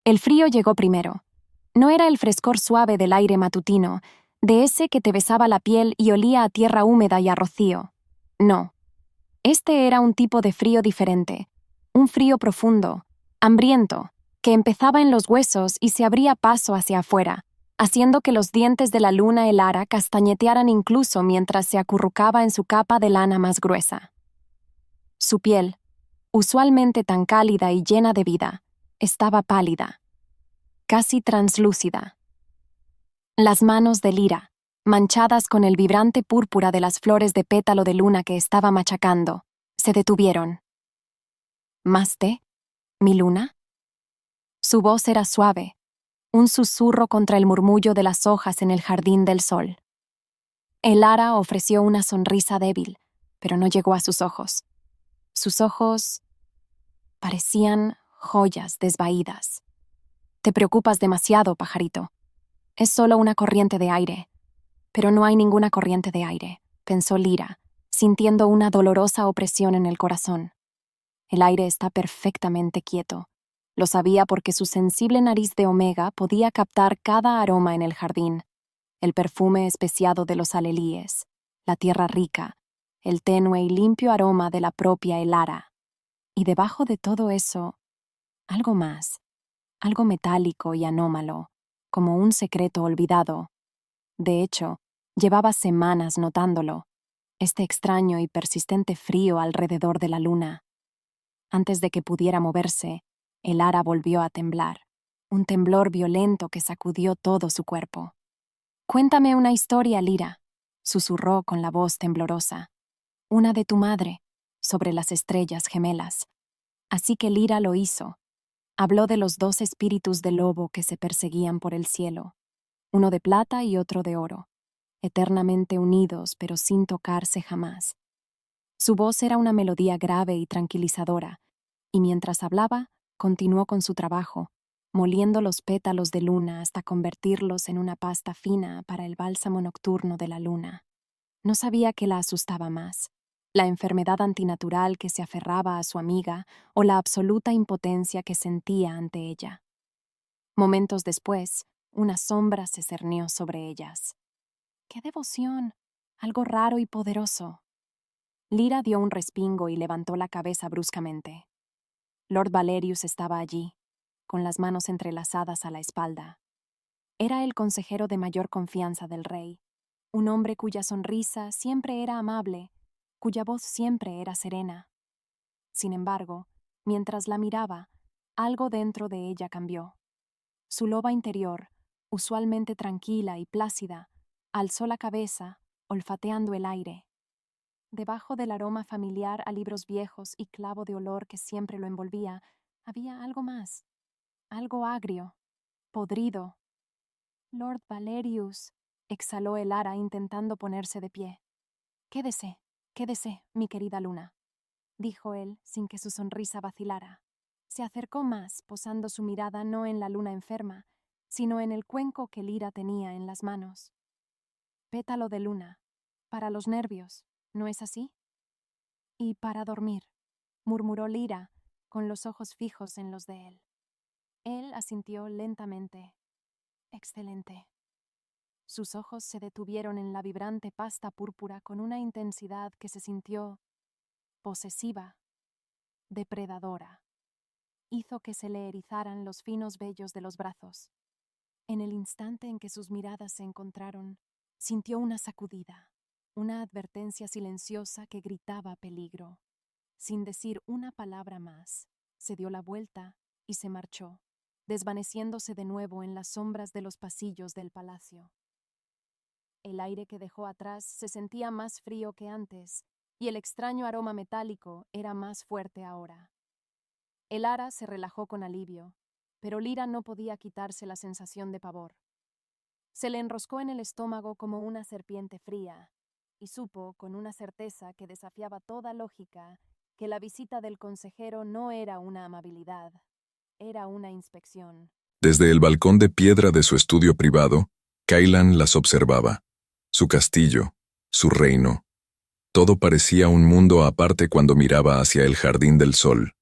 El frío llegó primero. No era el frescor suave del aire matutino, de ese que te besaba la piel y olía a tierra húmeda y a rocío. No. Este era un tipo de frío diferente, un frío profundo, hambriento, que empezaba en los huesos y se abría paso hacia afuera, haciendo que los dientes de la luna Elara castañetearan incluso mientras se acurrucaba en su capa de lana más gruesa. Su piel, usualmente tan cálida y llena de vida, estaba pálida, casi translúcida. Las manos de Lyra, manchadas con el vibrante púrpura de las flores de pétalo de luna que estaba machacando, se detuvieron. ¿Más té, mi luna? Su voz era suave, un susurro contra el murmullo de las hojas en el jardín del sol. Elara ofreció una sonrisa débil, pero no llegó a sus ojos. Sus ojos parecían joyas desvaídas. Te preocupas demasiado, pajarito. Es solo una corriente de aire. Pero no hay ninguna corriente de aire, pensó Lyra, sintiendo una dolorosa opresión en el corazón. El aire está perfectamente quieto. Lo sabía porque su sensible nariz de omega podía captar cada aroma en el jardín. El perfume especiado de los alelíes, la tierra rica, el tenue y limpio aroma de la propia Elara. Y debajo de todo eso, algo más, algo metálico y anómalo, como un secreto olvidado. De hecho, llevaba semanas notándolo, este extraño y persistente frío alrededor de la luna. Antes de que pudiera moverse, Elara volvió a temblar, un temblor violento que sacudió todo su cuerpo. «Cuéntame una historia, Lyra», susurró con la voz temblorosa. «Una de tu madre, sobre las estrellas gemelas». Así que Lyra lo hizo. Habló de los 2 espíritus de lobo que se perseguían por el cielo, uno de plata y otro de oro, eternamente unidos pero sin tocarse jamás. Su voz era una melodía grave y tranquilizadora, y mientras hablaba, continuó con su trabajo, moliendo los pétalos de luna hasta convertirlos en una pasta fina para el bálsamo nocturno de la luna. No sabía qué la asustaba más, la enfermedad antinatural que se aferraba a su amiga o la absoluta impotencia que sentía ante ella. Momentos después, una sombra se cernió sobre ellas. ¡Qué devoción! Algo raro y poderoso. Lyra dio un respingo y levantó la cabeza bruscamente. Lord Valerius estaba allí, con las manos entrelazadas a la espalda. Era el consejero de mayor confianza del rey, un hombre cuya sonrisa siempre era amable, cuya voz siempre era serena. Sin embargo, mientras la miraba, algo dentro de ella cambió. Su loba interior, usualmente tranquila y plácida, alzó la cabeza, olfateando el aire. Debajo del aroma familiar a libros viejos y clavo de olor que siempre lo envolvía, había algo más, algo agrio, podrido. «Lord Valerius», exhaló Elara intentando ponerse de pie. Quédese, mi querida luna», dijo él sin que su sonrisa vacilara. Se acercó más, posando su mirada no en la luna enferma, sino en el cuenco que Lyra tenía en las manos. «Pétalo de luna, para los nervios, ¿no es así?» «Y para dormir», murmuró Lyra, con los ojos fijos en los de él. Él asintió lentamente. «Excelente». Sus ojos se detuvieron en la vibrante pasta púrpura con una intensidad que se sintió posesiva, depredadora. Hizo que se le erizaran los finos vellos de los brazos. En el instante en que sus miradas se encontraron, sintió una sacudida, una advertencia silenciosa que gritaba peligro. Sin decir una palabra más, se dio la vuelta y se marchó, desvaneciéndose de nuevo en las sombras de los pasillos del palacio. El aire que dejó atrás se sentía más frío que antes, y el extraño aroma metálico era más fuerte ahora. Elara se relajó con alivio, pero Lyra no podía quitarse la sensación de pavor. Se le enroscó en el estómago como una serpiente fría, y supo, con una certeza que desafiaba toda lógica, que la visita del consejero no era una amabilidad, era una inspección. Desde el balcón de piedra de su estudio privado, Kailan las observaba. Su castillo, su reino. Todo parecía un mundo aparte cuando miraba hacia el jardín del sol.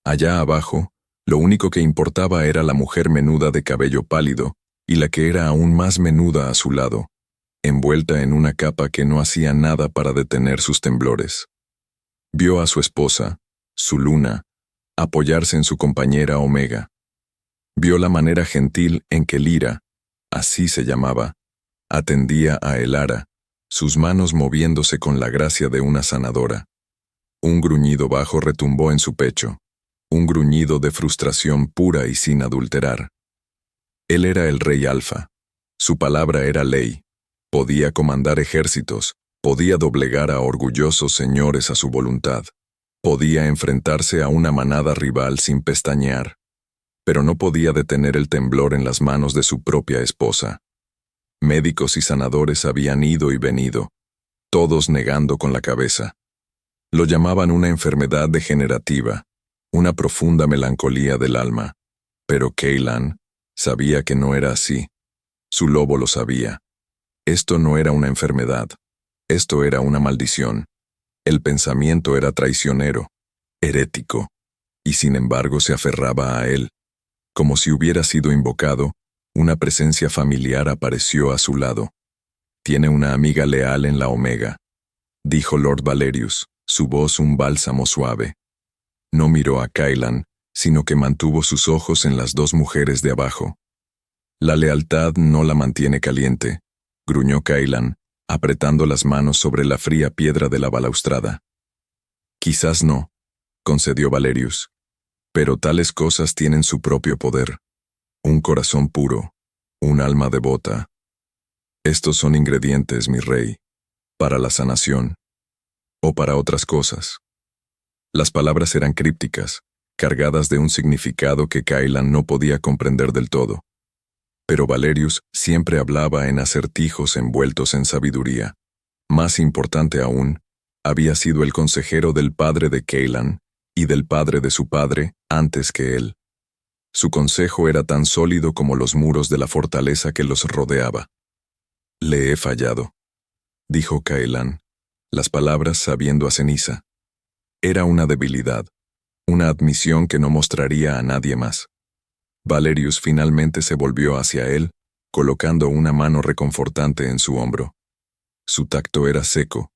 Allá abajo, Lo único que importaba era la mujer menuda de cabello pálido y la que era aún más menuda a su lado, envuelta en una capa que no hacía nada para detener sus temblores. Vio a su esposa, su luna, apoyarse en su compañera Omega. Vio la manera gentil en que Lira, así se llamaba, atendía a Elara, sus manos moviéndose con la gracia de una sanadora. Un gruñido bajo retumbó en su pecho, un gruñido de frustración pura y sin adulterar. Él era el rey Alfa. Su palabra era ley. Podía comandar ejércitos, podía doblegar a orgullosos señores a su voluntad. Podía enfrentarse a una manada rival sin pestañear, pero no podía detener el temblor en las manos de su propia esposa. Médicos y sanadores habían ido y venido, todos negando con la cabeza. Lo llamaban una enfermedad degenerativa, una profunda melancolía del alma, pero Cailan sabía que no era así. Su lobo lo sabía. Esto no era una enfermedad, esto era una maldición. El pensamiento era traicionero, herético, y sin embargo se aferraba a él. Como si hubiera sido invocado, una presencia familiar apareció a su lado. «Tiene una amiga leal en la Omega», dijo Lord Valerius, su voz un bálsamo suave. No miró a Cailan, sino que mantuvo sus ojos en las dos mujeres de abajo. «La lealtad no la mantiene caliente», gruñó Cailan, apretando las manos sobre la fría piedra de la balaustrada. «Quizás no», concedió Valerius, «pero tales cosas tienen su propio poder. Un corazón puro, un alma devota. Estos son ingredientes, mi rey, para la sanación, o para otras cosas». Las palabras eran crípticas, cargadas de un significado que Cailan no podía comprender del todo. Pero Valerius siempre hablaba en acertijos envueltos en sabiduría. Más importante aún, había sido el consejero del padre de Cailan y del padre de su padre antes que él. Su consejo era tan sólido como los muros de la fortaleza que los rodeaba. «Le he fallado», dijo Cailan, las palabras sabiendo a ceniza. Era una debilidad, una admisión que no mostraría a nadie más. Valerius finalmente se volvió hacia él, colocando una mano reconfortante en su hombro. Su tacto era seco,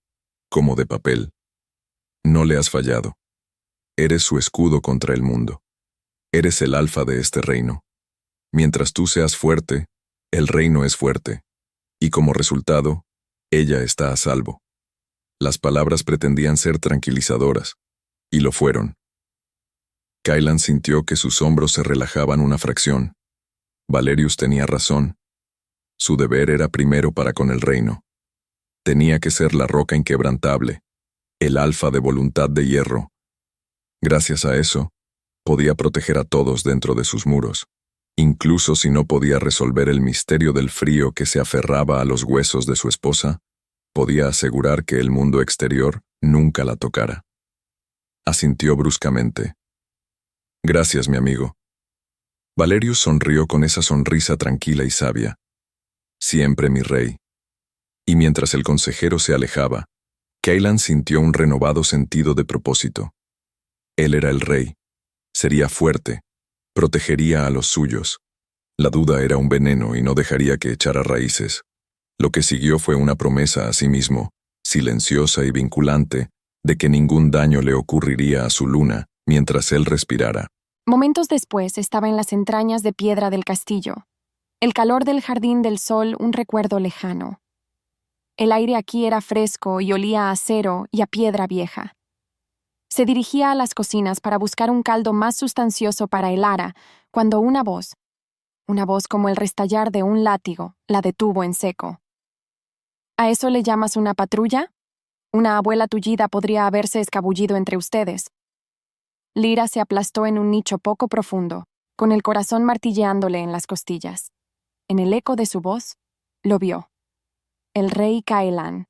como de papel. «No le has fallado. Eres su escudo contra el mundo. Eres el alfa de este reino. Mientras tú seas fuerte, el reino es fuerte, y como resultado, ella está a salvo». Las palabras pretendían ser tranquilizadoras, y lo fueron. Cailan sintió que sus hombros se relajaban una fracción. Valerius tenía razón. Su deber era primero para con el reino. Tenía que ser la roca inquebrantable, el alfa de voluntad de hierro. Gracias a eso, podía proteger a todos dentro de sus muros, incluso si no podía resolver el misterio del frío que se aferraba a los huesos de su esposa, podía asegurar que el mundo exterior nunca la tocara. Asintió bruscamente. «Gracias, mi amigo». Valerius sonrió con esa sonrisa tranquila y sabia. «Siempre, mi rey». Y mientras el consejero se alejaba, Cailan sintió un renovado sentido de propósito. Él era el rey. Sería fuerte. Protegería a los suyos. La duda era un veneno y no dejaría que echara raíces. Lo que siguió fue una promesa a sí mismo, silenciosa y vinculante, de que ningún daño le ocurriría a su luna mientras él respirara. Momentos después estaba en las entrañas de piedra del castillo. El calor del jardín del sol un recuerdo lejano. El aire aquí era fresco y olía a acero y a piedra vieja. Se dirigía a las cocinas para buscar un caldo más sustancioso para Elara, cuando una voz como el restallar de un látigo, la detuvo en seco. ¿A eso le llamas una patrulla? Una abuela tullida podría haberse escabullido entre ustedes. Lira se aplastó en un nicho poco profundo, con el corazón martilleándole en las costillas. En el eco de su voz, lo vio. El rey Cailan.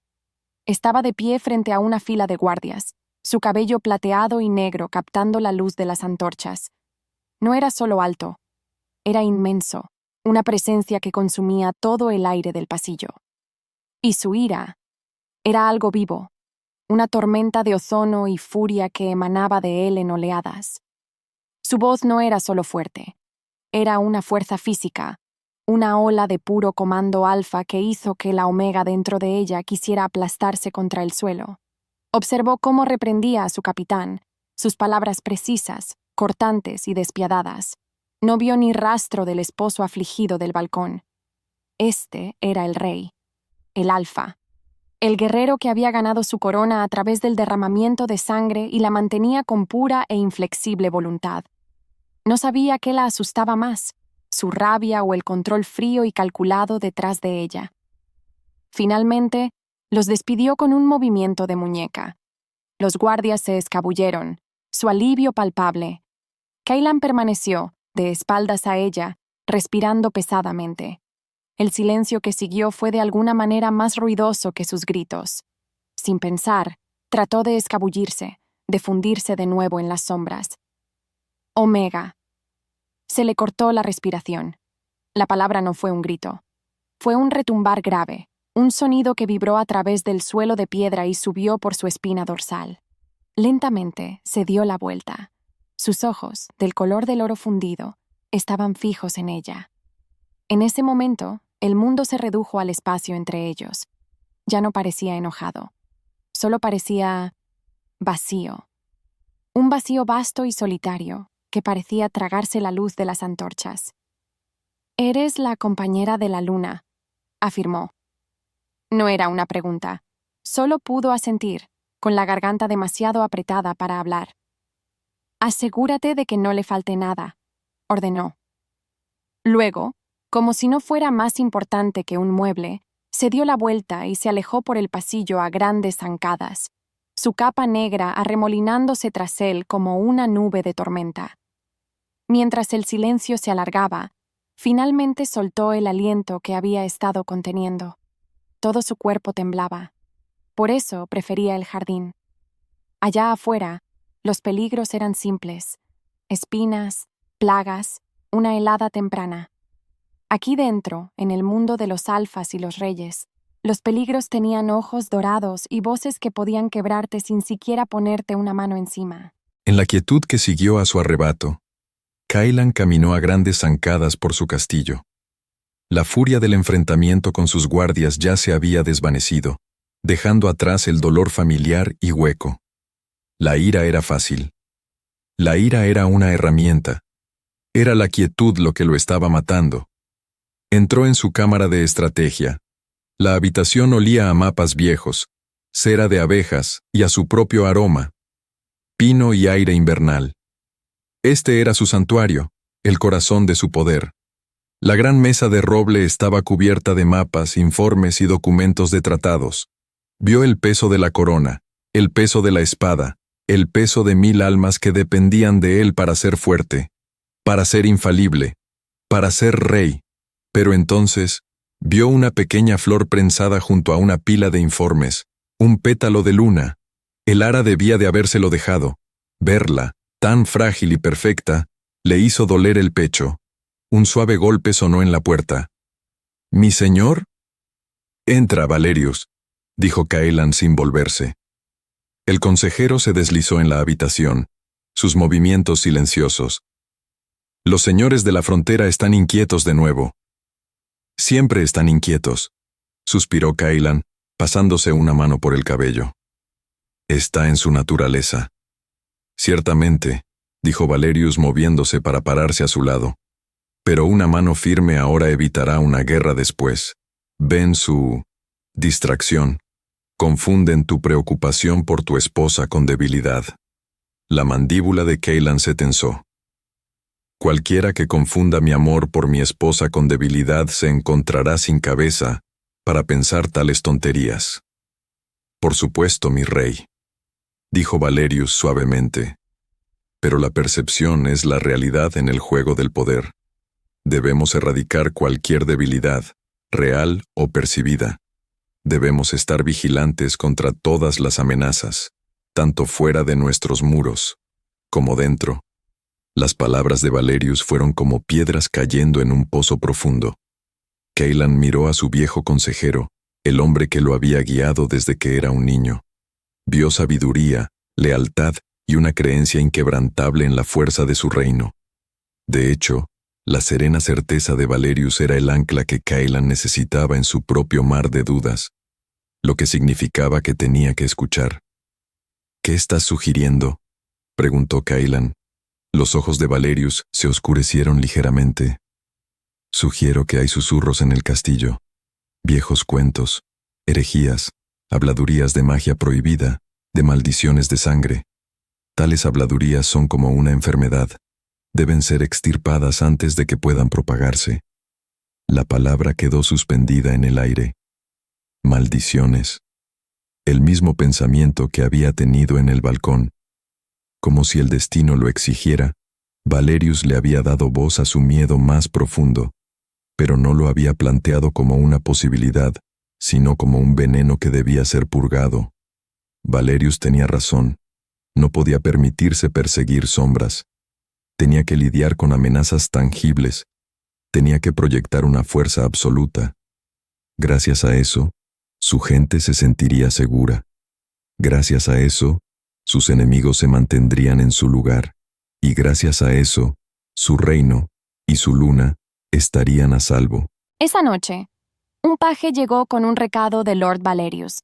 Estaba de pie frente a una fila de guardias, su cabello plateado y negro captando la luz de las antorchas. No era solo alto, era inmenso, una presencia que consumía todo el aire del pasillo. Y su ira era algo vivo, una tormenta de ozono y furia que emanaba de él en oleadas. Su voz no era solo fuerte, era una fuerza física, una ola de puro comando alfa que hizo que la omega dentro de ella quisiera aplastarse contra el suelo. Observó cómo reprendía a su capitán, sus palabras precisas, cortantes y despiadadas. No vio ni rastro del esposo afligido del balcón. Este era el rey, el alfa, el guerrero que había ganado su corona a través del derramamiento de sangre y la mantenía con pura e inflexible voluntad. No sabía qué la asustaba más, su rabia o el control frío y calculado detrás de ella. Finalmente, los despidió con un movimiento de muñeca. Los guardias se escabulleron, su alivio palpable. Cailan permaneció, de espaldas a ella, respirando pesadamente. El silencio que siguió fue de alguna manera más ruidoso que sus gritos. Sin pensar, trató de escabullirse, de fundirse de nuevo en las sombras. Omega. Se le cortó la respiración. La palabra no fue un grito. Fue un retumbar grave, un sonido que vibró a través del suelo de piedra y subió por su espina dorsal. Lentamente se dio la vuelta. Sus ojos, del color del oro fundido, estaban fijos en ella. En ese momento, el mundo se redujo al espacio entre ellos. Ya no parecía enojado. Solo parecía vacío. Un vacío vasto y solitario, que parecía tragarse la luz de las antorchas. «Eres la compañera de la luna», afirmó. No era una pregunta. Solo pudo asentir, con la garganta demasiado apretada para hablar. «Asegúrate de que no le falte nada», ordenó. Luego, como si no fuera más importante que un mueble, se dio la vuelta y se alejó por el pasillo a grandes zancadas, su capa negra arremolinándose tras él como una nube de tormenta. Mientras el silencio se alargaba, finalmente soltó el aliento que había estado conteniendo. Todo su cuerpo temblaba. Por eso prefería el jardín. Allá afuera, los peligros eran simples: espinas, plagas, una helada temprana. Aquí dentro, en el mundo de los alfas y los reyes, los peligros tenían ojos dorados y voces que podían quebrarte sin siquiera ponerte una mano encima. En la quietud que siguió a su arrebato, Cailan caminó a grandes zancadas por su castillo. La furia del enfrentamiento con sus guardias ya se había desvanecido, dejando atrás el dolor familiar y hueco. La ira era fácil. La ira era una herramienta. Era la quietud lo que lo estaba matando. Entró en su cámara de estrategia. La habitación olía a mapas viejos, cera de abejas y a su propio aroma. Pino y aire invernal. Este era su santuario, el corazón de su poder. La gran mesa de roble estaba cubierta de mapas, informes y documentos de tratados. Vio el peso de la corona, el peso de la espada, el peso de 1000 almas que dependían de él para ser fuerte, para ser infalible, para ser rey. Pero entonces, vio una pequeña flor prensada junto a una pila de informes, un pétalo de luna. El ara debía de habérselo dejado. Verla, tan frágil y perfecta, le hizo doler el pecho. Un suave golpe sonó en la puerta. «¿Mi señor?» «Entra, Valerius», dijo Cailan sin volverse. El consejero se deslizó en la habitación, sus movimientos silenciosos. «Los señores de la frontera están inquietos de nuevo». «Siempre están inquietos», suspiró Cailan, pasándose una mano por el cabello. «Está en su naturaleza». «Ciertamente», dijo Valerius moviéndose para pararse a su lado. «Pero una mano firme ahora evitará una guerra después. Ven su distracción. Confunden tu preocupación por tu esposa con debilidad». La mandíbula de Cailan se tensó. «Cualquiera que confunda mi amor por mi esposa con debilidad se encontrará sin cabeza para pensar tales tonterías». «Por supuesto, mi rey», dijo Valerius suavemente. «Pero la percepción es la realidad en el juego del poder. Debemos erradicar cualquier debilidad, real o percibida. Debemos estar vigilantes contra todas las amenazas, tanto fuera de nuestros muros como dentro». Las palabras de Valerius fueron como piedras cayendo en un pozo profundo. Cailan miró a su viejo consejero, el hombre que lo había guiado desde que era un niño. Vio sabiduría, lealtad y una creencia inquebrantable en la fuerza de su reino. De hecho, la serena certeza de Valerius era el ancla que Cailan necesitaba en su propio mar de dudas, lo que significaba que tenía que escuchar. «¿Qué estás sugiriendo?», preguntó Cailan. Los ojos de Valerius se oscurecieron ligeramente. «Sugiero que hay susurros en el castillo, viejos cuentos, herejías, habladurías de magia prohibida, de maldiciones de sangre. Tales habladurías son como una enfermedad. Deben ser extirpadas antes de que puedan propagarse». La palabra quedó suspendida en el aire. Maldiciones. El mismo pensamiento que había tenido en el balcón. Como si el destino lo exigiera, Valerius le había dado voz a su miedo más profundo, pero no lo había planteado como una posibilidad, sino como un veneno que debía ser purgado. Valerius tenía razón. No podía permitirse perseguir sombras. Tenía que lidiar con amenazas tangibles. Tenía que proyectar una fuerza absoluta. Gracias a eso, su gente se sentiría segura. Gracias a eso, sus enemigos se mantendrían en su lugar. Y gracias a eso, su reino y su luna estarían a salvo. Esa noche, un paje llegó con un recado de Lord Valerius.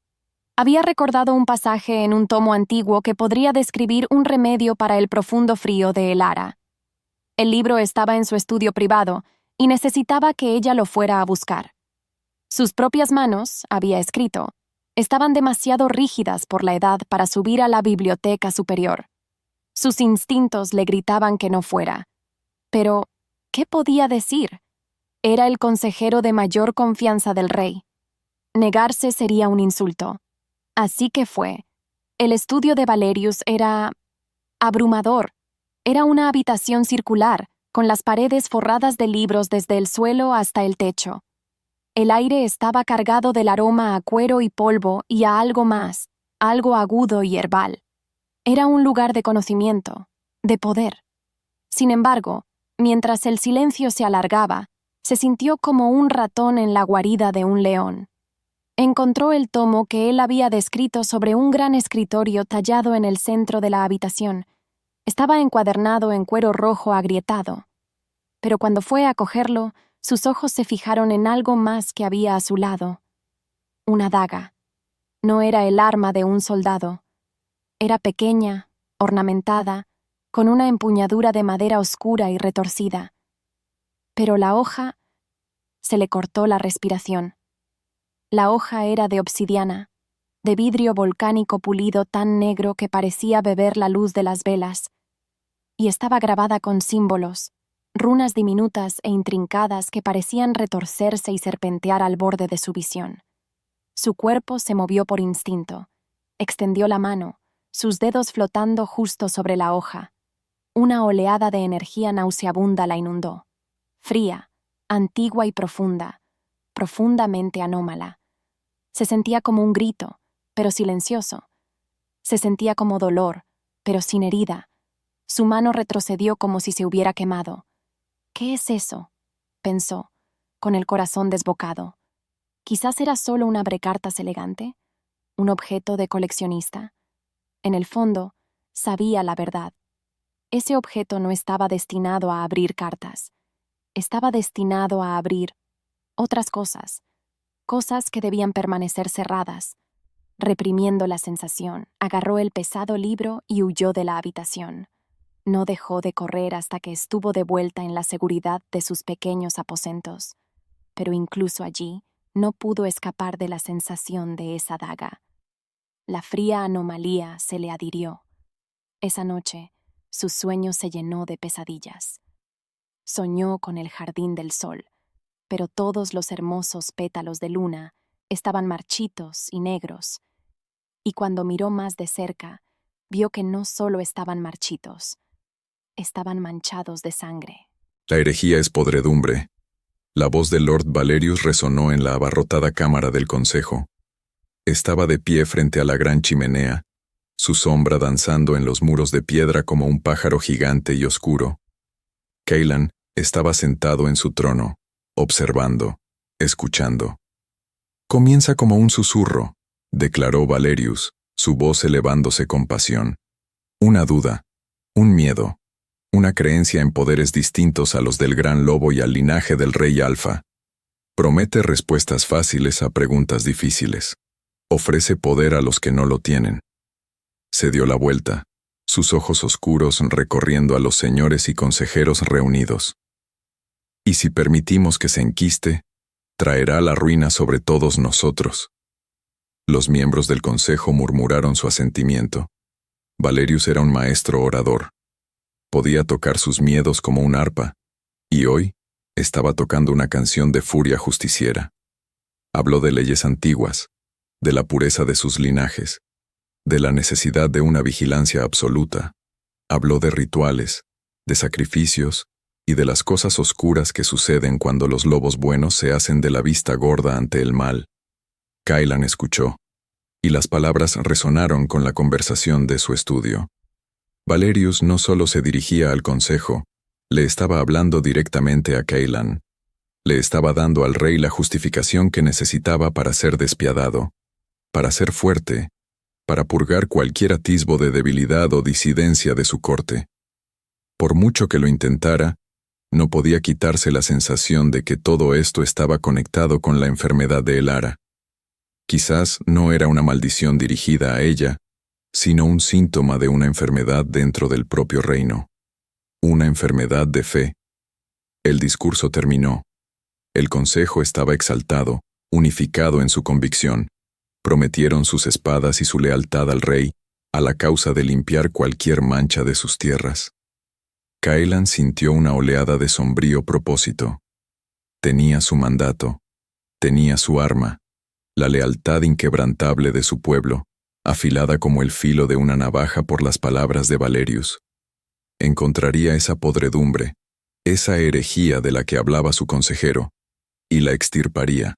Había recordado un pasaje en un tomo antiguo que podría describir un remedio para el profundo frío de Elara. El libro estaba en su estudio privado y necesitaba que ella lo fuera a buscar. Sus propias manos, había escrito, estaban demasiado rígidas por la edad para subir a la biblioteca superior. Sus instintos le gritaban que no fuera. Pero, ¿qué podía decir? Era el consejero de mayor confianza del rey. Negarse sería un insulto. Así que fue. El estudio de Valerius era abrumador. Era una habitación circular, con las paredes forradas de libros desde el suelo hasta el techo. El aire estaba cargado del aroma a cuero y polvo y a algo más, algo agudo y herbal. Era un lugar de conocimiento, de poder. Sin embargo, mientras el silencio se alargaba, se sintió como un ratón en la guarida de un león. Encontró el tomo que él había descrito sobre un gran escritorio tallado en el centro de la habitación. Estaba encuadernado en cuero rojo agrietado. Pero cuando fue a cogerlo, sus ojos se fijaron en algo más que había a su lado. Una daga. No era el arma de un soldado. Era pequeña, ornamentada, con una empuñadura de madera oscura y retorcida. Pero la hoja se le cortó la respiración. La hoja era de obsidiana, de vidrio volcánico pulido tan negro que parecía beber la luz de las velas, y estaba grabada con símbolos, runas diminutas e intrincadas que parecían retorcerse y serpentear al borde de su visión. Su cuerpo se movió por instinto. Extendió la mano, sus dedos flotando justo sobre la hoja. Una oleada de energía nauseabunda la inundó. Fría, antigua y profunda, profundamente anómala. Se sentía como un grito, pero silencioso. Se sentía como dolor, pero sin herida. Su mano retrocedió como si se hubiera quemado. «¿Qué es eso?», pensó, con el corazón desbocado. Quizás era solo un abrecartas elegante, un objeto de coleccionista. En el fondo, sabía la verdad. Ese objeto no estaba destinado a abrir cartas. Estaba destinado a abrir otras cosas, cosas que debían permanecer cerradas. Reprimiendo la sensación, agarró el pesado libro y huyó de la habitación. No dejó de correr hasta que estuvo de vuelta en la seguridad de sus pequeños aposentos. Pero incluso allí, no pudo escapar de la sensación de esa daga. La fría anomalía se le adhirió. Esa noche, su sueño se llenó de pesadillas. Soñó con el jardín del sol, pero todos los hermosos pétalos de luna estaban marchitos y negros, y cuando miró más de cerca, vio que no solo estaban marchitos, estaban manchados de sangre. La herejía es podredumbre. La voz de Lord Valerius resonó en la abarrotada cámara del consejo. Estaba de pie frente a la gran chimenea, su sombra danzando en los muros de piedra como un pájaro gigante y oscuro. Cailan estaba sentado en su trono, observando, escuchando. «Comienza como un susurro», declaró Valerius, su voz elevándose con pasión. Una duda, un miedo, una creencia en poderes distintos a los del gran lobo y al linaje del rey Alfa. Promete respuestas fáciles a preguntas difíciles. Ofrece poder a los que no lo tienen. Se dio la vuelta, sus ojos oscuros recorriendo a los señores y consejeros reunidos. Y si permitimos que se enquiste, traerá la ruina sobre todos nosotros. Los miembros del consejo murmuraron su asentimiento. Valerius era un maestro orador. Podía tocar sus miedos como un arpa, y hoy estaba tocando una canción de furia justiciera. Habló de leyes antiguas, de la pureza de sus linajes, de la necesidad de una vigilancia absoluta. Habló de rituales, de sacrificios y de las cosas oscuras que suceden cuando los lobos buenos se hacen de la vista gorda ante el mal. Kailan escuchó, y las palabras resonaron con la conversación de su estudio. Valerius no solo se dirigía al consejo, le estaba hablando directamente a Kailan. Le estaba dando al rey la justificación que necesitaba para ser despiadado, para ser fuerte, para purgar cualquier atisbo de debilidad o disidencia de su corte. Por mucho que lo intentara, no podía quitarse la sensación de que todo esto estaba conectado con la enfermedad de Elara. Quizás no era una maldición dirigida a ella, sino un síntoma de una enfermedad dentro del propio reino. Una enfermedad de fe. El discurso terminó. El consejo estaba exaltado, unificado en su convicción. Prometieron sus espadas y su lealtad al rey, a la causa de limpiar cualquier mancha de sus tierras. Kailan sintió una oleada de sombrío propósito. Tenía su mandato, tenía su arma, la lealtad inquebrantable de su pueblo, afilada como el filo de una navaja por las palabras de Valerius. Encontraría esa podredumbre, esa herejía de la que hablaba su consejero, y la extirparía.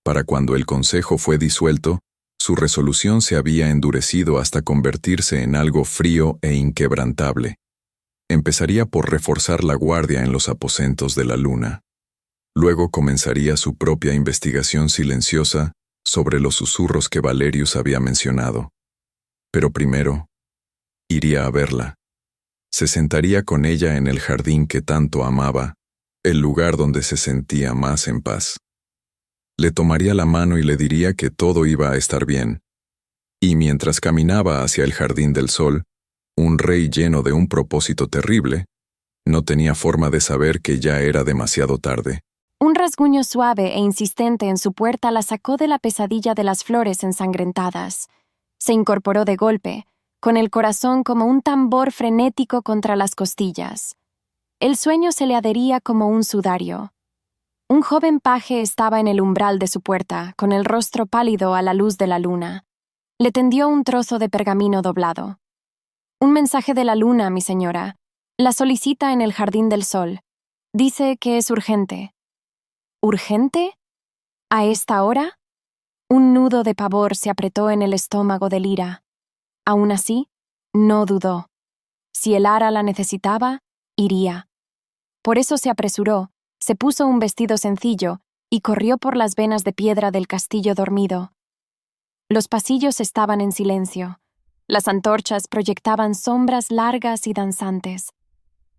Para cuando el consejo fue disuelto, su resolución se había endurecido hasta convertirse en algo frío e inquebrantable. Empezaría por reforzar la guardia en los aposentos de la luna. Luego comenzaría su propia investigación silenciosa sobre los susurros que Valerius había mencionado. Pero primero, iría a verla. Se sentaría con ella en el jardín que tanto amaba, el lugar donde se sentía más en paz. Le tomaría la mano y le diría que todo iba a estar bien. Y mientras caminaba hacia el jardín del sol, un rey lleno de un propósito terrible, no tenía forma de saber que ya era demasiado tarde. Un rasguño suave e insistente en su puerta la sacó de la pesadilla de las flores ensangrentadas. Se incorporó de golpe, con el corazón como un tambor frenético contra las costillas. El sueño se le adhería como un sudario. Un joven paje estaba en el umbral de su puerta, con el rostro pálido a la luz de la luna. Le tendió un trozo de pergamino doblado. Un mensaje de la luna, mi señora. La solicita en el jardín del sol. Dice que es urgente. ¿Urgente? ¿A esta hora? Un nudo de pavor se apretó en el estómago de Lyra. Aún así, no dudó. Si Elara la necesitaba, iría. Por eso se apresuró, se puso un vestido sencillo y corrió por las venas de piedra del castillo dormido. Los pasillos estaban en silencio. Las antorchas proyectaban sombras largas y danzantes.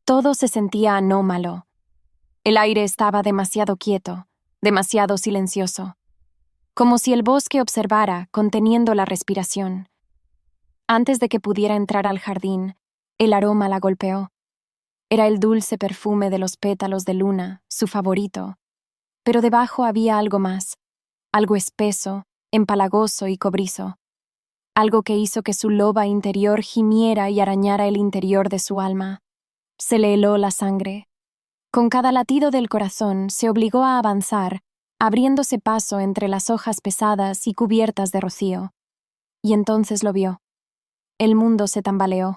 Todo se sentía anómalo. El aire estaba demasiado quieto, demasiado silencioso, como si el bosque observara, conteniendo la respiración. Antes de que pudiera entrar al jardín, el aroma la golpeó. Era el dulce perfume de los pétalos de luna, su favorito. Pero debajo había algo más, algo espeso, empalagoso y cobrizo. Algo que hizo que su loba interior gimiera y arañara el interior de su alma. Se le heló la sangre. Con cada latido del corazón se obligó a avanzar, abriéndose paso entre las hojas pesadas y cubiertas de rocío. Y entonces lo vio. El mundo se tambaleó.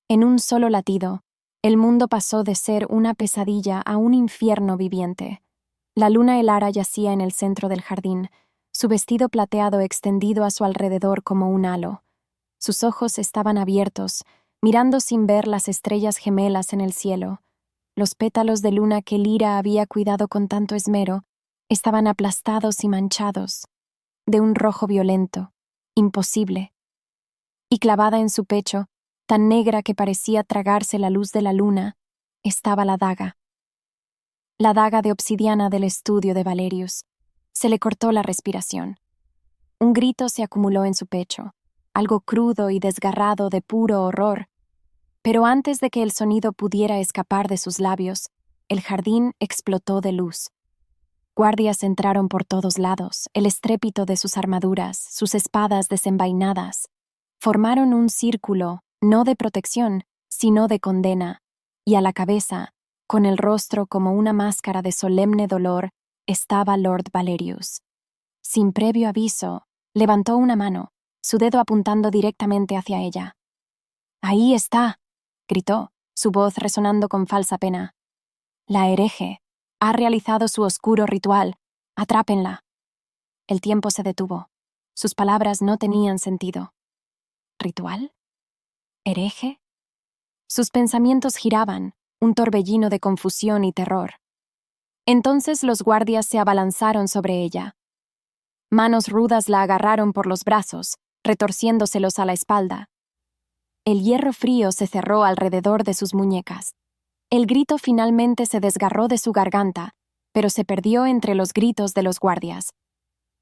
En un solo latido, el mundo pasó de ser una pesadilla a un infierno viviente. La luna Elara yacía en el centro del jardín, su vestido plateado extendido a su alrededor como un halo. Sus ojos estaban abiertos, mirando sin ver las estrellas gemelas en el cielo. Los pétalos de luna que Lyra había cuidado con tanto esmero estaban aplastados y manchados, de un rojo violento, imposible. Y clavada en su pecho, tan negra que parecía tragarse la luz de la luna, estaba la daga de obsidiana del estudio de Valerius. Se le cortó la respiración. Un grito se acumuló en su pecho, algo crudo y desgarrado de puro horror. Pero antes de que el sonido pudiera escapar de sus labios, el jardín explotó de luz. Guardias entraron por todos lados, el estrépito de sus armaduras, sus espadas desenvainadas. Formaron un círculo, no de protección, sino de condena, y a la cabeza, con el rostro como una máscara de solemne dolor, estaba Lord Valerius. Sin previo aviso, levantó una mano, su dedo apuntando directamente hacia ella. «¡Ahí está!», gritó, su voz resonando con falsa pena. «La hereje ha realizado su oscuro ritual. Atrápenla». El tiempo se detuvo. Sus palabras no tenían sentido. ¿Ritual? ¿Hereje? Sus pensamientos giraban, un torbellino de confusión y terror. Entonces los guardias se abalanzaron sobre ella. Manos rudas la agarraron por los brazos, retorciéndoselos a la espalda. El hierro frío se cerró alrededor de sus muñecas. El grito finalmente se desgarró de su garganta, pero se perdió entre los gritos de los guardias.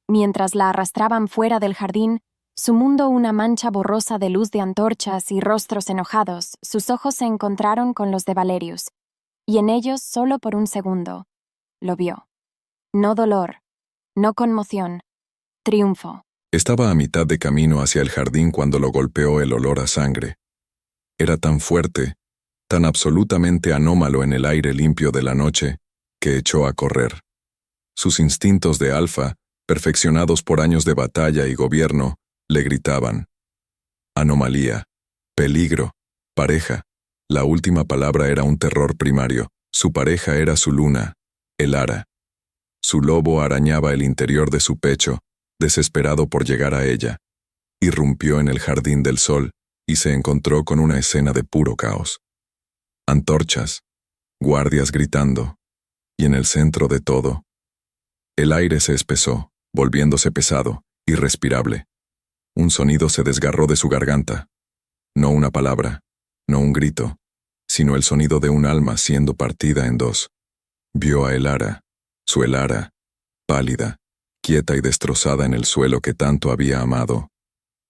Mientras la arrastraban fuera del jardín, su mundo una mancha borrosa de luz de antorchas y rostros enojados, sus ojos se encontraron con los de Valerius, y en ellos solo por un segundo. Lo vio. No dolor, no conmoción, triunfo. Estaba a mitad de camino hacia el jardín cuando lo golpeó el olor a sangre. Era tan fuerte, tan absolutamente anómalo en el aire limpio de la noche, que echó a correr. Sus instintos de alfa, perfeccionados por años de batalla y gobierno, le gritaban. Anomalía, peligro, pareja. La última palabra era un terror primario. Su pareja era su luna, el ara. Su lobo arañaba el interior de su pecho, desesperado por llegar a ella. Irrumpió en el jardín del sol y se encontró con una escena de puro caos. Antorchas, guardias gritando, y en el centro de todo, el aire se espesó, volviéndose pesado, irrespirable. Un sonido se desgarró de su garganta. No una palabra, no un grito, sino el sonido de un alma siendo partida en dos. Vio a Elara, su Elara, pálida, quieta y destrozada en el suelo que tanto había amado.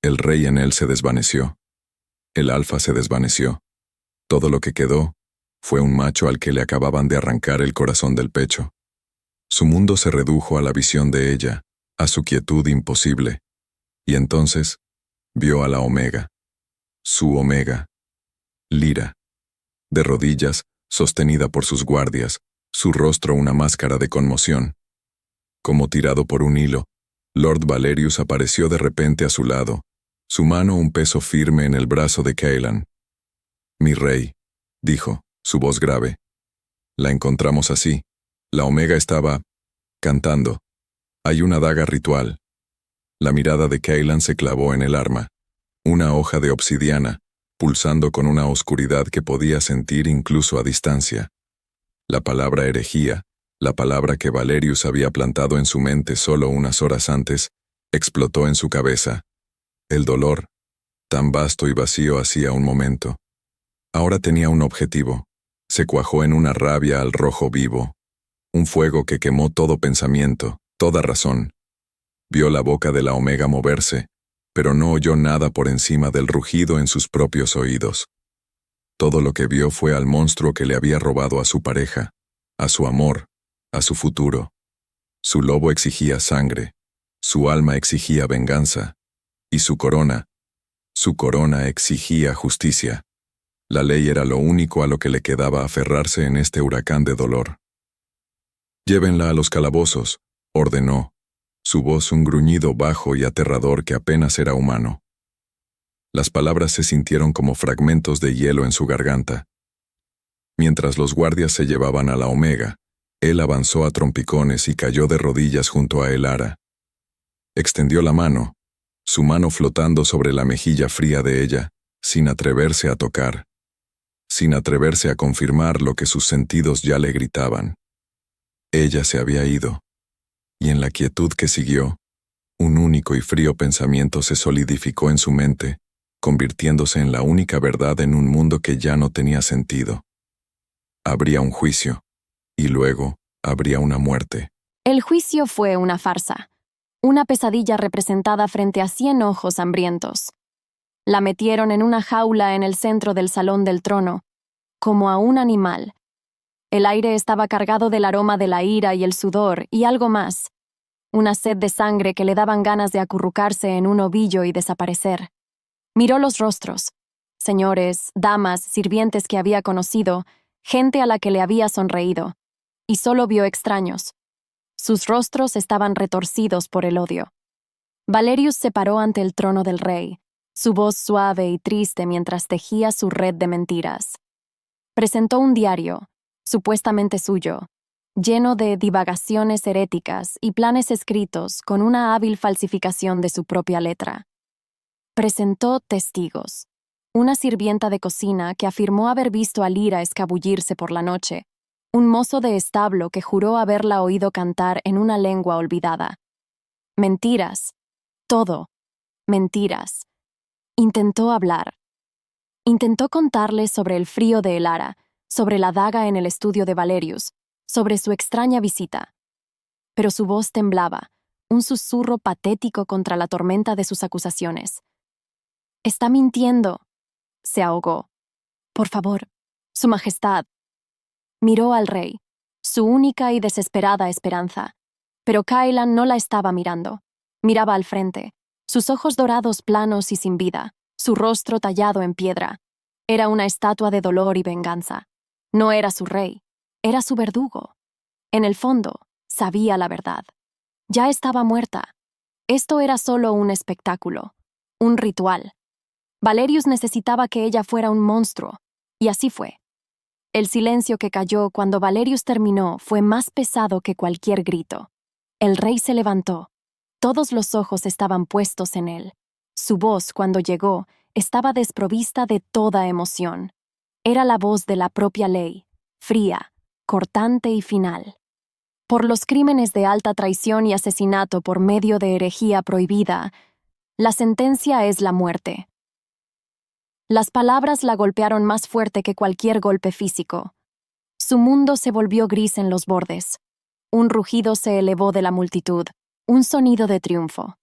El rey en él se desvaneció. El alfa se desvaneció. Todo lo que quedó fue un macho al que le acababan de arrancar el corazón del pecho. Su mundo se redujo a la visión de ella, a su quietud imposible. Y entonces vio a la Omega, su Omega, Lyra, de rodillas, sostenida por sus guardias, su rostro una máscara de conmoción. Como tirado por un hilo, Lord Valerius apareció de repente a su lado, su mano un peso firme en el brazo de Cailan. «Mi rey», dijo, su voz grave. «La encontramos así. La Omega estaba cantando. Hay una daga ritual». La mirada de Cailan se clavó en el arma, una hoja de obsidiana, pulsando con una oscuridad que podía sentir incluso a distancia. La palabra herejía, la palabra que Valerius había plantado en su mente solo unas horas antes, explotó en su cabeza. El dolor, tan vasto y vacío hacía un momento. Ahora tenía un objetivo. Se cuajó en una rabia al rojo vivo. Un fuego que quemó todo pensamiento, toda razón. Vio la boca de la Omega moverse, pero no oyó nada por encima del rugido en sus propios oídos. Todo lo que vio fue al monstruo que le había robado a su pareja, a su amor, a su futuro. Su lobo exigía sangre, su alma exigía venganza, y su corona exigía justicia. La ley era lo único a lo que le quedaba aferrarse en este huracán de dolor. «Llévenla a los calabozos», ordenó, su voz un gruñido bajo y aterrador que apenas era humano. Las palabras se sintieron como fragmentos de hielo en su garganta. Mientras los guardias se llevaban a la Omega, él avanzó a trompicones y cayó de rodillas junto a Elara. Extendió la mano, su mano flotando sobre la mejilla fría de ella, sin atreverse a tocar, sin atreverse a confirmar lo que sus sentidos ya le gritaban. Ella se había ido. Y en la quietud que siguió, un único y frío pensamiento se solidificó en su mente, convirtiéndose en la única verdad en un mundo que ya no tenía sentido. Habría un juicio, y luego habría una muerte. El juicio fue una farsa, una pesadilla representada frente a 100 ojos hambrientos. La metieron en una jaula en el centro del salón del trono, como a un animal. El aire estaba cargado del aroma de la ira y el sudor y algo más, una sed de sangre que le daban ganas de acurrucarse en un ovillo y desaparecer. Miró los rostros, señores, damas, sirvientes que había conocido, gente a la que le había sonreído, y solo vio extraños. Sus rostros estaban retorcidos por el odio. Valerius se paró ante el trono del rey, su voz suave y triste mientras tejía su red de mentiras. Presentó un diario, supuestamente suyo, lleno de divagaciones heréticas y planes escritos con una hábil falsificación de su propia letra. Presentó testigos, una sirvienta de cocina que afirmó haber visto a Lyra escabullirse por la noche, un mozo de establo que juró haberla oído cantar en una lengua olvidada. Mentiras, todo, mentiras. Intentó hablar. Intentó contarles sobre el frío de Elara, sobre la daga en el estudio de Valerius, sobre su extraña visita. Pero su voz temblaba, un susurro patético contra la tormenta de sus acusaciones. «Está mintiendo», se ahogó. «Por favor, Su Majestad». Miró al rey, su única y desesperada esperanza. Pero Caelán no la estaba mirando. Miraba al frente, sus ojos dorados planos y sin vida, su rostro tallado en piedra. Era una estatua de dolor y venganza. No era su rey, era su verdugo. En el fondo, sabía la verdad. Ya estaba muerta. Esto era solo un espectáculo, un ritual. Valerius necesitaba que ella fuera un monstruo, y así fue. El silencio que cayó cuando Valerius terminó fue más pesado que cualquier grito. El rey se levantó. Todos los ojos estaban puestos en él. Su voz, cuando llegó, estaba desprovista de toda emoción. Era la voz de la propia ley, fría, cortante y final. Por los crímenes de alta traición y asesinato por medio de herejía prohibida, la sentencia es la muerte. Las palabras la golpearon más fuerte que cualquier golpe físico. Su mundo se volvió gris en los bordes. Un rugido se elevó de la multitud, un sonido de triunfo.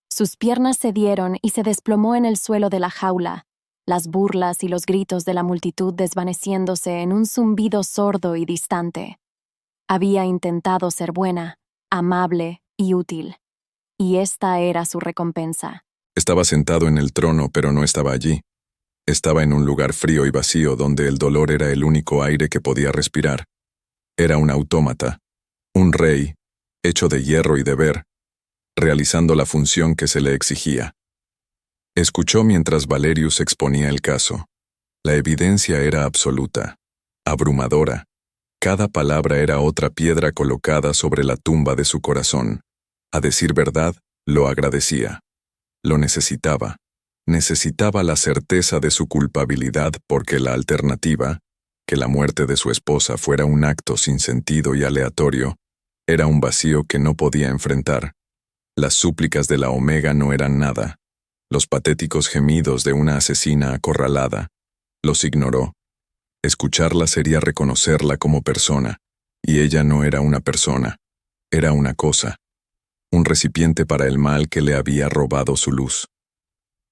Sus piernas cedieron y se desplomó en el suelo de la jaula, las burlas y los gritos de la multitud desvaneciéndose en un zumbido sordo y distante. Había intentado ser buena, amable y útil, y esta era su recompensa. Estaba sentado en el trono, pero no estaba allí. Estaba en un lugar frío y vacío donde el dolor era el único aire que podía respirar. Era un autómata, un rey, hecho de hierro y deber, realizando la función que se le exigía. Escuchó mientras Valerius exponía el caso. La evidencia era absoluta, abrumadora. Cada palabra era otra piedra colocada sobre la tumba de su corazón. A decir verdad, lo agradecía. Lo necesitaba. Necesitaba la certeza de su culpabilidad porque la alternativa, que la muerte de su esposa fuera un acto sin sentido y aleatorio, era un vacío que no podía enfrentar. Las súplicas de la Omega no eran nada. Los patéticos gemidos de una asesina acorralada. Los ignoró. Escucharla sería reconocerla como persona, y ella no era una persona, era una cosa, un recipiente para el mal que le había robado su luz.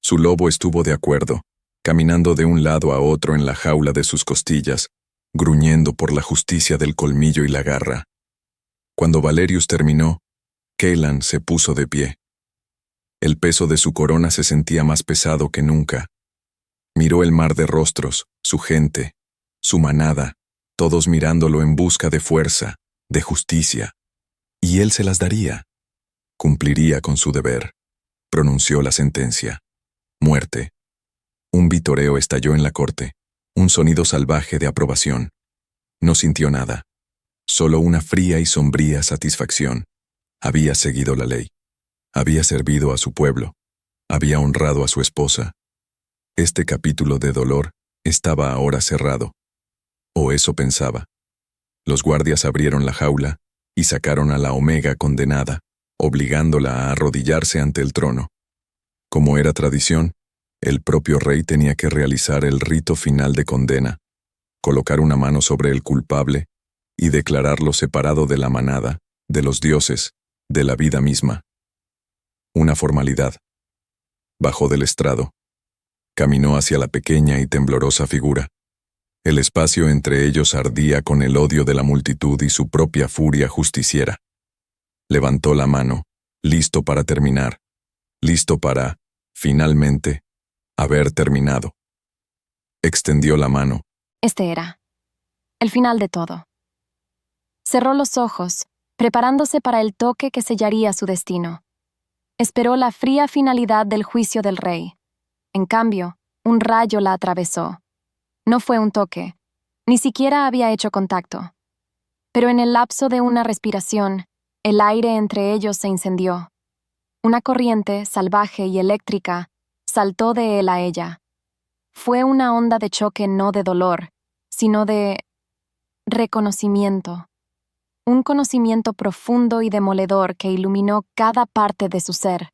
Su lobo estuvo de acuerdo, caminando de un lado a otro en la jaula de sus costillas, gruñendo por la justicia del colmillo y la garra. Cuando Valerius terminó, Caelán se puso de pie. El peso de su corona se sentía más pesado que nunca. Miró el mar de rostros, su gente, su manada, todos mirándolo en busca de fuerza, de justicia. Y él se las daría. Cumpliría con su deber. Pronunció la sentencia. Muerte. Un vitoreo estalló en la corte, un sonido salvaje de aprobación. No sintió nada. Solo una fría y sombría satisfacción. Había seguido la ley. Había servido a su pueblo. Había honrado a su esposa. Este capítulo de dolor estaba ahora cerrado. O eso pensaba. Los guardias abrieron la jaula y sacaron a la Omega condenada, obligándola a arrodillarse ante el trono. Como era tradición, El propio rey tenía que realizar el rito final de condena, colocar una mano sobre el culpable y declararlo separado de la manada, de los dioses, de la vida misma. Una formalidad. Bajó del estrado. Caminó hacia la pequeña y temblorosa figura. El espacio entre ellos ardía con el odio de la multitud y su propia furia justiciera. Levantó la mano, listo para terminar, listo para, finalmente, haber terminado. Extendió la mano. Este era el final de todo. Cerró los ojos, preparándose para el toque que sellaría su destino. Esperó la fría finalidad del juicio del rey. En cambio, un rayo la atravesó. No fue un toque, ni siquiera había hecho contacto. Pero en el lapso de una respiración, el aire entre ellos se incendió. Una corriente, salvaje y eléctrica, saltó de él a ella. Fue una onda de choque no de dolor, sino de reconocimiento. Un conocimiento profundo y demoledor que iluminó cada parte de su ser.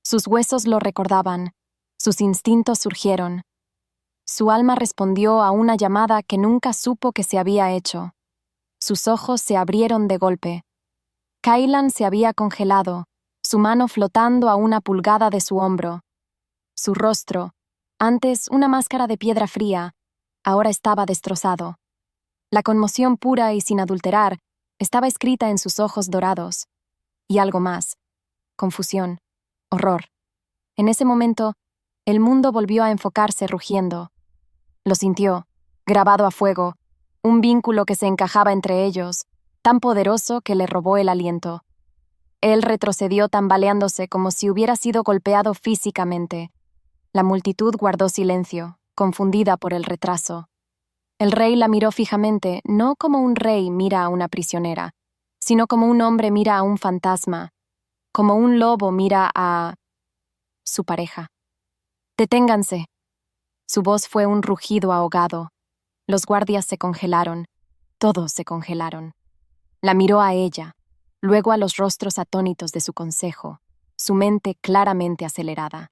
Sus huesos lo recordaban, sus instintos surgieron. Su alma respondió a una llamada que nunca supo que se había hecho. Sus ojos se abrieron de golpe. Kailan se había congelado, su mano flotando a una pulgada de su hombro. Su rostro, antes una máscara de piedra fría, ahora estaba destrozado. La conmoción pura y sin adulterar estaba escrita en sus ojos dorados. Y algo más. Confusión. Horror. En ese momento, el mundo volvió a enfocarse rugiendo. Lo sintió, grabado a fuego, un vínculo que se encajaba entre ellos, tan poderoso que le robó el aliento. Él retrocedió tambaleándose como si hubiera sido golpeado físicamente. La multitud guardó silencio, confundida por el retraso. El rey la miró fijamente, no como un rey mira a una prisionera, sino como un hombre mira a un fantasma, como un lobo mira a su pareja. «Deténganse». Su voz fue un rugido ahogado. Los guardias se congelaron. Todos se congelaron. La miró a ella, luego a los rostros atónitos de su consejo, su mente claramente acelerada.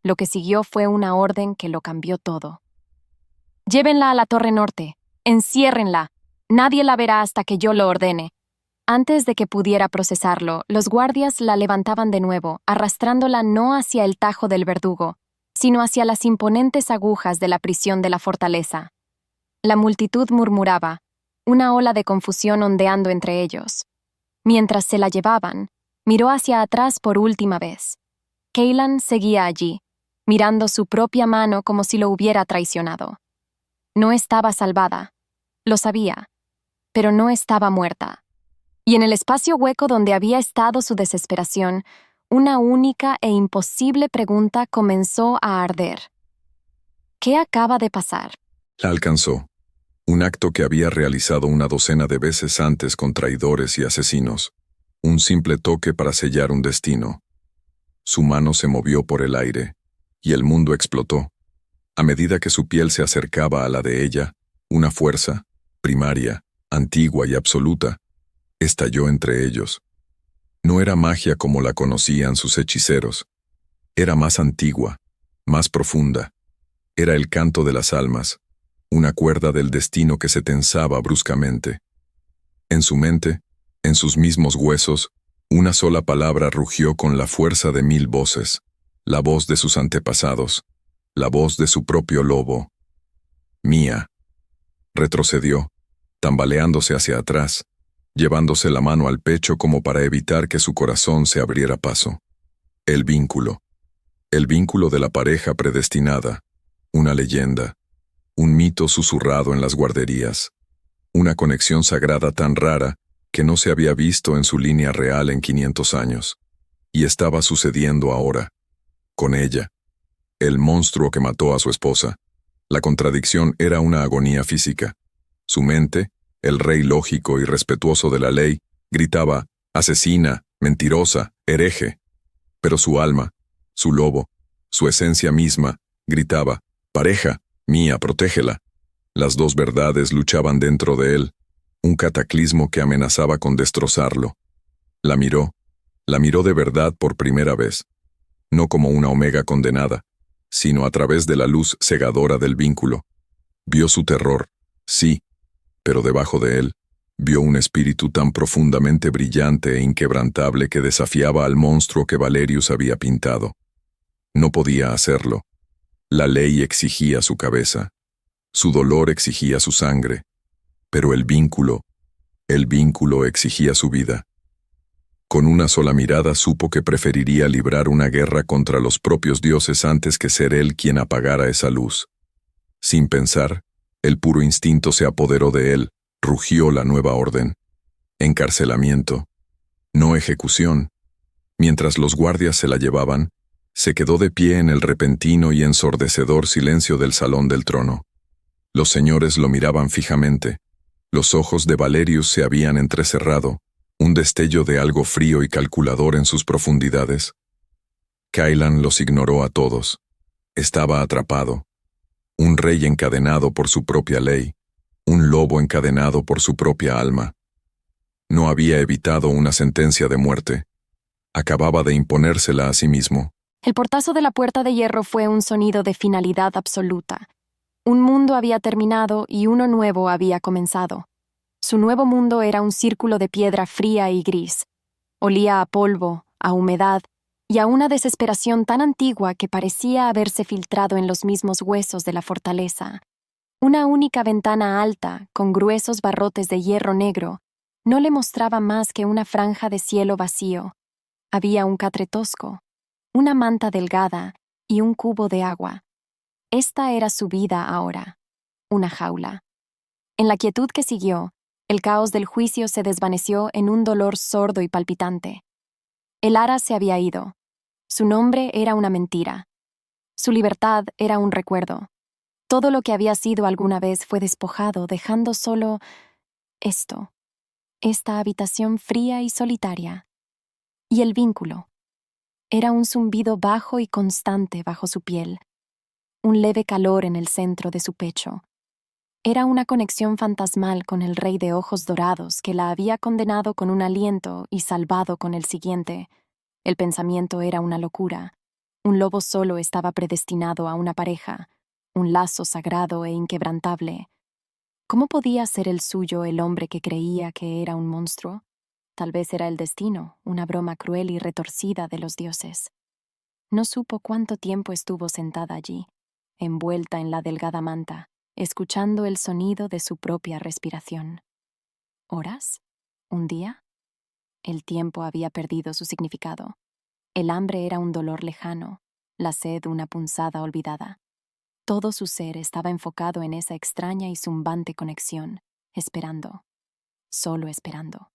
Lo que siguió fue una orden que lo cambió todo. «Llévenla a la Torre Norte. Enciérrenla. Nadie la verá hasta que yo lo ordene». Antes de que pudiera procesarlo, los guardias la levantaban de nuevo, arrastrándola no hacia el tajo del verdugo, sino hacia las imponentes agujas de la prisión de la fortaleza. La multitud murmuraba, una ola de confusión ondeando entre ellos. Mientras se la llevaban, miró hacia atrás por última vez. Kailan seguía allí, mirando su propia mano como si lo hubiera traicionado. No estaba salvada, lo sabía, pero no estaba muerta. Y en el espacio hueco donde había estado su desesperación, una única e imposible pregunta comenzó a arder. ¿Qué acaba de pasar? La alcanzó. Un acto que había realizado una docena de veces antes con traidores y asesinos. Un simple toque para sellar un destino. Su mano se movió por el aire, y el mundo explotó. A medida que su piel se acercaba a la de ella, una fuerza, primaria, antigua y absoluta, estalló entre ellos. No era magia como la conocían sus hechiceros. Era más antigua, más profunda. Era el canto de las almas, una cuerda del destino que se tensaba bruscamente. En su mente, en sus mismos huesos, una sola palabra rugió con la fuerza de 1000 voces, la voz de sus antepasados, la voz de su propio lobo. Mía. Retrocedió, tambaleándose hacia atrás, llevándose la mano al pecho como para evitar que su corazón se abriera paso. El vínculo de la pareja predestinada, una leyenda, un mito susurrado en las guarderías, una conexión sagrada tan rara que no se había visto en su línea real en 500 años, y estaba sucediendo ahora, con ella, el monstruo que mató a su esposa. La contradicción era una agonía física. Su mente, el rey lógico y respetuoso de la ley, gritaba, asesina, mentirosa, hereje. Pero su alma, su lobo, su esencia misma, gritaba, pareja, mía, protégela. Las dos verdades luchaban dentro de él, un cataclismo que amenazaba con destrozarlo. La miró de verdad por primera vez, no como una omega condenada, sino a través de la luz cegadora del vínculo. Vio su terror, sí, pero debajo de él, vio un espíritu tan profundamente brillante e inquebrantable que desafiaba al monstruo que Valerius había pintado. No podía hacerlo. La ley exigía su cabeza. Su dolor exigía su sangre. Pero el vínculo exigía su vida. Con una sola mirada supo que preferiría librar una guerra contra los propios dioses antes que ser él quien apagara esa luz. Sin pensar, el puro instinto se apoderó de él, rugió la nueva orden. Encarcelamiento, no ejecución. Mientras los guardias se la llevaban, se quedó de pie en el repentino y ensordecedor silencio del salón del trono. Los señores lo miraban fijamente. Los ojos de Valerius se habían entrecerrado, un destello de algo frío y calculador en sus profundidades. Cailan los ignoró a todos. Estaba atrapado. Un rey encadenado por su propia ley, un lobo encadenado por su propia alma. No había evitado una sentencia de muerte. Acababa de imponérsela a sí mismo. El portazo de la puerta de hierro fue un sonido de finalidad absoluta. Un mundo había terminado y uno nuevo había comenzado. Su nuevo mundo era un círculo de piedra fría y gris. Olía a polvo, a humedad y a una desesperación tan antigua que parecía haberse filtrado en los mismos huesos de la fortaleza. Una única ventana alta, con gruesos barrotes de hierro negro, no le mostraba más que una franja de cielo vacío. Había un catre tosco, una manta delgada y un cubo de agua. Esta era su vida ahora, una jaula. En la quietud que siguió, el caos del juicio se desvaneció en un dolor sordo y palpitante. El ara se había ido. Su nombre era una mentira. Su libertad era un recuerdo. Todo lo que había sido alguna vez fue despojado, dejando solo esto, esta habitación fría y solitaria. Y el vínculo. Era un zumbido bajo y constante bajo su piel, un leve calor en el centro de su pecho. Era una conexión fantasmal con el rey de ojos dorados que la había condenado con un aliento y salvado con el siguiente. El pensamiento era una locura. Un lobo solo estaba predestinado a una pareja, un lazo sagrado e inquebrantable. ¿Cómo podía ser el suyo el hombre que creía que era un monstruo? Tal vez era el destino, una broma cruel y retorcida de los dioses. No supo cuánto tiempo estuvo sentada allí, envuelta en la delgada manta, escuchando el sonido de su propia respiración. ¿Horas? ¿Un día? El tiempo había perdido su significado. El hambre era un dolor lejano, la sed una punzada olvidada. Todo su ser estaba enfocado en esa extraña y zumbante conexión, esperando, solo esperando.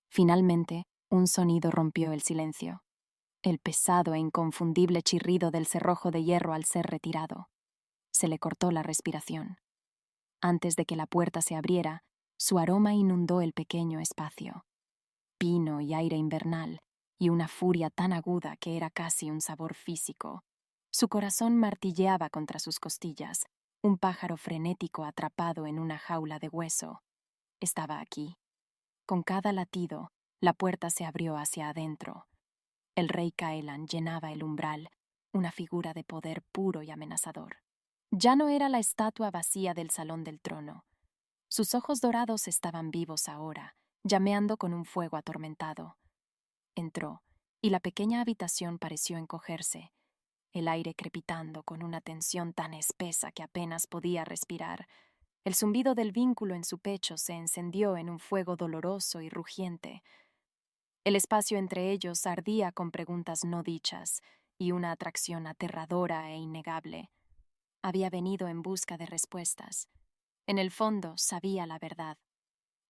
Finalmente, un sonido rompió el silencio, el pesado e inconfundible chirrido del cerrojo de hierro al ser retirado. Se le cortó la respiración. Antes de que la puerta se abriera, su aroma inundó el pequeño espacio. Pino y aire invernal, y una furia tan aguda que era casi un sabor físico. Su corazón martilleaba contra sus costillas, un pájaro frenético atrapado en una jaula de hueso. Estaba aquí. Con cada latido, la puerta se abrió hacia adentro. El rey Caelan llenaba el umbral, una figura de poder puro y amenazador. Ya no era la estatua vacía del salón del trono. Sus ojos dorados estaban vivos ahora, llameando con un fuego atormentado. Entró, y la pequeña habitación pareció encogerse, el aire crepitando con una tensión tan espesa que apenas podía respirar. El zumbido del vínculo en su pecho se encendió en un fuego doloroso y rugiente. El espacio entre ellos ardía con preguntas no dichas y una atracción aterradora e innegable. Había venido en busca de respuestas. En el fondo sabía la verdad.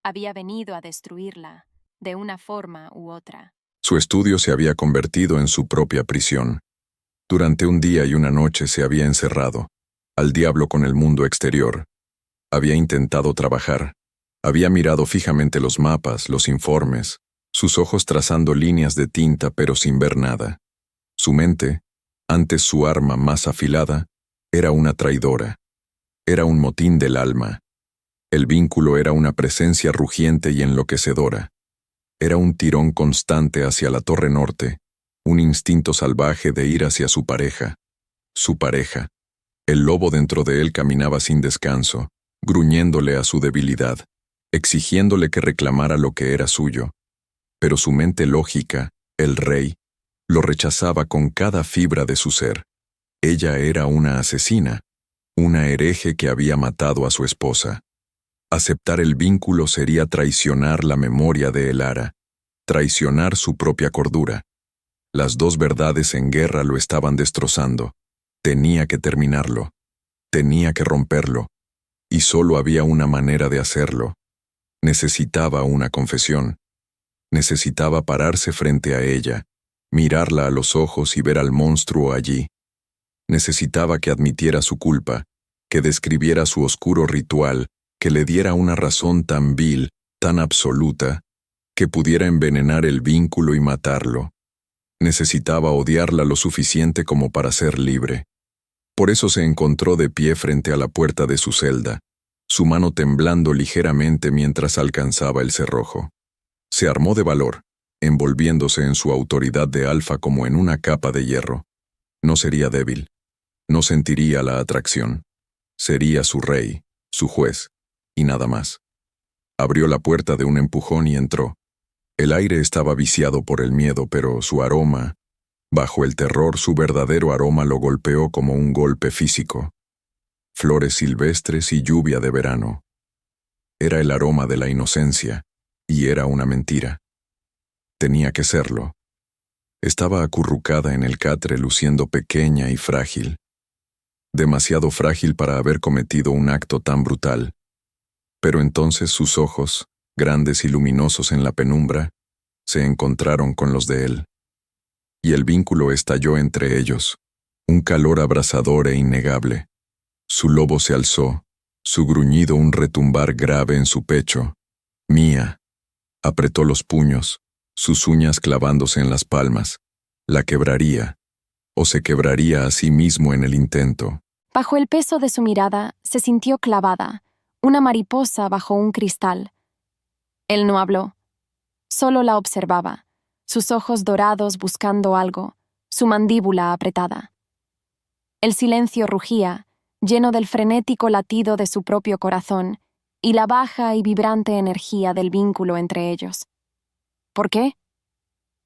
Había venido a destruirla, de una forma u otra. Su estudio se había convertido en su propia prisión. Durante un día y una noche se había encerrado, al diablo con el mundo exterior. Había intentado trabajar. Había mirado fijamente los mapas, los informes, sus ojos trazando líneas de tinta pero sin ver nada. Su mente, antes su arma más afilada, era una traidora. Era un motín del alma. El vínculo era una presencia rugiente y enloquecedora. Era un tirón constante hacia la torre norte, un instinto salvaje de ir hacia su pareja. su pareja. El lobo dentro de él caminaba sin descanso, gruñéndole a su debilidad, exigiéndole que reclamara lo que era suyo. Pero su mente lógica, el rey, lo rechazaba con cada fibra de su ser. Ella era una asesina, una hereje que había matado a su esposa. Aceptar el vínculo sería traicionar la memoria de Elara, traicionar su propia cordura. Las dos verdades en guerra lo estaban destrozando. Tenía que terminarlo. Tenía que romperlo. Y solo había una manera de hacerlo. Necesitaba una confesión. Necesitaba pararse frente a ella, mirarla a los ojos y ver al monstruo allí. Necesitaba que admitiera su culpa, que describiera su oscuro ritual, que le diera una razón tan vil, tan absoluta, que pudiera envenenar el vínculo y matarlo. Necesitaba odiarla lo suficiente como para ser libre. Por eso se encontró de pie frente a la puerta de su celda, su mano temblando ligeramente mientras alcanzaba el cerrojo. Se armó de valor, envolviéndose en su autoridad de alfa como en una capa de hierro. No sería débil. No sentiría la atracción. Sería su rey, su juez, y nada más. Abrió la puerta de un empujón y entró. El aire estaba viciado por el miedo, pero su aroma, bajo el terror, su verdadero aroma lo golpeó como un golpe físico. Flores silvestres y lluvia de verano. Era el aroma de la inocencia, y era una mentira. Tenía que serlo. Estaba acurrucada en el catre luciendo pequeña y frágil. Demasiado frágil para haber cometido un acto tan brutal. Pero entonces sus ojos, grandes y luminosos en la penumbra, se encontraron con los de él. Y el vínculo estalló entre ellos, un calor abrasador e innegable. Su lobo se alzó, su gruñido un retumbar grave en su pecho. Mía. Apretó los puños, sus uñas clavándose en las palmas. La quebraría, o se quebraría a sí mismo en el intento. Bajo el peso de su mirada, se sintió clavada, una mariposa bajo un cristal. Él no habló. Solo la observaba, sus ojos dorados buscando algo, su mandíbula apretada. El silencio rugía, lleno del frenético latido de su propio corazón y la baja y vibrante energía del vínculo entre ellos. ¿Por qué?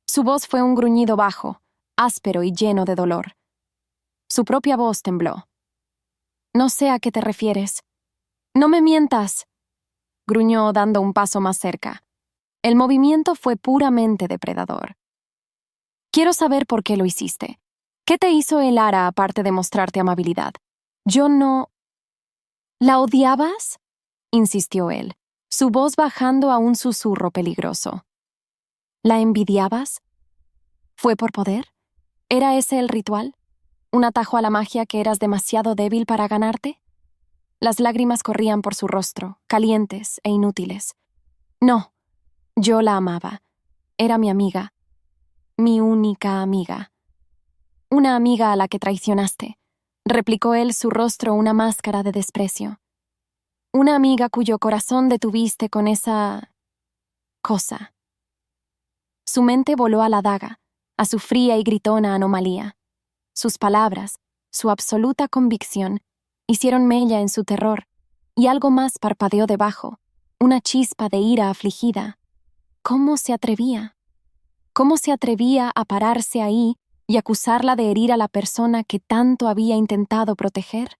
Su voz fue un gruñido bajo, áspero y lleno de dolor. Su propia voz tembló. «No sé a qué te refieres. ¡No me mientas!», gruñó dando un paso más cerca. El movimiento fue puramente depredador. «Quiero saber por qué lo hiciste. ¿Qué te hizo Elara aparte de mostrarte amabilidad? Yo no...» «¿La odiabas?», insistió él, su voz bajando a un susurro peligroso. «¿La envidiabas? ¿Fue por poder? ¿Era ese el ritual? ¿Un atajo a la magia que eras demasiado débil para ganarte?». Las lágrimas corrían por su rostro, calientes e inútiles. «No, yo la amaba. Era mi amiga. Mi única amiga». «Una amiga a la que traicionaste», replicó él, su rostro una máscara de desprecio. «Una amiga cuyo corazón detuviste con esa... cosa». Su mente voló a la daga, a su fría y gritona anomalía. Sus palabras, su absoluta convicción, hicieron mella en su terror, y algo más parpadeó debajo, una chispa de ira afligida. ¿Cómo se atrevía? ¿Cómo se atrevía a pararse ahí y acusarla de herir a la persona que tanto había intentado proteger?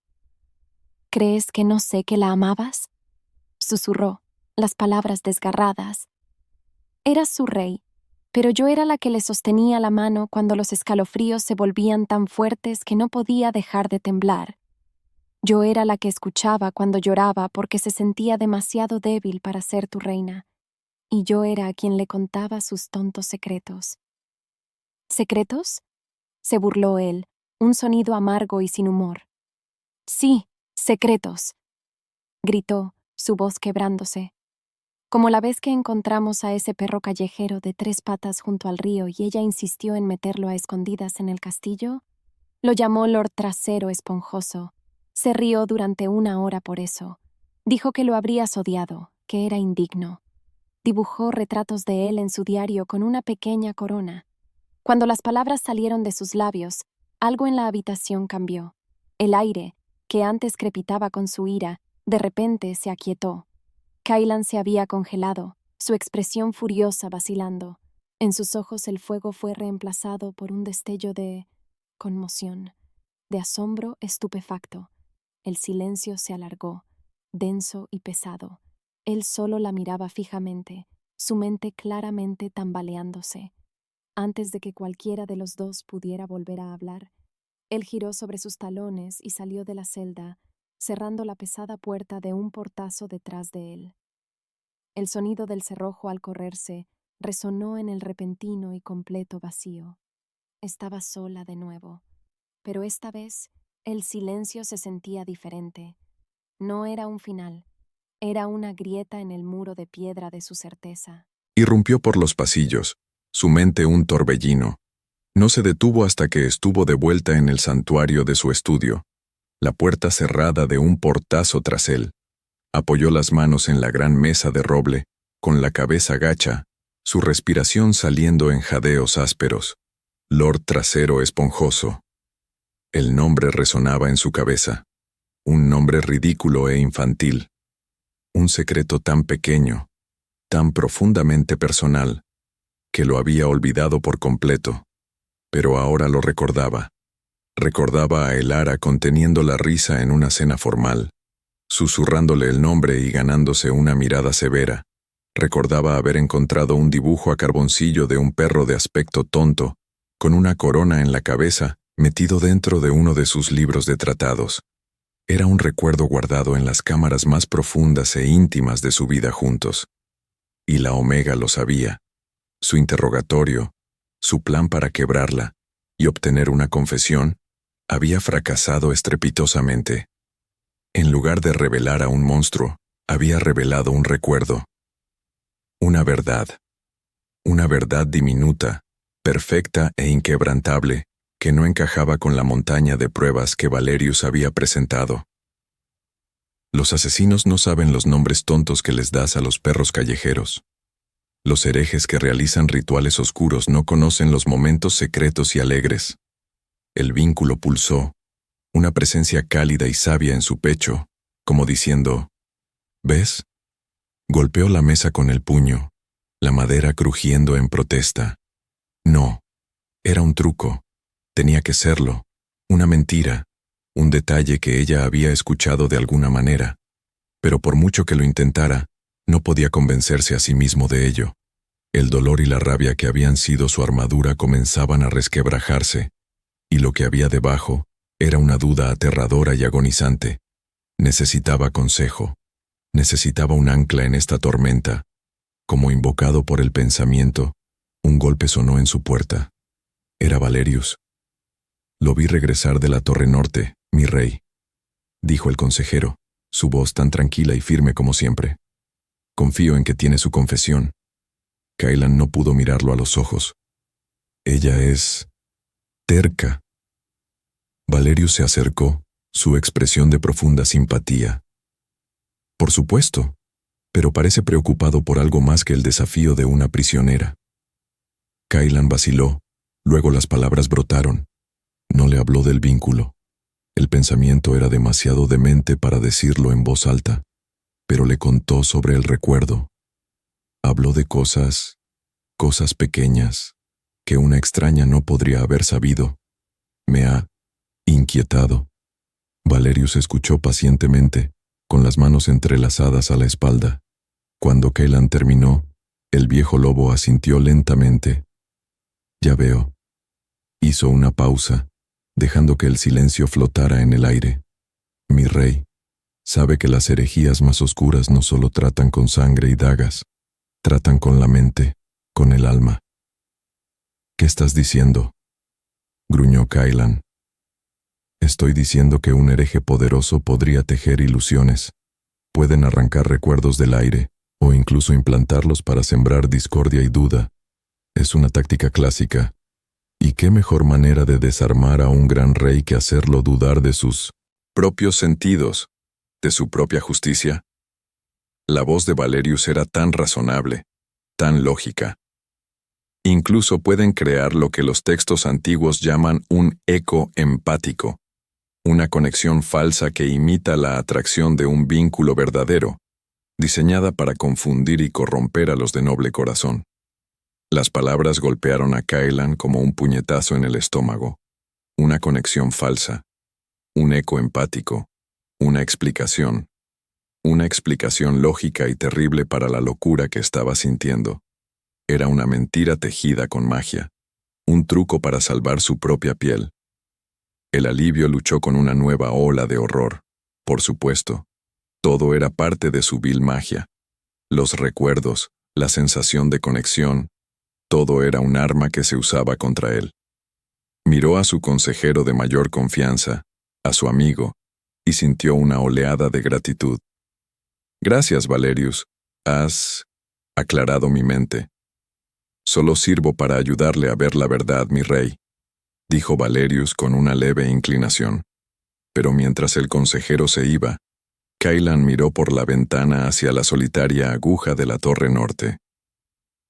«¿Crees que no sé que la amabas?», susurró, las palabras desgarradas. «Eras su rey, pero yo era la que le sostenía la mano cuando los escalofríos se volvían tan fuertes que no podía dejar de temblar. Yo era la que escuchaba cuando lloraba porque se sentía demasiado débil para ser tu reina, y yo era a quien le contaba sus tontos secretos». «¿Secretos?», se burló él, un sonido amargo y sin humor. «Sí, secretos», gritó, su voz quebrándose. Como la vez que encontramos a ese perro callejero de 3 patas junto al río y ella insistió en meterlo a escondidas en el castillo, lo llamó Lord Trasero Esponjoso. Se rió durante 1 hora por eso. Dijo que lo habrías odiado, que era indigno. Dibujó retratos de él en su diario con una pequeña corona. Cuando las palabras salieron de sus labios, Algo en la habitación cambió. El aire, que antes crepitaba con su ira, de repente se aquietó. Kaylan se había congelado, su expresión furiosa vacilando. En sus ojos el fuego fue reemplazado por un destello de conmoción, de asombro estupefacto. El silencio se alargó, denso y pesado. Él solo la miraba fijamente, su mente claramente tambaleándose. Antes de que cualquiera de los dos pudiera volver a hablar, él giró sobre sus talones y salió de la celda, cerrando la pesada puerta de un portazo detrás de él. El sonido del cerrojo al correrse resonó en el repentino y completo vacío. Estaba sola de nuevo, pero esta vez el silencio se sentía diferente. No era un final, era una grieta en el muro de piedra de su certeza. Irrumpió por los pasillos, su mente un torbellino. No se detuvo hasta que estuvo de vuelta en el santuario de su estudio, la puerta cerrada de un portazo tras él. Apoyó las manos en la gran mesa de roble, con la cabeza gacha, su respiración saliendo en jadeos ásperos. Lord Trasero Esponjoso. El nombre resonaba en su cabeza. Un nombre ridículo e infantil. Un secreto tan pequeño, tan profundamente personal, que lo había olvidado por completo. Pero ahora lo recordaba. Recordaba a Elara conteniendo la risa en una cena formal, susurrándole el nombre y ganándose una mirada severa. Recordaba haber encontrado un dibujo a carboncillo de un perro de aspecto tonto, con una corona en la cabeza, metido dentro de uno de sus libros de tratados. Era un recuerdo guardado en las cámaras más profundas e íntimas de su vida juntos. Y la Omega lo sabía. Su interrogatorio, su plan para quebrarla y obtener una confesión, había fracasado estrepitosamente. En lugar de revelar a un monstruo, había revelado un recuerdo. Una verdad diminuta, perfecta e inquebrantable, que no encajaba con la montaña de pruebas que Valerius había presentado. Los asesinos no saben los nombres tontos que les das a los perros callejeros. Los herejes que realizan rituales oscuros no conocen los momentos secretos y alegres. El vínculo pulsó, una presencia cálida y sabia en su pecho, como diciendo, ¿ves? Golpeó la mesa con el puño, la madera crujiendo en protesta. No, era un truco, tenía que serlo, una mentira, un detalle que ella había escuchado de alguna manera, pero por mucho que lo intentara, no podía convencerse a sí mismo de ello. El dolor y la rabia que habían sido su armadura comenzaban a resquebrajarse, y lo que había debajo era una duda aterradora y agonizante. Necesitaba consejo, necesitaba un ancla en esta tormenta. Como invocado por el pensamiento, un golpe sonó en su puerta. Era Valerius. Lo vi regresar de la Torre Norte, mi rey, dijo el consejero, su voz tan tranquila y firme como siempre. Confío en que tiene su confesión. Kaylan no pudo mirarlo a los ojos. Ella es terca. Valerius se acercó, su expresión de profunda simpatía. Por supuesto, pero parece preocupado por algo más que el desafío de una prisionera. Kaylan vaciló, luego las palabras brotaron. No le habló del vínculo. El pensamiento era demasiado demente para decirlo en voz alta, pero le contó sobre el recuerdo. Habló de cosas pequeñas, que una extraña no podría haber sabido. Me ha inquietado. Valerius escuchó pacientemente, con las manos entrelazadas a la espalda. Cuando Kaylan terminó, el viejo lobo asintió lentamente. Ya veo. Hizo una pausa, dejando que el silencio flotara en el aire. Mi rey, sabe que las herejías más oscuras no solo tratan con sangre y dagas, tratan con la mente, con el alma. ¿Qué estás diciendo?, gruñó Kaylan. Estoy diciendo que un hereje poderoso podría tejer ilusiones. Pueden arrancar recuerdos del aire, o incluso implantarlos para sembrar discordia y duda. Es una táctica clásica. ¿Y qué mejor manera de desarmar a un gran rey que hacerlo dudar de sus propios sentidos, de su propia justicia? La voz de Valerius era tan razonable, tan lógica. Incluso pueden crear lo que los textos antiguos llaman un eco empático, una conexión falsa que imita la atracción de un vínculo verdadero, diseñada para confundir y corromper a los de noble corazón. Las palabras golpearon a Kailan como un puñetazo en el estómago. Una conexión falsa, un eco empático, una explicación lógica y terrible para la locura que estaba sintiendo. Era una mentira tejida con magia, un truco para salvar su propia piel. El alivio luchó con una nueva ola de horror. Por supuesto, todo era parte de su vil magia. Los recuerdos, la sensación de conexión, todo era un arma que se usaba contra él. Miró a su consejero de mayor confianza, a su amigo, y sintió una oleada de gratitud. Gracias, Valerius, has aclarado mi mente. Solo sirvo para ayudarle a ver la verdad, mi rey, dijo Valerius con una leve inclinación. Pero mientras el consejero se iba, Kailan miró por la ventana hacia la solitaria aguja de la torre norte.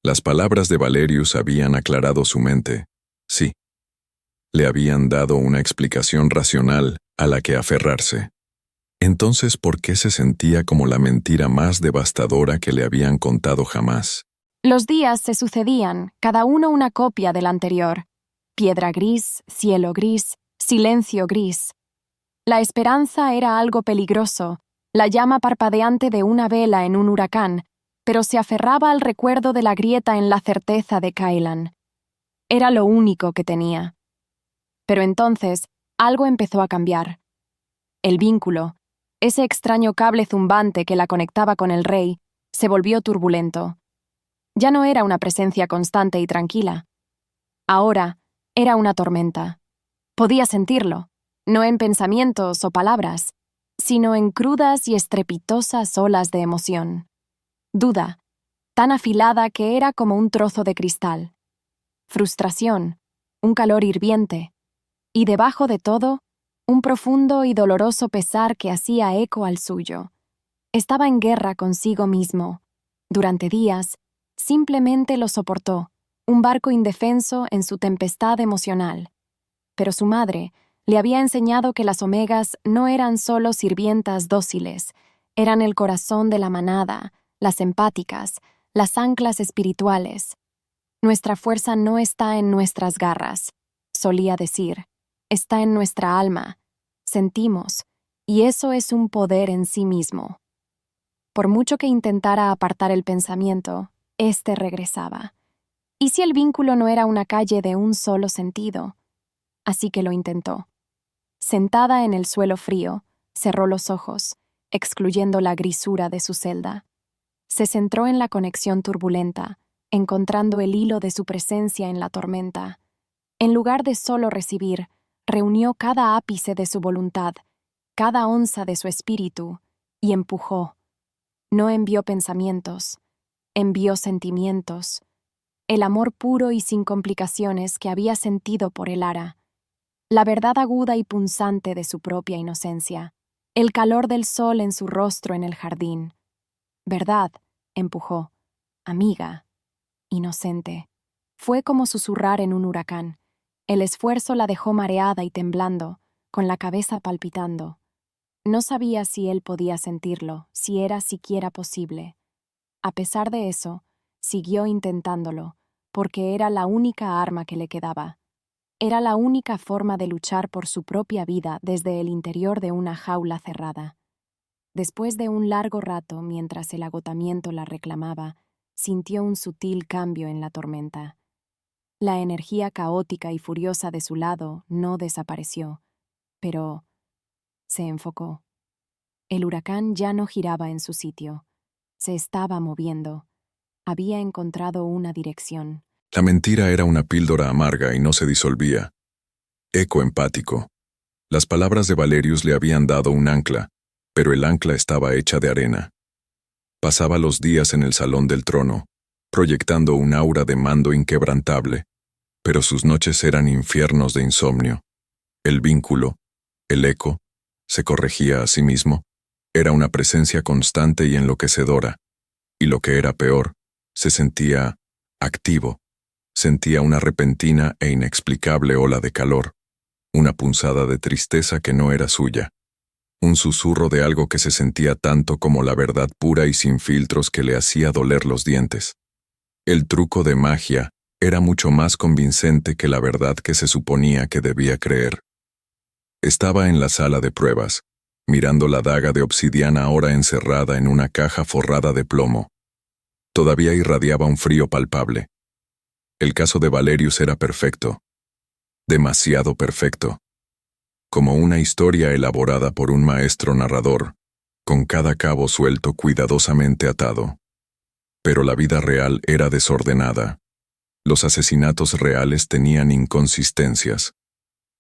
Las palabras de Valerius habían aclarado su mente, sí. Le habían dado una explicación racional a la que aferrarse. Entonces, ¿por qué se sentía como la mentira más devastadora que le habían contado jamás? Los días se sucedían, cada uno una copia del anterior. Piedra gris, cielo gris, silencio gris. La esperanza era algo peligroso, la llama parpadeante de una vela en un huracán, pero se aferraba al recuerdo de la grieta en la certeza de Kailan. Era lo único que tenía. Pero entonces, algo empezó a cambiar. El vínculo, ese extraño cable zumbante que la conectaba con el rey, se volvió turbulento. Ya no era una presencia constante y tranquila. Ahora era una tormenta. Podía sentirlo, no en pensamientos o palabras, sino en crudas y estrepitosas olas de emoción. Duda, tan afilada que era como un trozo de cristal. Frustración, un calor hirviente. Y debajo de todo, un profundo y doloroso pesar que hacía eco al suyo. Estaba en guerra consigo mismo. Durante días, simplemente lo soportó, un barco indefenso en su tempestad emocional. Pero su madre le había enseñado que las omegas no eran solo sirvientas dóciles, eran el corazón de la manada, las empáticas, las anclas espirituales. Nuestra fuerza no está en nuestras garras, solía decir, está en nuestra alma, sentimos, y eso es un poder en sí mismo. Por mucho que intentara apartar el pensamiento, éste regresaba. ¿Y si el vínculo no era una calle de un solo sentido? Así que lo intentó. Sentada en el suelo frío, cerró los ojos, excluyendo la grisura de su celda. Se centró en la conexión turbulenta, encontrando el hilo de su presencia en la tormenta. En lugar de solo recibir, reunió cada ápice de su voluntad, cada onza de su espíritu, y empujó. No envió pensamientos, envió sentimientos, el amor puro y sin complicaciones que había sentido por el ara, la verdad aguda y punzante de su propia inocencia, el calor del sol en su rostro en el jardín. Verdad, empujó, amiga, inocente. Fue como susurrar en un huracán. El esfuerzo la dejó mareada y temblando, con la cabeza palpitando. No sabía si él podía sentirlo, si era siquiera posible. A pesar de eso, siguió intentándolo, porque era la única arma que le quedaba. Era la única forma de luchar por su propia vida desde el interior de una jaula cerrada. Después de un largo rato, mientras el agotamiento la reclamaba, sintió un sutil cambio en la tormenta. La energía caótica y furiosa de su lado no desapareció, pero se enfocó. El huracán ya no giraba en su sitio. Se estaba moviendo. Había encontrado una dirección. La mentira era una píldora amarga y no se disolvía. Eco empático. Las palabras de Valerius le habían dado un ancla, pero el ancla estaba hecha de arena. Pasaba los días en el salón del trono, proyectando un aura de mando inquebrantable, pero sus noches eran infiernos de insomnio. El vínculo, el eco, se corregía a sí mismo. Era una presencia constante y enloquecedora, y lo que era peor, se sentía activo. Sentía una repentina e inexplicable ola de calor, una punzada de tristeza que no era suya, un susurro de algo que se sentía tanto como la verdad pura y sin filtros que le hacía doler los dientes. El truco de magia era mucho más convincente que la verdad que se suponía que debía creer. Estaba en la sala de pruebas, mirando la daga de obsidiana ahora encerrada en una caja forrada de plomo. Todavía irradiaba un frío palpable. El caso de Valerius era perfecto, demasiado perfecto, como una historia elaborada por un maestro narrador, con cada cabo suelto cuidadosamente atado. Pero la vida real era desordenada. Los asesinatos reales tenían inconsistencias.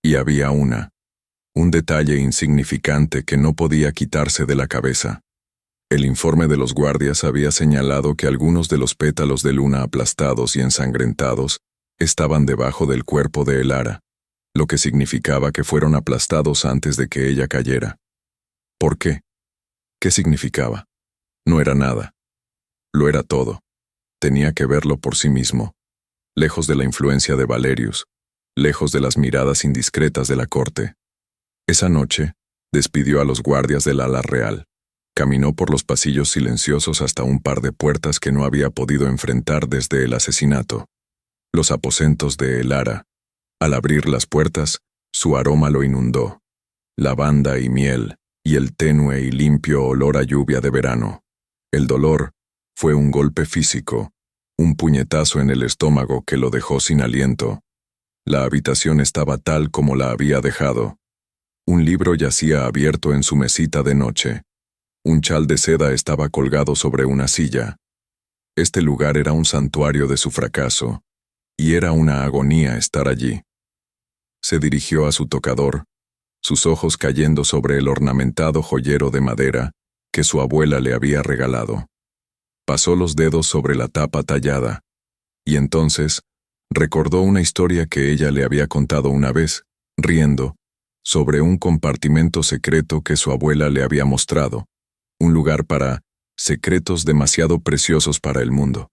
Y había un detalle insignificante que no podía quitarse de la cabeza. El informe de los guardias había señalado que algunos de los pétalos de luna aplastados y ensangrentados estaban debajo del cuerpo de Elara, lo que significaba que fueron aplastados antes de que ella cayera. ¿Por qué? ¿Qué significaba? No era nada. Lo era todo. Tenía que verlo por sí mismo, lejos de la influencia de Valerius, lejos de las miradas indiscretas de la corte. Esa noche, despidió a los guardias del ala real. Caminó por los pasillos silenciosos hasta un par de puertas que no había podido enfrentar desde el asesinato. Los aposentos de Elara. Al abrir las puertas, su aroma lo inundó. Lavanda y miel, y el tenue y limpio olor a lluvia de verano. El dolor fue un golpe físico, un puñetazo en el estómago que lo dejó sin aliento. La habitación estaba tal como la había dejado. Un libro yacía abierto en su mesita de noche. Un chal de seda estaba colgado sobre una silla. Este lugar era un santuario de su fracaso, y era una agonía estar allí. Se dirigió a su tocador, sus ojos cayendo sobre el ornamentado joyero de madera que su abuela le había regalado. Pasó los dedos sobre la tapa tallada, y entonces recordó una historia que ella le había contado una vez, riendo, sobre un compartimento secreto que su abuela le había mostrado, un lugar para secretos demasiado preciosos para el mundo.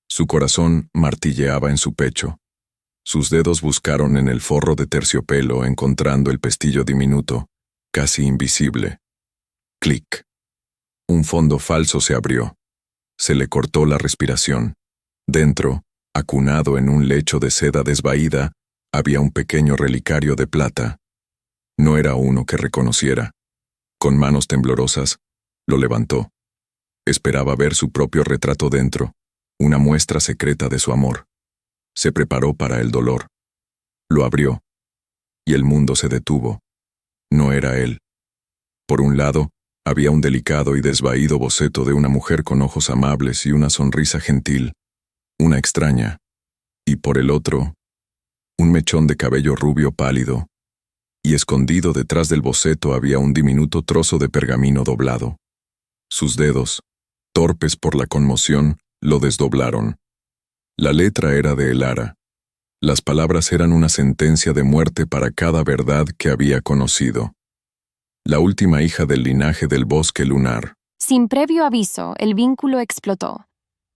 Su corazón martilleaba en su pecho. Sus dedos buscaron en el forro de terciopelo encontrando el pestillo diminuto, casi invisible. Clic. Un fondo falso se abrió. Se le cortó la respiración. Dentro, acunado en un lecho de seda desvaída, había un pequeño relicario de plata. No era uno que reconociera. Con manos temblorosas, lo levantó. Esperaba ver su propio retrato dentro, una muestra secreta de su amor. Se preparó para el dolor. Lo abrió, y el mundo se detuvo. No era él. Por un lado, había un delicado y desvaído boceto de una mujer con ojos amables y una sonrisa gentil, una extraña, y por el otro, un mechón de cabello rubio pálido, y escondido detrás del boceto había un diminuto trozo de pergamino doblado. Sus dedos, torpes por la conmoción, lo desdoblaron. La letra era de Elara. Las palabras eran una sentencia de muerte para cada verdad que había conocido. La última hija del linaje del bosque lunar. Sin previo aviso, el vínculo explotó.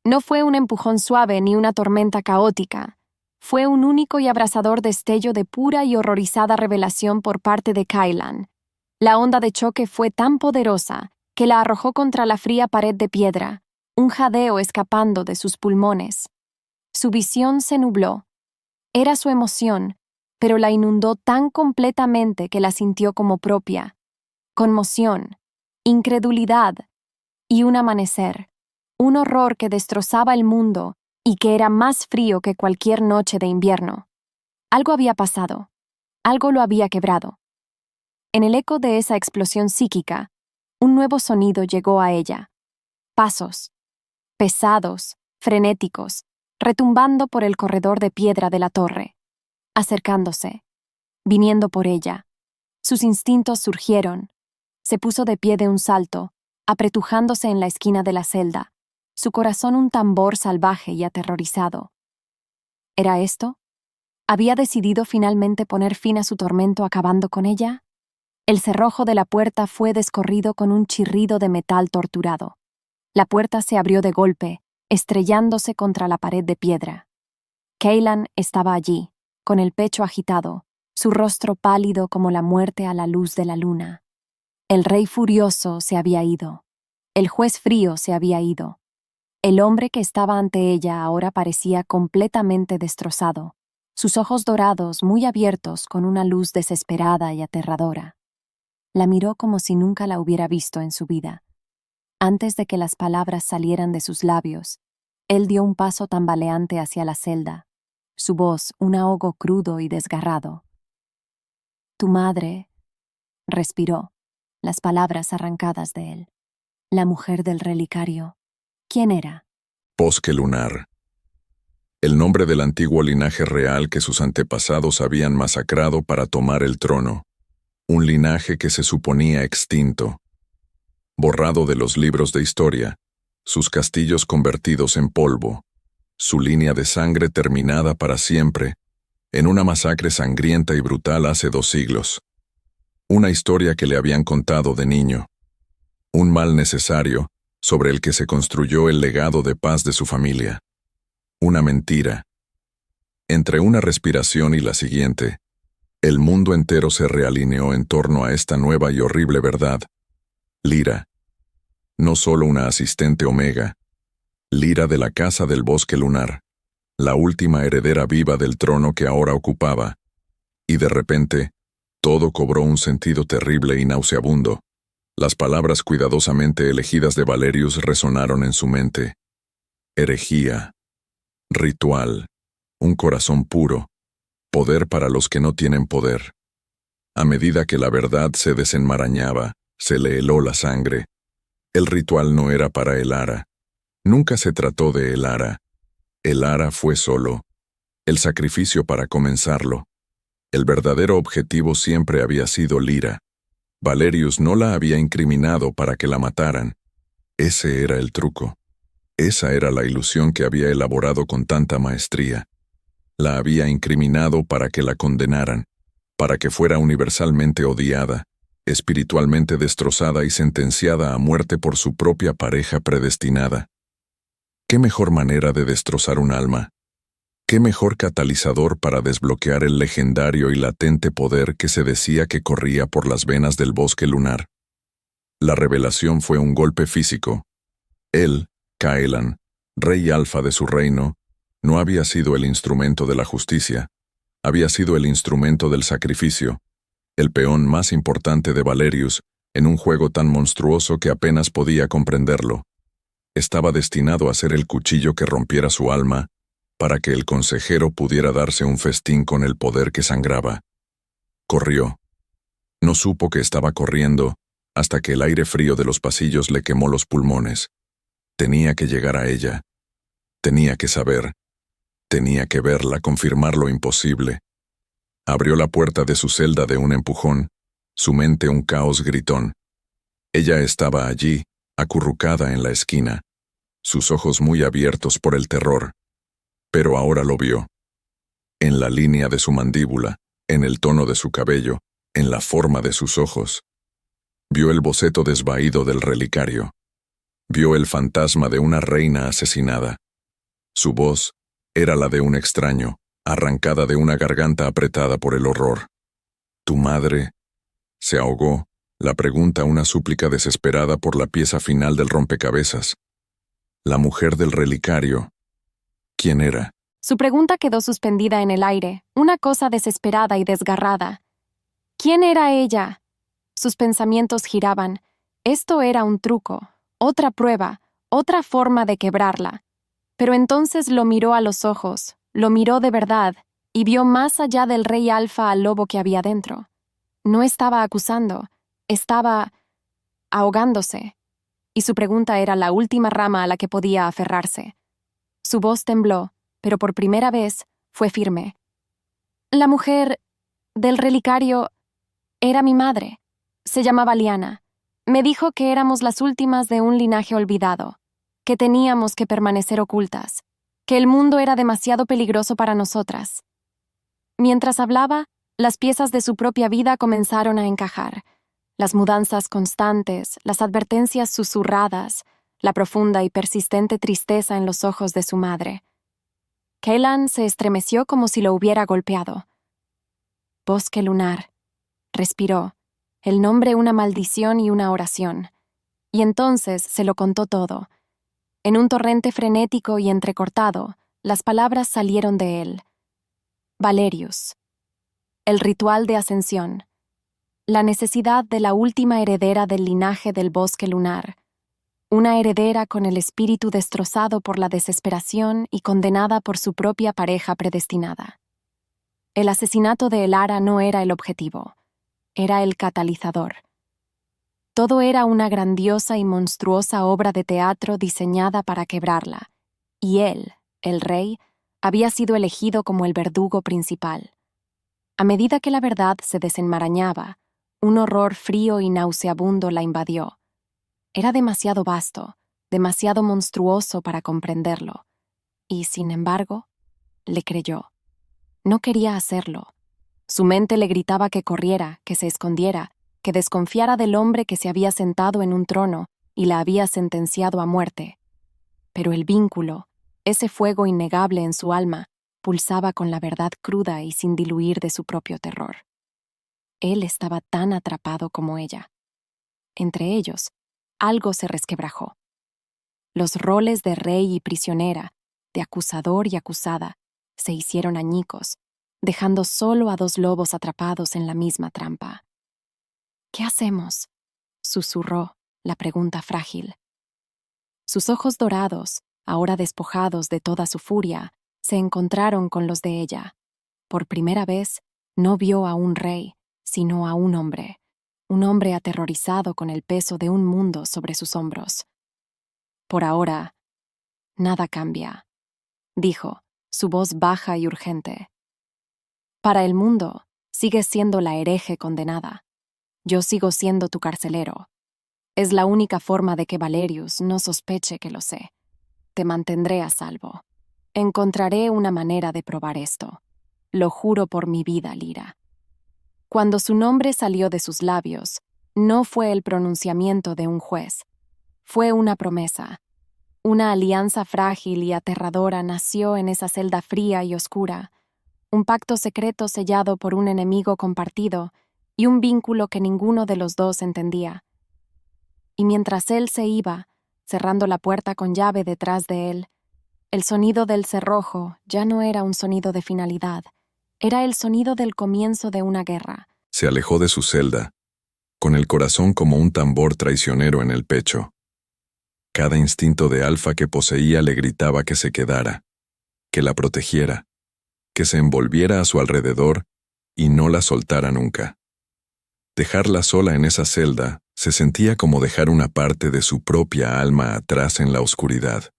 No fue un empujón suave ni una tormenta caótica. Fue un único y abrasador destello de pura y horrorizada revelación por parte de Kylan. La onda de choque fue tan poderosa que la arrojó contra la fría pared de piedra, un jadeo escapando de sus pulmones. Su visión se nubló. Era su emoción, pero la inundó tan completamente que la sintió como propia. Conmoción, incredulidad y un amanecer, un horror que destrozaba el mundo y que era más frío que cualquier noche de invierno. Algo había pasado, algo lo había quebrado. En el eco de esa explosión psíquica, un nuevo sonido llegó a ella. Pasos, pesados, frenéticos, retumbando por el corredor de piedra de la torre, acercándose, viniendo por ella. Sus instintos surgieron. Se puso de pie de un salto, apretujándose en la esquina de la celda, su corazón un tambor salvaje y aterrorizado. ¿Era esto? ¿Había decidido finalmente poner fin a su tormento acabando con ella? El cerrojo de la puerta fue descorrido con un chirrido de metal torturado. La puerta se abrió de golpe, estrellándose contra la pared de piedra. Cailan estaba allí, con el pecho agitado, su rostro pálido como la muerte a la luz de la luna. El rey furioso se había ido. El juez frío se había ido. El hombre que estaba ante ella ahora parecía completamente destrozado, sus ojos dorados muy abiertos con una luz desesperada y aterradora. La miró como si nunca la hubiera visto en su vida. Antes de que las palabras salieran de sus labios, él dio un paso tambaleante hacia la celda, su voz un ahogo crudo y desgarrado. «Tu madre», respiró, las palabras arrancadas de él. «La mujer del relicario. ¿Quién era?» Bosque Lunar. El nombre del antiguo linaje real que sus antepasados habían masacrado para tomar el trono. Un linaje que se suponía extinto. Borrado de los libros de historia, sus castillos convertidos en polvo, su línea de sangre terminada para siempre, en una masacre sangrienta y brutal hace 2 siglos. Una historia que le habían contado de niño. Un mal necesario, sobre el que se construyó el legado de paz de su familia. Una mentira. Entre una respiración y la siguiente, el mundo entero se realineó en torno a esta nueva y horrible verdad. Lyra. No solo una asistente Omega. Lyra de la Casa del Bosque Lunar, la última heredera viva del trono que ahora ocupaba. Y de repente, todo cobró un sentido terrible y nauseabundo. Las palabras cuidadosamente elegidas de Valerius resonaron en su mente. Herejía. Ritual. Un corazón puro. Poder para los que no tienen poder. A medida que la verdad se desenmarañaba, se le heló la sangre. El ritual no era para Elara. Nunca se trató de Elara. Elara fue solo el sacrificio para comenzarlo. El verdadero objetivo siempre había sido Lyra. Valerius no la había incriminado para que la mataran. Ese era el truco. Esa era la ilusión que había elaborado con tanta maestría. La había incriminado para que la condenaran, para que fuera universalmente odiada, espiritualmente destrozada y sentenciada a muerte por su propia pareja predestinada. ¿Qué mejor manera de destrozar un alma? ¿Qué mejor catalizador para desbloquear el legendario y latente poder que se decía que corría por las venas del Bosque Lunar? La revelación fue un golpe físico. Él, Cailan, rey alfa de su reino, no había sido el instrumento de la justicia, había sido el instrumento del sacrificio, el peón más importante de Valerius, en un juego tan monstruoso que apenas podía comprenderlo. Estaba destinado a ser el cuchillo que rompiera su alma, para que el consejero pudiera darse un festín con el poder que sangraba. Corrió. No supo que estaba corriendo, hasta que el aire frío de los pasillos le quemó los pulmones. Tenía que llegar a ella. Tenía que saber. Tenía que verla confirmar lo imposible. Abrió la puerta de su celda de un empujón, su mente un caos gritón. Ella estaba allí, acurrucada en la esquina, sus ojos muy abiertos por el terror. Pero ahora lo vio. En la línea de su mandíbula, en el tono de su cabello, en la forma de sus ojos. Vio el boceto desvaído del relicario. Vio el fantasma de una reina asesinada. Su voz era la de un extraño, arrancada de una garganta apretada por el horror. «¿Tu madre?» Se ahogó, la pregunta una súplica desesperada por la pieza final del rompecabezas. La mujer del relicario. ¿Quién era? Su pregunta quedó suspendida en el aire, una cosa desesperada y desgarrada. ¿Quién era ella? Sus pensamientos giraban. Esto era un truco, otra prueba, otra forma de quebrarla. Pero entonces lo miró a los ojos, lo miró de verdad, y vio más allá del rey alfa al lobo que había dentro. No estaba acusando, estaba ahogándose. Y su pregunta era la última rama a la que podía aferrarse. Su voz tembló, pero por primera vez fue firme. La mujer del relicario era mi madre. Se llamaba Liana. Me dijo que éramos las últimas de un linaje olvidado, que teníamos que permanecer ocultas, que el mundo era demasiado peligroso para nosotras. Mientras hablaba, las piezas de su propia vida comenzaron a encajar. Las mudanzas constantes, las advertencias susurradas, la profunda y persistente tristeza en los ojos de su madre. Kaylan se estremeció como si lo hubiera golpeado. Bosque lunar. Respiró. El nombre, una maldición y una oración. Y entonces se lo contó todo. En un torrente frenético y entrecortado, las palabras salieron de él. Valerius. El ritual de ascensión. La necesidad de la última heredera del linaje del bosque lunar. Una heredera con el espíritu destrozado por la desesperación y condenada por su propia pareja predestinada. El asesinato de Elara no era el objetivo, era el catalizador. Todo era una grandiosa y monstruosa obra de teatro diseñada para quebrarla, y él, el rey, había sido elegido como el verdugo principal. A medida que la verdad se desenmarañaba, un horror frío y nauseabundo la invadió. Era demasiado vasto, demasiado monstruoso para comprenderlo, y, sin embargo, le creyó. No quería hacerlo. Su mente le gritaba que corriera, que se escondiera, que desconfiara del hombre que se había sentado en un trono y la había sentenciado a muerte. Pero el vínculo, ese fuego innegable en su alma, pulsaba con la verdad cruda y sin diluir de su propio terror. Él estaba tan atrapado como ella. Entre ellos, algo se resquebrajó. Los roles de rey y prisionera, de acusador y acusada, se hicieron añicos, dejando solo a dos lobos atrapados en la misma trampa. ¿Qué hacemos?, susurró la pregunta frágil. Sus ojos dorados, ahora despojados de toda su furia, se encontraron con los de ella. Por primera vez, no vio a un rey, sino a un hombre aterrorizado con el peso de un mundo sobre sus hombros. Por ahora, nada cambia, dijo, su voz baja y urgente. Para el mundo, sigues siendo la hereje condenada. Yo sigo siendo tu carcelero. Es la única forma de que Valerius no sospeche que lo sé. Te mantendré a salvo. Encontraré una manera de probar esto. Lo juro por mi vida, Lyra. Cuando su nombre salió de sus labios, no fue el pronunciamiento de un juez. Fue una promesa. Una alianza frágil y aterradora nació en esa celda fría y oscura. Un pacto secreto sellado por un enemigo compartido y un vínculo que ninguno de los dos entendía. Y mientras él se iba, cerrando la puerta con llave detrás de él, el sonido del cerrojo ya no era un sonido de finalidad, era el sonido del comienzo de una guerra. Se alejó de su celda, con el corazón como un tambor traicionero en el pecho. Cada instinto de alfa que poseía le gritaba que se quedara, que la protegiera, que se envolviera a su alrededor y no la soltara nunca. Dejarla sola en esa celda se sentía como dejar una parte de su propia alma atrás en la oscuridad.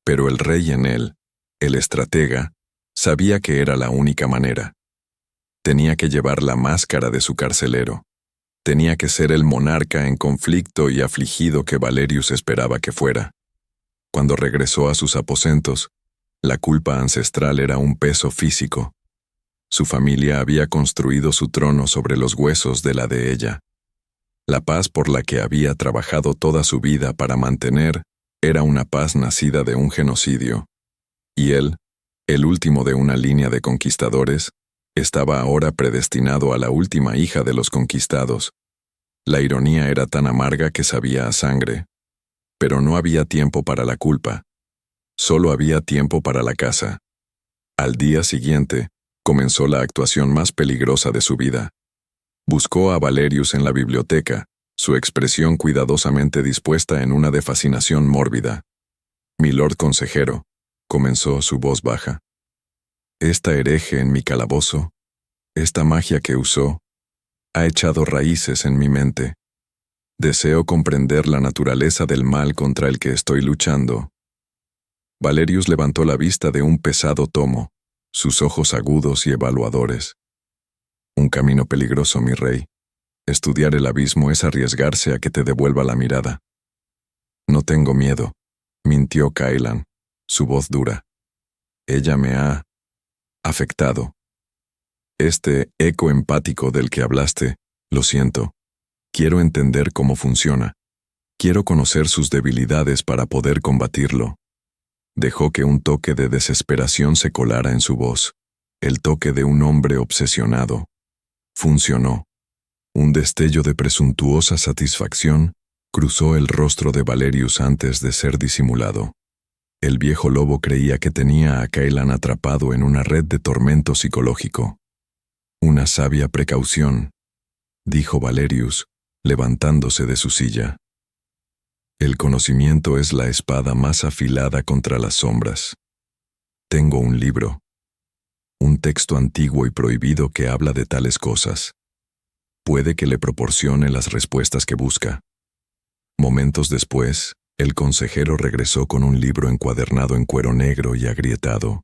Pero el rey en él, el estratega, sabía que era la única manera. Tenía que llevar la máscara de su carcelero. Tenía que ser el monarca en conflicto y afligido que Valerius esperaba que fuera. Cuando regresó a sus aposentos, la culpa ancestral era un peso físico. Su familia había construido su trono sobre los huesos de la de ella. La paz por la que había trabajado toda su vida para mantener era una paz nacida de un genocidio. Y él, el último de una línea de conquistadores, estaba ahora predestinado a la última hija de los conquistados. La ironía era tan amarga que sabía a sangre. Pero no había tiempo para la culpa. Solo había tiempo para la caza. Al día siguiente, comenzó la actuación más peligrosa de su vida. Buscó a Valerius en la biblioteca, su expresión cuidadosamente dispuesta en una de fascinación mórbida. «Milord consejero», comenzó su voz baja. «Esta hereje en mi calabozo, esta magia que usó, ha echado raíces en mi mente. Deseo comprender la naturaleza del mal contra el que estoy luchando». Valerius levantó la vista de un pesado tomo, sus ojos agudos y evaluadores. «Un camino peligroso, mi rey. Estudiar el abismo es arriesgarse a que te devuelva la mirada». «No tengo miedo», mintió Kaylan, su voz dura. «Ella me ha afectado. Este eco empático del que hablaste, lo siento. Quiero entender cómo funciona. Quiero conocer sus debilidades para poder combatirlo». Dejó que un toque de desesperación se colara en su voz, el toque de un hombre obsesionado. Funcionó. Un destello de presuntuosa satisfacción cruzó el rostro de Valerius antes de ser disimulado. El viejo lobo creía que tenía a Cailan atrapado en una red de tormento psicológico. Una sabia precaución, dijo Valerius, levantándose de su silla. El conocimiento es la espada más afilada contra las sombras. Tengo un libro, un texto antiguo y prohibido que habla de tales cosas. Puede que le proporcione las respuestas que busca. Momentos después, el consejero regresó con un libro encuadernado en cuero negro y agrietado.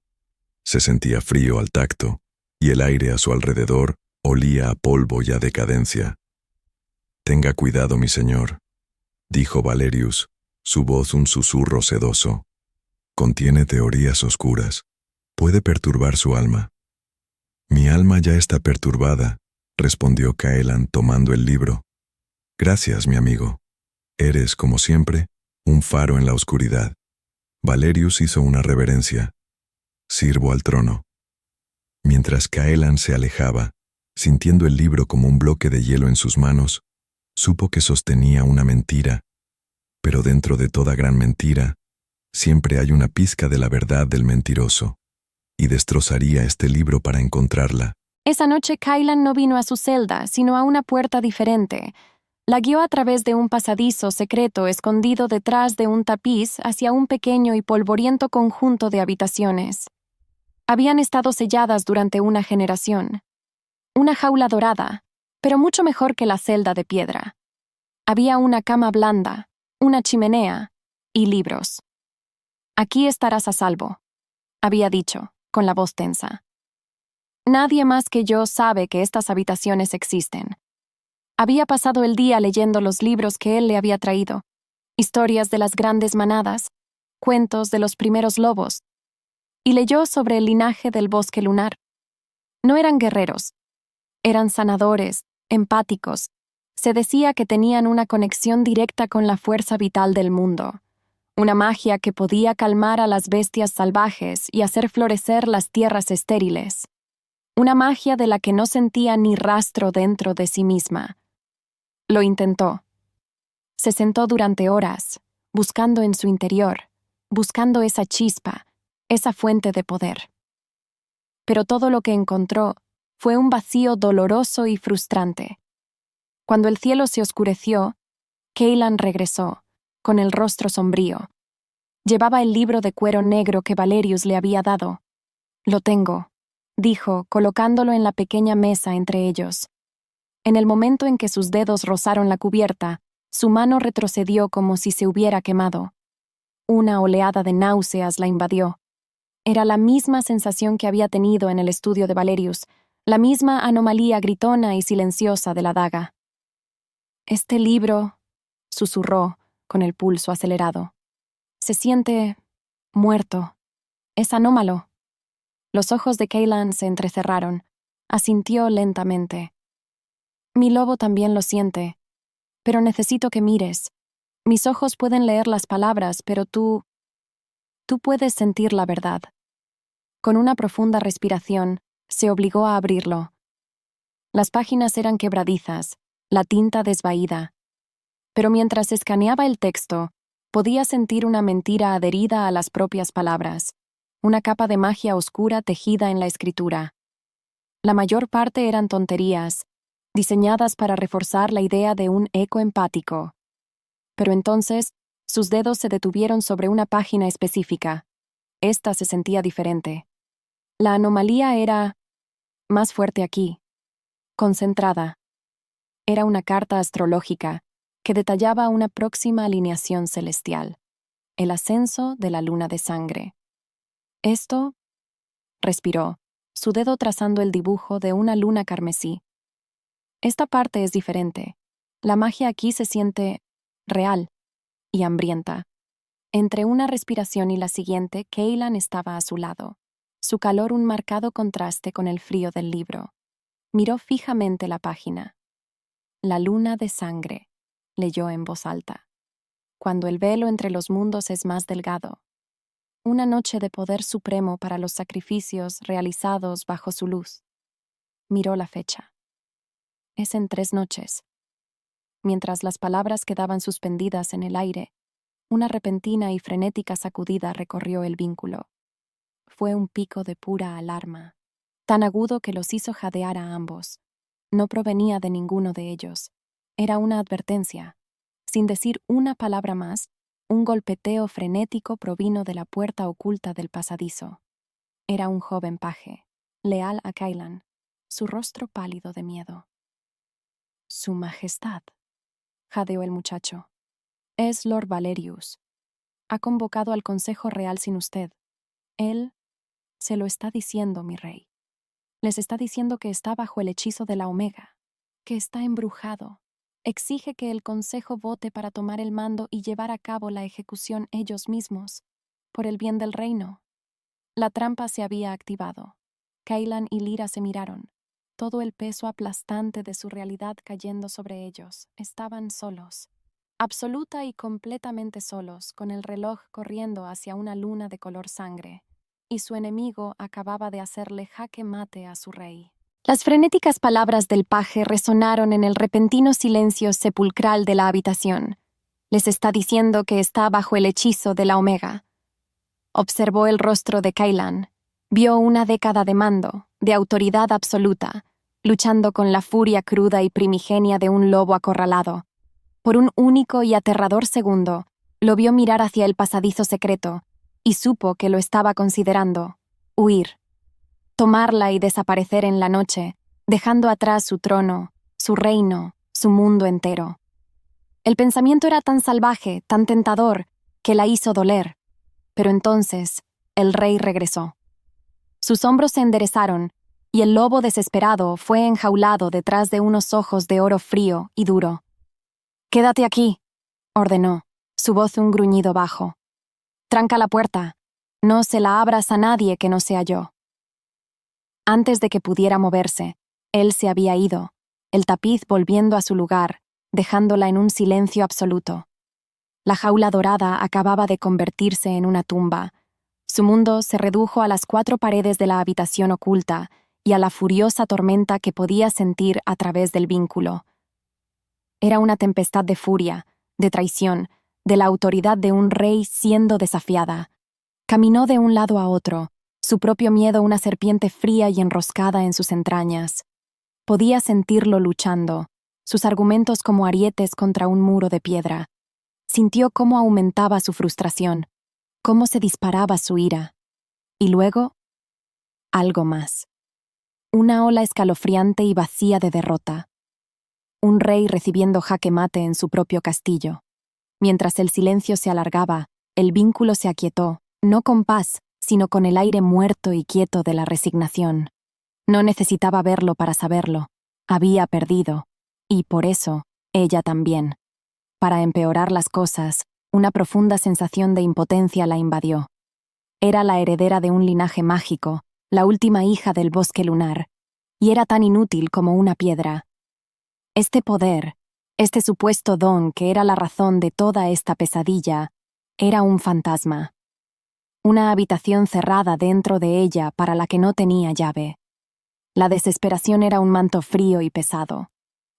Se sentía frío al tacto, y el aire a su alrededor olía a polvo y a decadencia. Tenga cuidado, mi señor, dijo Valerius, su voz un susurro sedoso. Contiene teorías oscuras. Puede perturbar su alma. Mi alma ya está perturbada, respondió Cailan tomando el libro. Gracias, mi amigo. Eres, como siempre, un faro en la oscuridad. Valerius hizo una reverencia. Sirvo al trono. Mientras Cailan se alejaba, sintiendo el libro como un bloque de hielo en sus manos, supo que sostenía una mentira. Pero dentro de toda gran mentira, siempre hay una pizca de la verdad del mentiroso, y destrozaría este libro para encontrarla. Esa noche Cailan no vino a su celda, sino a una puerta diferente. La guió a través de un pasadizo secreto escondido detrás de un tapiz hacia un pequeño y polvoriento conjunto de habitaciones. Habían estado selladas durante una generación. Una jaula dorada, pero mucho mejor que la celda de piedra. Había una cama blanda, una chimenea y libros. Aquí estarás a salvo, había dicho, con la voz tensa. Nadie más que yo sabe que estas habitaciones existen. Había pasado el día leyendo los libros que él le había traído, historias de las grandes manadas, cuentos de los primeros lobos, y leyó sobre el linaje del bosque lunar. No eran guerreros, eran sanadores, empáticos. Se decía que tenían una conexión directa con la fuerza vital del mundo, una magia que podía calmar a las bestias salvajes y hacer florecer las tierras estériles, una magia de la que no sentía ni rastro dentro de sí misma. Lo intentó. Se sentó durante horas, buscando en su interior, buscando esa chispa, esa fuente de poder. Pero todo lo que encontró fue un vacío doloroso y frustrante. Cuando el cielo se oscureció, Cailan regresó, con el rostro sombrío. Llevaba el libro de cuero negro que Valerius le había dado. Lo tengo, dijo, colocándolo en la pequeña mesa entre ellos. En el momento en que sus dedos rozaron la cubierta, su mano retrocedió como si se hubiera quemado. Una oleada de náuseas la invadió. Era la misma sensación que había tenido en el estudio de Valerius, la misma anomalía gritona y silenciosa de la daga. Este libro, susurró, con el pulso acelerado, se siente muerto. Es anómalo. Los ojos de Cailan se entrecerraron. Asintió lentamente. Mi lobo también lo siente, pero necesito que mires. Mis ojos pueden leer las palabras, pero tú puedes sentir la verdad. Con una profunda respiración, se obligó a abrirlo. Las páginas eran quebradizas, la tinta desvaída. Pero mientras escaneaba el texto, podía sentir una mentira adherida a las propias palabras, una capa de magia oscura tejida en la escritura. La mayor parte eran tonterías, diseñadas para reforzar la idea de un eco empático. Pero entonces, sus dedos se detuvieron sobre una página específica. Esta se sentía diferente. La anomalía era más fuerte aquí, concentrada. Era una carta astrológica que detallaba una próxima alineación celestial, el ascenso de la luna de sangre. Esto, respiró, su dedo trazando el dibujo de una luna carmesí. Esta parte es diferente. La magia aquí se siente real y hambrienta. Entre una respiración y la siguiente, Cailan estaba a su lado, su calor un marcado contraste con el frío del libro. Miró fijamente la página. La luna de sangre, leyó en voz alta. Cuando el velo entre los mundos es más delgado. una noche de poder supremo para los sacrificios realizados bajo su luz. Miró la fecha. Es en 3 noches. Mientras las palabras quedaban suspendidas en el aire, una repentina y frenética sacudida recorrió el vínculo. Fue un pico de pura alarma, tan agudo que los hizo jadear a ambos. No provenía de ninguno de ellos. Era una advertencia. Sin decir una palabra más, un golpeteo frenético provino de la puerta oculta del pasadizo. Era un joven paje, leal a Kailan, su rostro pálido de miedo. «Su Majestad», jadeó el muchacho. «Es Lord Valerius. Ha convocado al Consejo Real sin usted. Él se lo está diciendo, mi rey. Les está diciendo que está bajo el hechizo de la Omega, que está embrujado. Exige que el Consejo vote para tomar el mando y llevar a cabo la ejecución ellos mismos, por el bien del reino». La trampa se había activado. Kailan y Lyra se miraron. Todo el peso aplastante de su realidad cayendo sobre ellos. Estaban solos. Absoluta y completamente solos, con el reloj corriendo hacia una luna de color sangre. Y su enemigo acababa de hacerle jaque mate a su rey. Las frenéticas palabras del paje resonaron en el repentino silencio sepulcral de la habitación. Les está diciendo que está bajo el hechizo de la Omega. Observó el rostro de Kailan. Vio una década de mando, de autoridad absoluta, luchando con la furia cruda y primigenia de un lobo acorralado. Por un único y aterrador segundo, lo vio mirar hacia el pasadizo secreto, y supo que lo estaba considerando: huir, tomarla y desaparecer en la noche, dejando atrás su trono, su reino, su mundo entero. El pensamiento era tan salvaje, tan tentador, que la hizo doler. Pero entonces, el rey regresó. Sus hombros se enderezaron, y el lobo desesperado fue enjaulado detrás de unos ojos de oro frío y duro. «Quédate aquí», ordenó, su voz un gruñido bajo. «Tranca la puerta. No se la abras a nadie que no sea yo». Antes de que pudiera moverse, él se había ido, el tapiz volviendo a su lugar, dejándola en un silencio absoluto. La jaula dorada acababa de convertirse en una tumba. Su mundo se redujo a las 4 paredes de la habitación oculta y a la furiosa tormenta que podía sentir a través del vínculo. Era una tempestad de furia, de traición, de la autoridad de un rey siendo desafiada. Caminó de un lado a otro, su propio miedo una serpiente fría y enroscada en sus entrañas. Podía sentirlo luchando, sus argumentos como arietes contra un muro de piedra. Sintió cómo aumentaba su frustración, cómo se disparaba su ira. Y luego, algo más. Una ola escalofriante y vacía de derrota. Un rey recibiendo jaque mate en su propio castillo. Mientras el silencio se alargaba, el vínculo se aquietó, no con paz, sino con el aire muerto y quieto de la resignación. No necesitaba verlo para saberlo. Había perdido. Y por eso, ella también. Para empeorar las cosas, una profunda sensación de impotencia la invadió. Era la heredera de un linaje mágico, la última hija del bosque lunar, y era tan inútil como una piedra. Este poder, este supuesto don que era la razón de toda esta pesadilla, era un fantasma. Una habitación cerrada dentro de ella para la que no tenía llave. La desesperación era un manto frío y pesado.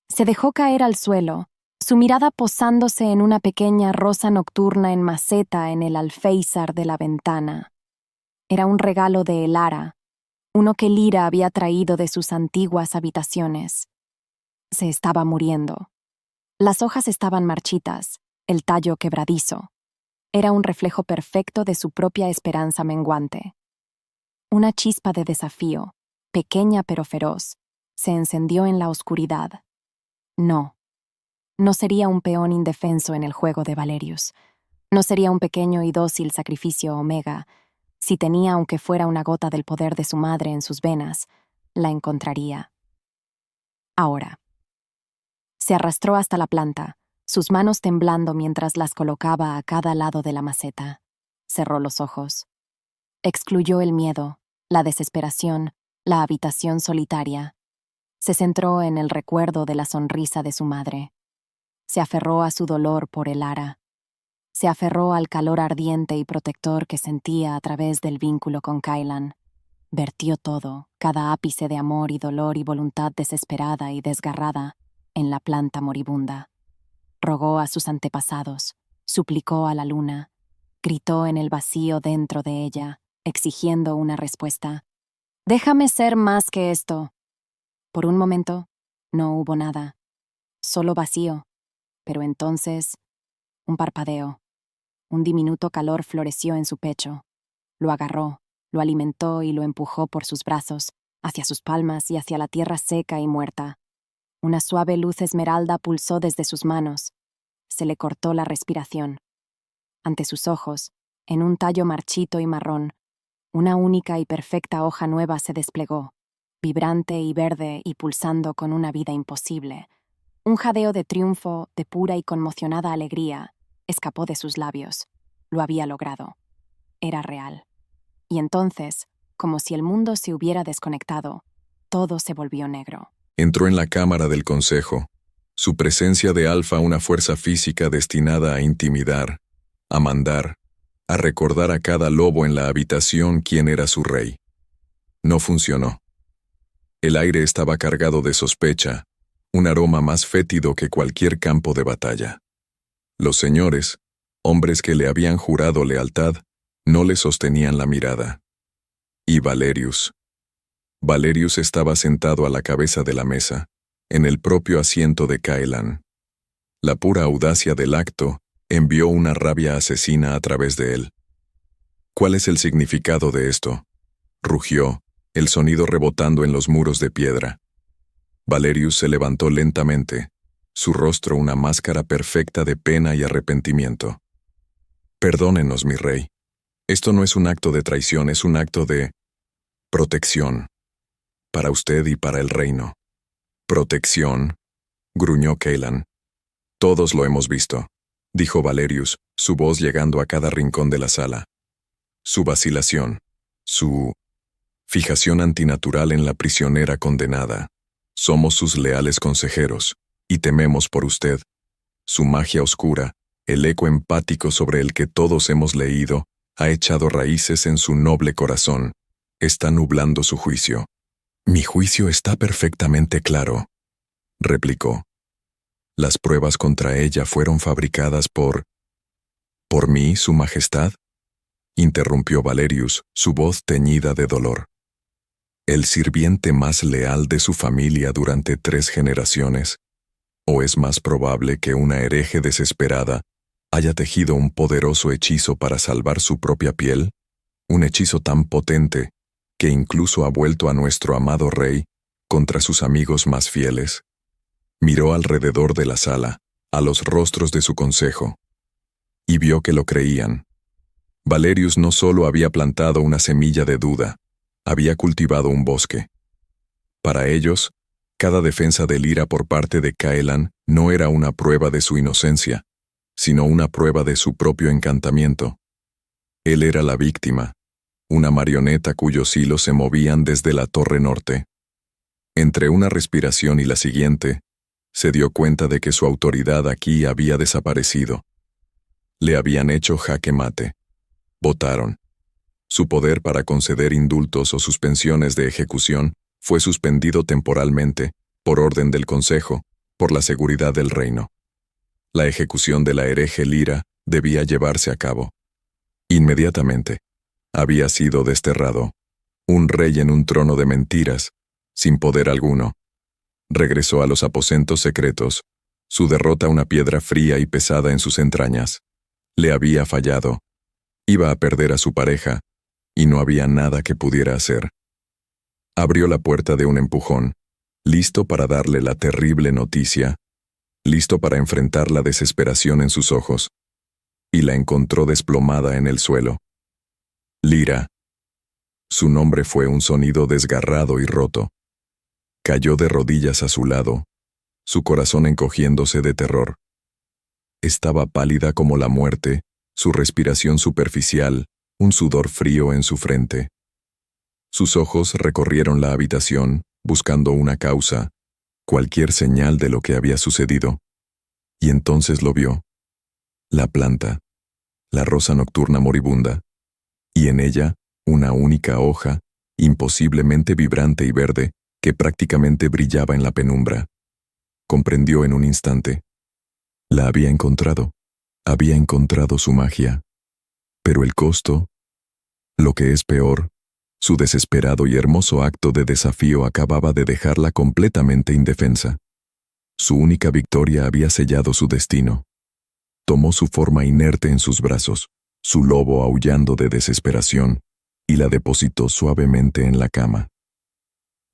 Se dejó caer al suelo, su mirada posándose en una pequeña rosa nocturna en maceta en el alféizar de la ventana. Era un regalo de Elara, uno que Lyra había traído de sus antiguas habitaciones. Se estaba muriendo. Las hojas estaban marchitas, el tallo quebradizo. Era un reflejo perfecto de su propia esperanza menguante. Una chispa de desafío, pequeña pero feroz, se encendió en la oscuridad. No. No sería un peón indefenso en el juego de Valerius. No sería un pequeño y dócil sacrificio Omega. Si tenía aunque fuera una gota del poder de su madre en sus venas, la encontraría. Ahora. Se arrastró hasta la planta, sus manos temblando mientras las colocaba a cada lado de la maceta. Cerró los ojos. Excluyó el miedo, la desesperación, la habitación solitaria. Se centró en el recuerdo de la sonrisa de su madre. Se aferró a su dolor por Elara. Se aferró al calor ardiente y protector que sentía a través del vínculo con Kylan. Vertió todo, cada ápice de amor y dolor y voluntad desesperada y desgarrada, en la planta moribunda. Rogó a sus antepasados, suplicó a la luna, gritó en el vacío dentro de ella, exigiendo una respuesta. «Déjame ser más que esto». Por un momento, no hubo nada, solo vacío, pero entonces, un parpadeo. Un diminuto calor floreció en su pecho. Lo agarró, lo alimentó y lo empujó por sus brazos, hacia sus palmas y hacia la tierra seca y muerta. Una suave luz esmeralda pulsó desde sus manos. Se le cortó la respiración. Ante sus ojos, en un tallo marchito y marrón, una única y perfecta hoja nueva se desplegó, vibrante y verde y pulsando con una vida imposible. Un jadeo de triunfo, de pura y conmocionada alegría, escapó de sus labios. Lo había logrado. Era real. Y entonces, como si el mundo se hubiera desconectado, todo se volvió negro. Entró en la cámara del consejo. Su presencia de Alfa, una fuerza física destinada a intimidar, a mandar, a recordar a cada lobo en la habitación quién era su rey. No funcionó. El aire estaba cargado de sospecha, un aroma más fétido que cualquier campo de batalla. Los señores, hombres que le habían jurado lealtad, no le sostenían la mirada. Y Valerius. Valerius estaba sentado a la cabeza de la mesa, en el propio asiento de Kylan. La pura audacia del acto envió una rabia asesina a través de él. ¿Cuál es el significado de esto? Rugió, el sonido rebotando en los muros de piedra. Valerius se levantó lentamente, su rostro una máscara perfecta de pena y arrepentimiento. Perdónenos, mi rey. Esto no es un acto de traición, es un acto de protección. Para usted y para el reino. Protección, gruñó Kylan. Todos lo hemos visto, dijo Valerius, su voz llegando a cada rincón de la sala. Su vacilación, su fijación antinatural en la prisionera condenada. Somos sus leales consejeros, y tememos por usted. Su magia oscura, el eco empático sobre el que todos hemos leído, ha echado raíces en su noble corazón. Está nublando su juicio. Mi juicio está perfectamente claro, replicó. Las pruebas contra ella fueron fabricadas ¿Por mí, su majestad? Interrumpió Valerius, su voz teñida de dolor. ¿El sirviente más leal de su familia durante 3 generaciones? ¿O es más probable que una hereje desesperada haya tejido un poderoso hechizo para salvar su propia piel? Un hechizo tan potente que incluso ha vuelto a nuestro amado rey contra sus amigos más fieles. Miró alrededor de la sala, a los rostros de su consejo, y vio que lo creían. Valerius no solo había plantado una semilla de duda, había cultivado un bosque. Para ellos, cada defensa de Lyra por parte de Kylan no era una prueba de su inocencia, sino una prueba de su propio encantamiento. Él era la víctima, una marioneta cuyos hilos se movían desde la torre norte. Entre una respiración y la siguiente, se dio cuenta de que su autoridad aquí había desaparecido. Le habían hecho jaque mate. Votaron. Su poder para conceder indultos o suspensiones de ejecución fue suspendido temporalmente, por orden del Consejo, por la seguridad del reino. La ejecución de la hereje Lyra debía llevarse a cabo. Inmediatamente. Había sido desterrado. Un rey en un trono de mentiras, sin poder alguno. Regresó a los aposentos secretos, su derrota una piedra fría y pesada en sus entrañas. Le había fallado. Iba a perder a su pareja, y no había nada que pudiera hacer. Abrió la puerta de un empujón, listo para darle la terrible noticia, listo para enfrentar la desesperación en sus ojos, y la encontró desplomada en el suelo. Lyra. Su nombre fue un sonido desgarrado y roto. Cayó de rodillas a su lado, su corazón encogiéndose de terror. Estaba pálida como la muerte, su respiración superficial, un sudor frío en su frente. Sus ojos recorrieron la habitación, buscando una causa, cualquier señal de lo que había sucedido. Y entonces lo vio. La planta, la rosa nocturna moribunda, y en ella una única hoja, imposiblemente vibrante y verde, que prácticamente brillaba en la penumbra. Comprendió en un instante. La había encontrado su magia. Pero el costo, lo que es peor, su desesperado y hermoso acto de desafío acababa de dejarla completamente indefensa. Su única victoria había sellado su destino. Tomó su forma inerte en sus brazos, su lobo aullando de desesperación, y la depositó suavemente en la cama.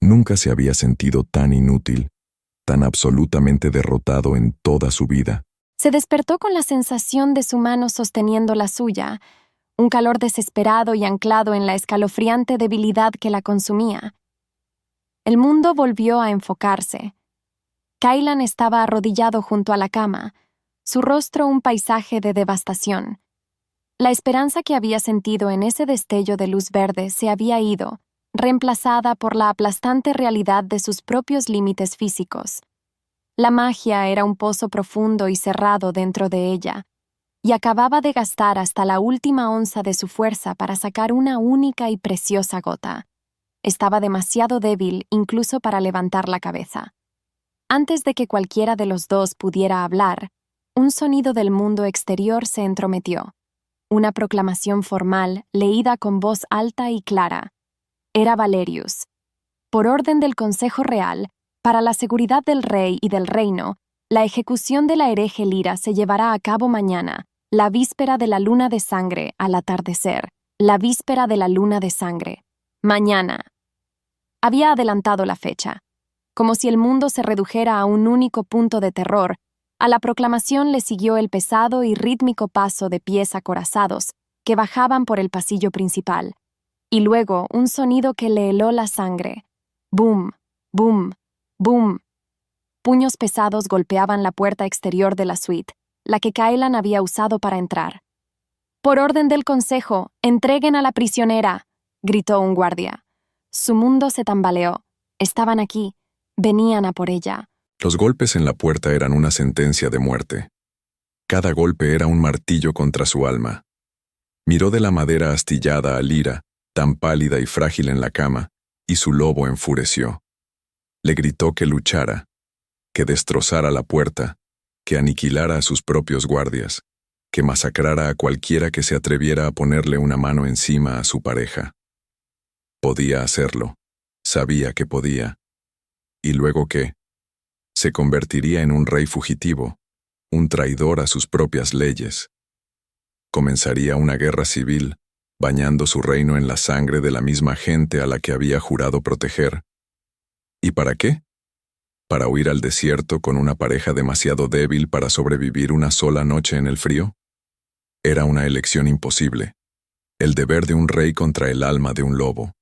Nunca se había sentido tan inútil, tan absolutamente derrotado en toda su vida. Se despertó con la sensación de su mano sosteniendo la suya, un calor desesperado y anclado en la escalofriante debilidad que la consumía. El mundo volvió a enfocarse. Kailan estaba arrodillado junto a la cama, su rostro un paisaje de devastación. La esperanza que había sentido en ese destello de luz verde se había ido, reemplazada por la aplastante realidad de sus propios límites físicos. La magia era un pozo profundo y cerrado dentro de ella, y acababa de gastar hasta la última onza de su fuerza para sacar una única y preciosa gota. Estaba demasiado débil incluso para levantar la cabeza. Antes de que cualquiera de los dos pudiera hablar, un sonido del mundo exterior se entrometió. Una proclamación formal, leída con voz alta y clara. Era Valerius. Por orden del Consejo Real, para la seguridad del rey y del reino, la ejecución de la hereje Lyra se llevará a cabo mañana, la víspera de la luna de sangre, al atardecer. La víspera de la luna de sangre. Mañana. Había adelantado la fecha. Como si el mundo se redujera a un único punto de terror, a la proclamación le siguió el pesado y rítmico paso de pies acorazados que bajaban por el pasillo principal, y luego un sonido que le heló la sangre. ¡Bum! ¡Bum! ¡Bum! Puños pesados golpeaban la puerta exterior de la suite, la que Kailan había usado para entrar. «Por orden del consejo, entreguen a la prisionera», gritó un guardia. Su mundo se tambaleó. Estaban aquí. Venían a por ella. Los golpes en la puerta eran una sentencia de muerte. Cada golpe era un martillo contra su alma. Miró de la madera astillada a Lyra, tan pálida y frágil en la cama, y su lobo enfureció. Le gritó que luchara, que destrozara la puerta, que aniquilara a sus propios guardias, que masacrara a cualquiera que se atreviera a ponerle una mano encima a su pareja. Podía hacerlo. Sabía que podía. ¿Y luego qué? Se convertiría en un rey fugitivo, un traidor a sus propias leyes. Comenzaría una guerra civil, bañando su reino en la sangre de la misma gente a la que había jurado proteger. ¿Y para qué? ¿Para huir al desierto con una pareja demasiado débil para sobrevivir una sola noche en el frío? Era una elección imposible, el deber de un rey contra el alma de un lobo,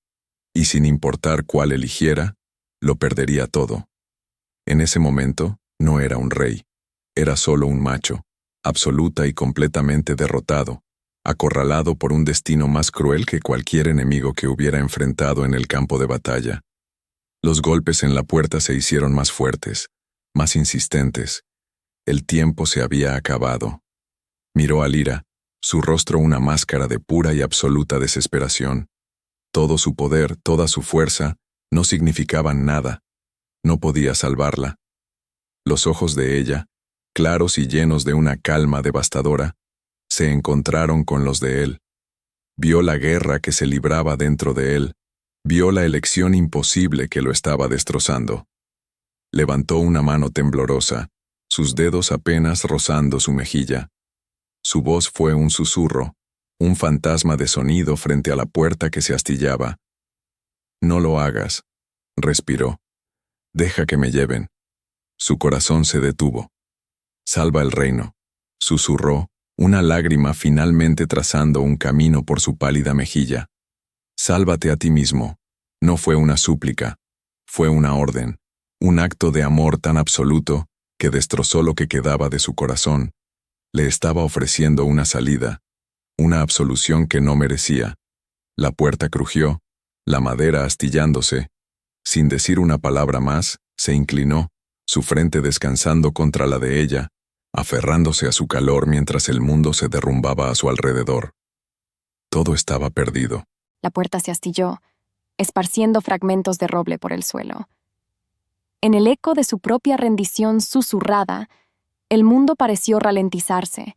y sin importar cuál eligiera, lo perdería todo. En ese momento, no era un rey, era solo un macho, absoluta y completamente derrotado, acorralado por un destino más cruel que cualquier enemigo que hubiera enfrentado en el campo de batalla. Los golpes en la puerta se hicieron más fuertes, más insistentes. El tiempo se había acabado. Miró a Lyra, su rostro una máscara de pura y absoluta desesperación. Todo su poder, toda su fuerza, no significaban nada. No podía salvarla. Los ojos de ella, claros y llenos de una calma devastadora, se encontraron con los de él. Vio la guerra que se libraba dentro de él. Vio la elección imposible que lo estaba destrozando. Levantó una mano temblorosa, sus dedos apenas rozando su mejilla. Su voz fue un susurro, un fantasma de sonido frente a la puerta que se astillaba. «No lo hagas», respiró. «Deja que me lleven». Su corazón se detuvo. «Salva el reino», susurró, una lágrima finalmente trazando un camino por su pálida mejilla. «Sálvate a ti mismo». No fue una súplica, fue una orden, un acto de amor tan absoluto que destrozó lo que quedaba de su corazón. Le estaba ofreciendo una salida, una absolución que no merecía. La puerta crujió, la madera astillándose. Sin decir una palabra más, se inclinó, su frente descansando contra la de ella, aferrándose a su calor mientras el mundo se derrumbaba a su alrededor. Todo estaba perdido. La puerta se astilló, esparciendo fragmentos de roble por el suelo. En el eco de su propia rendición susurrada, el mundo pareció ralentizarse,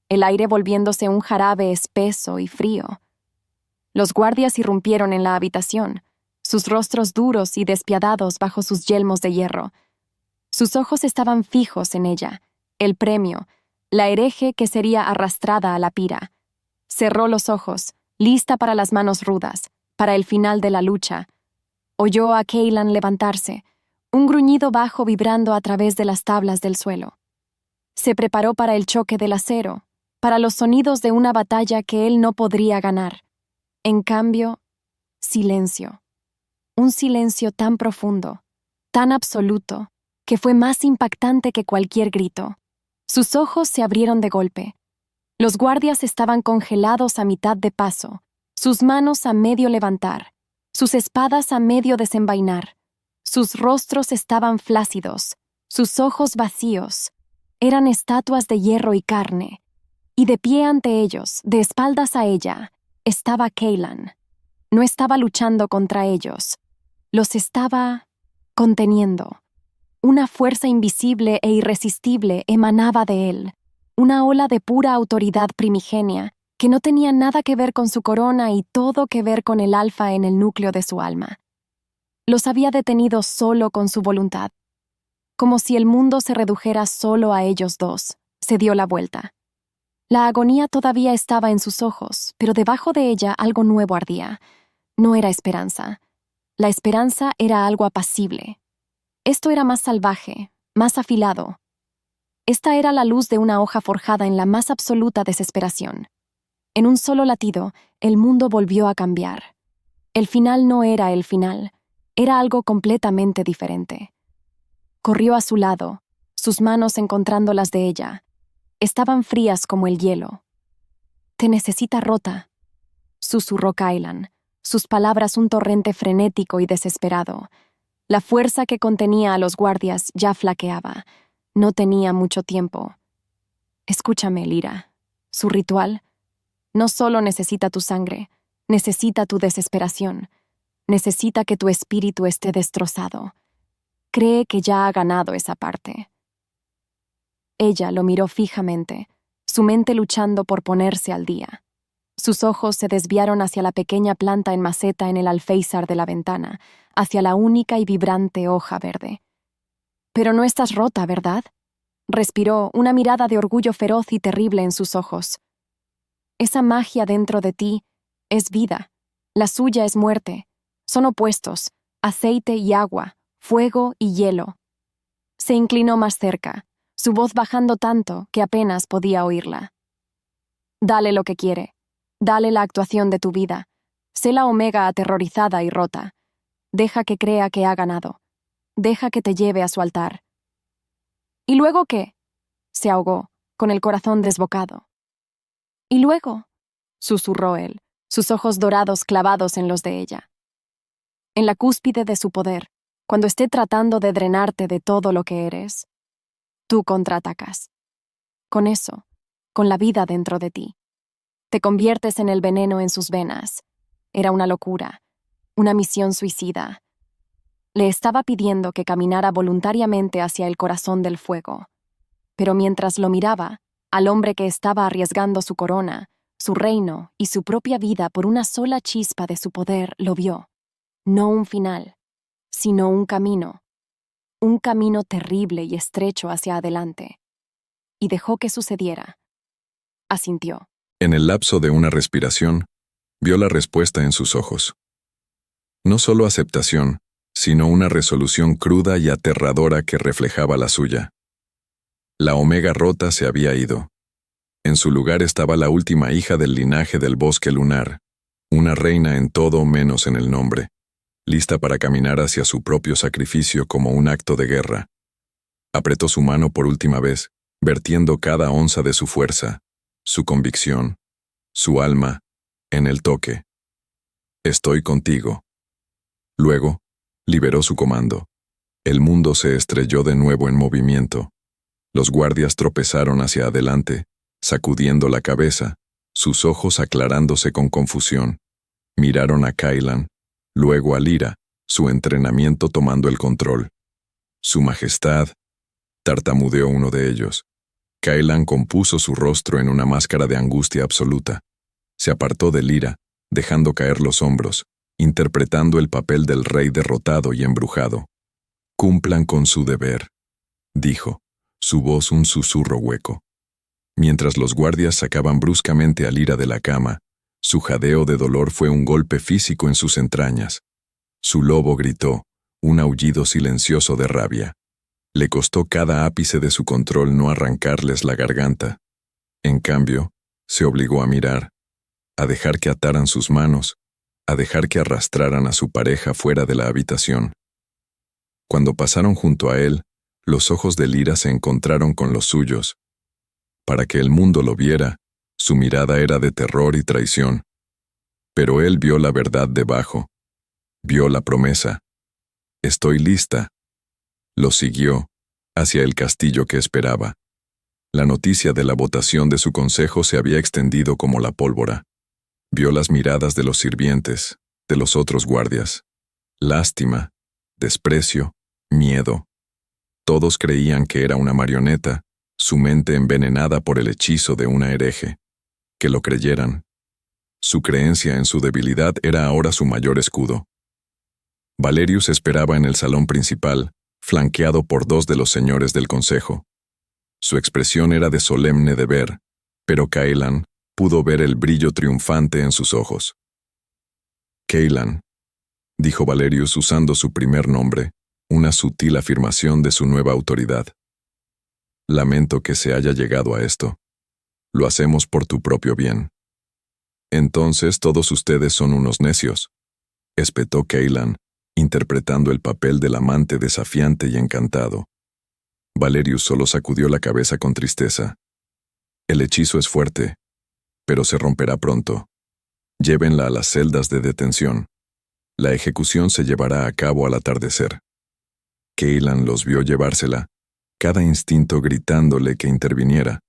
el aire volviéndose un jarabe espeso y frío. Los guardias irrumpieron en la habitación, sus rostros duros y despiadados bajo sus yelmos de hierro. Sus ojos estaban fijos en ella, el premio, la hereje que sería arrastrada a la pira. Cerró los ojos, lista para las manos rudas, para el final de la lucha. Oyó a Cailan levantarse, un gruñido bajo vibrando a través de las tablas del suelo. Se preparó para el choque del acero, para los sonidos de una batalla que él no podría ganar. En cambio, silencio. Un silencio tan profundo, tan absoluto, que fue más impactante que cualquier grito. Sus ojos se abrieron de golpe. Los guardias estaban congelados a mitad de paso, sus manos a medio levantar, sus espadas a medio desenvainar. Sus rostros estaban flácidos, sus ojos vacíos. Eran estatuas de hierro y carne. Y de pie ante ellos, de espaldas a ella, estaba Cailan. No estaba luchando contra ellos. Los estaba conteniendo. Una fuerza invisible e irresistible emanaba de él, una ola de pura autoridad primigenia que no tenía nada que ver con su corona y todo que ver con el alfa en el núcleo de su alma. Los había detenido solo con su voluntad. Como si el mundo se redujera solo a ellos dos, se dio la vuelta. La agonía todavía estaba en sus ojos, pero debajo de ella algo nuevo ardía. No era esperanza. La esperanza era algo apacible. Esto era más salvaje, más afilado. Esta era la luz de una hoja forjada en la más absoluta desesperación. En un solo latido, el mundo volvió a cambiar. El final no era el final, era algo completamente diferente. Corrió a su lado, sus manos encontrando las de ella. Estaban frías como el hielo. «Te necesita rota», susurró Cailan, sus palabras un torrente frenético y desesperado. La fuerza que contenía a los guardias ya flaqueaba. No tenía mucho tiempo. «Escúchame, Lyra. Su ritual no solo necesita tu sangre, necesita tu desesperación. Necesita que tu espíritu esté destrozado. Cree que ya ha ganado esa parte». Ella lo miró fijamente, su mente luchando por ponerse al día. Sus ojos se desviaron hacia la pequeña planta en maceta en el alféizar de la ventana, hacia la única y vibrante hoja verde. «Pero no estás rota, ¿verdad?», respiró, una mirada de orgullo feroz y terrible en sus ojos. «Esa magia dentro de ti es vida, la suya es muerte. Son opuestos, aceite y agua, fuego y hielo». Se inclinó más cerca, su voz bajando tanto que apenas podía oírla. «Dale lo que quiere. Dale la actuación de tu vida. Sé la Omega aterrorizada y rota. Deja que crea que ha ganado. Deja que te lleve a su altar». «¿Y luego qué?», se ahogó, con el corazón desbocado. «¿Y luego?», susurró él, sus ojos dorados clavados en los de ella. «En la cúspide de su poder, cuando esté tratando de drenarte de todo lo que eres, tú contraatacas. Con eso, con la vida dentro de ti. Te conviertes en el veneno en sus venas. Era una locura, una misión suicida. Le estaba pidiendo que caminara voluntariamente hacia el corazón del fuego. Pero mientras lo miraba, al hombre que estaba arriesgando su corona, su reino y su propia vida por una sola chispa de su poder, lo vio. No un final, sino un camino terrible y estrecho hacia adelante. Y dejó que sucediera. Asintió. En el lapso de una respiración, vio la respuesta en sus ojos. No solo aceptación, sino una resolución cruda y aterradora que reflejaba la suya. La Omega rota se había ido. En su lugar estaba la última hija del linaje del bosque lunar, una reina en todo menos en el nombre, lista para caminar hacia su propio sacrificio como un acto de guerra. Apretó su mano por última vez, vertiendo cada onza de su fuerza, su convicción, su alma, en el toque. «Estoy contigo». Luego, liberó su comando. El mundo se estrelló de nuevo en movimiento. Los guardias tropezaron hacia adelante, sacudiendo la cabeza, sus ojos aclarándose con confusión. Miraron a Kaylan, luego a Lyra, su entrenamiento tomando el control. Su Majestad, tartamudeó uno de ellos. Kaylan compuso su rostro en una máscara de angustia absoluta. Se apartó de Lyra, dejando caer los hombros, interpretando el papel del rey derrotado y embrujado. «Cumplan con su deber», dijo, su voz un susurro hueco. Mientras los guardias sacaban bruscamente a Lyra de la cama, su jadeo de dolor fue un golpe físico en sus entrañas. Su lobo gritó, un aullido silencioso de rabia. Le costó cada ápice de su control no arrancarles la garganta. En cambio, se obligó a mirar, a dejar que ataran sus manos, a dejar que arrastraran a su pareja fuera de la habitación. Cuando pasaron junto a él, los ojos de Lyra se encontraron con los suyos. Para que el mundo lo viera, su mirada era de terror y traición. Pero él vio la verdad debajo. Vio la promesa. «Estoy lista». Lo siguió, hacia el castillo que esperaba. La noticia de la votación de su consejo se había extendido como la pólvora. Vio las miradas de los sirvientes, de los otros guardias. Lástima, desprecio, miedo. Todos creían que era una marioneta, su mente envenenada por el hechizo de una hereje. Que lo creyeran. Su creencia en su debilidad era ahora su mayor escudo. Valerius esperaba en el salón principal, flanqueado por dos de los señores del consejo. Su expresión era de solemne deber, pero Kaylan pudo ver el brillo triunfante en sus ojos. «Kaylan», dijo Valerius usando su primer nombre, una sutil afirmación de su nueva autoridad. «Lamento que se haya llegado a esto. Lo hacemos por tu propio bien». «Entonces todos ustedes son unos necios», espetó Kaylan, interpretando el papel del amante desafiante y encantado. Valerius solo sacudió la cabeza con tristeza. «El hechizo es fuerte, pero se romperá pronto. Llévenla a las celdas de detención. La ejecución se llevará a cabo al atardecer». Kaylan los vio llevársela, cada instinto gritándole que interviniera.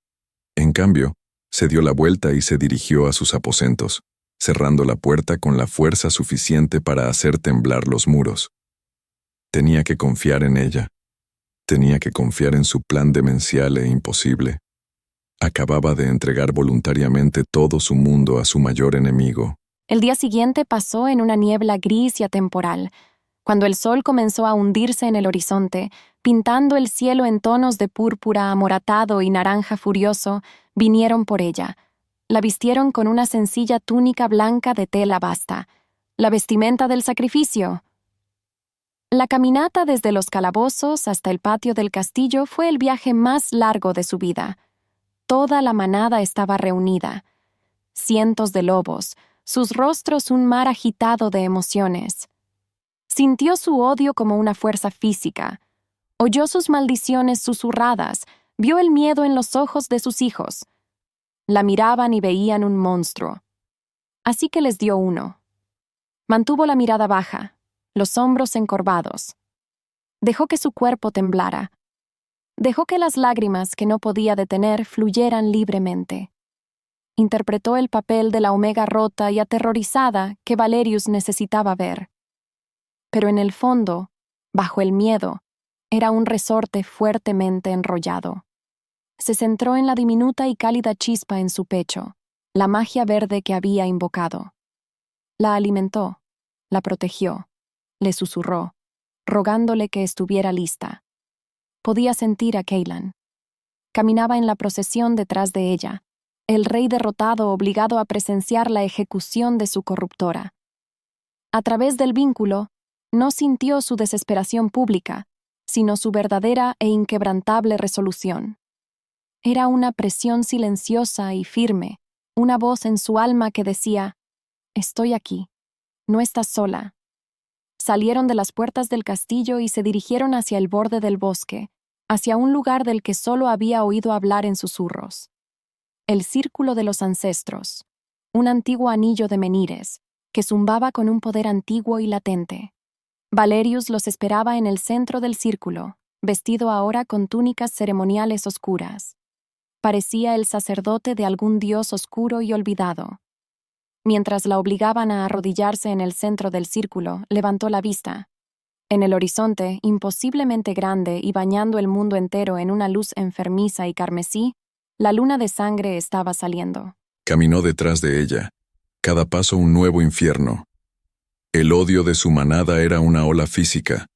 En cambio, se dio la vuelta y se dirigió a sus aposentos, cerrando la puerta con la fuerza suficiente para hacer temblar los muros. Tenía que confiar en ella. Tenía que confiar en su plan demencial e imposible. Acababa de entregar voluntariamente todo su mundo a su mayor enemigo. El día siguiente pasó en una niebla gris y atemporal, cuando el sol comenzó a hundirse en el horizonte, pintando el cielo en tonos de púrpura amoratado y naranja furioso, vinieron por ella. La vistieron con una sencilla túnica blanca de tela basta, la vestimenta del sacrificio. La caminata desde los calabozos hasta el patio del castillo fue el viaje más largo de su vida. Toda la manada estaba reunida. Cientos de lobos, sus rostros un mar agitado de emociones. Sintió su odio como una fuerza física. Oyó sus maldiciones susurradas, vio el miedo en los ojos de sus hijos. La miraban y veían un monstruo. Así que les dio uno. Mantuvo la mirada baja, los hombros encorvados. Dejó que su cuerpo temblara. Dejó que las lágrimas que no podía detener fluyeran libremente. Interpretó el papel de la Omega rota y aterrorizada que Valerius necesitaba ver. Pero en el fondo, bajo el miedo, era un resorte fuertemente enrollado. Se centró en la diminuta y cálida chispa en su pecho, la magia verde que había invocado. La alimentó, la protegió, le susurró, rogándole que estuviera lista. Podía sentir a Kaylan. Caminaba en la procesión detrás de ella, el rey derrotado obligado a presenciar la ejecución de su corruptora. A través del vínculo, no sintió su desesperación pública, sino su verdadera e inquebrantable resolución. Era una presión silenciosa y firme, una voz en su alma que decía: «Estoy aquí, no estás sola». Salieron de las puertas del castillo y se dirigieron hacia el borde del bosque, hacia un lugar del que solo había oído hablar en susurros. El Círculo de los Ancestros, un antiguo anillo de menires, que zumbaba con un poder antiguo y latente. Valerius los esperaba en el centro del círculo, vestido ahora con túnicas ceremoniales oscuras. Parecía el sacerdote de algún dios oscuro y olvidado. Mientras la obligaban a arrodillarse en el centro del círculo, levantó la vista. En el horizonte, imposiblemente grande y bañando el mundo entero en una luz enfermiza y carmesí, la luna de sangre estaba saliendo. Caminó detrás de ella, cada paso un nuevo infierno. El odio de su manada era una ola física,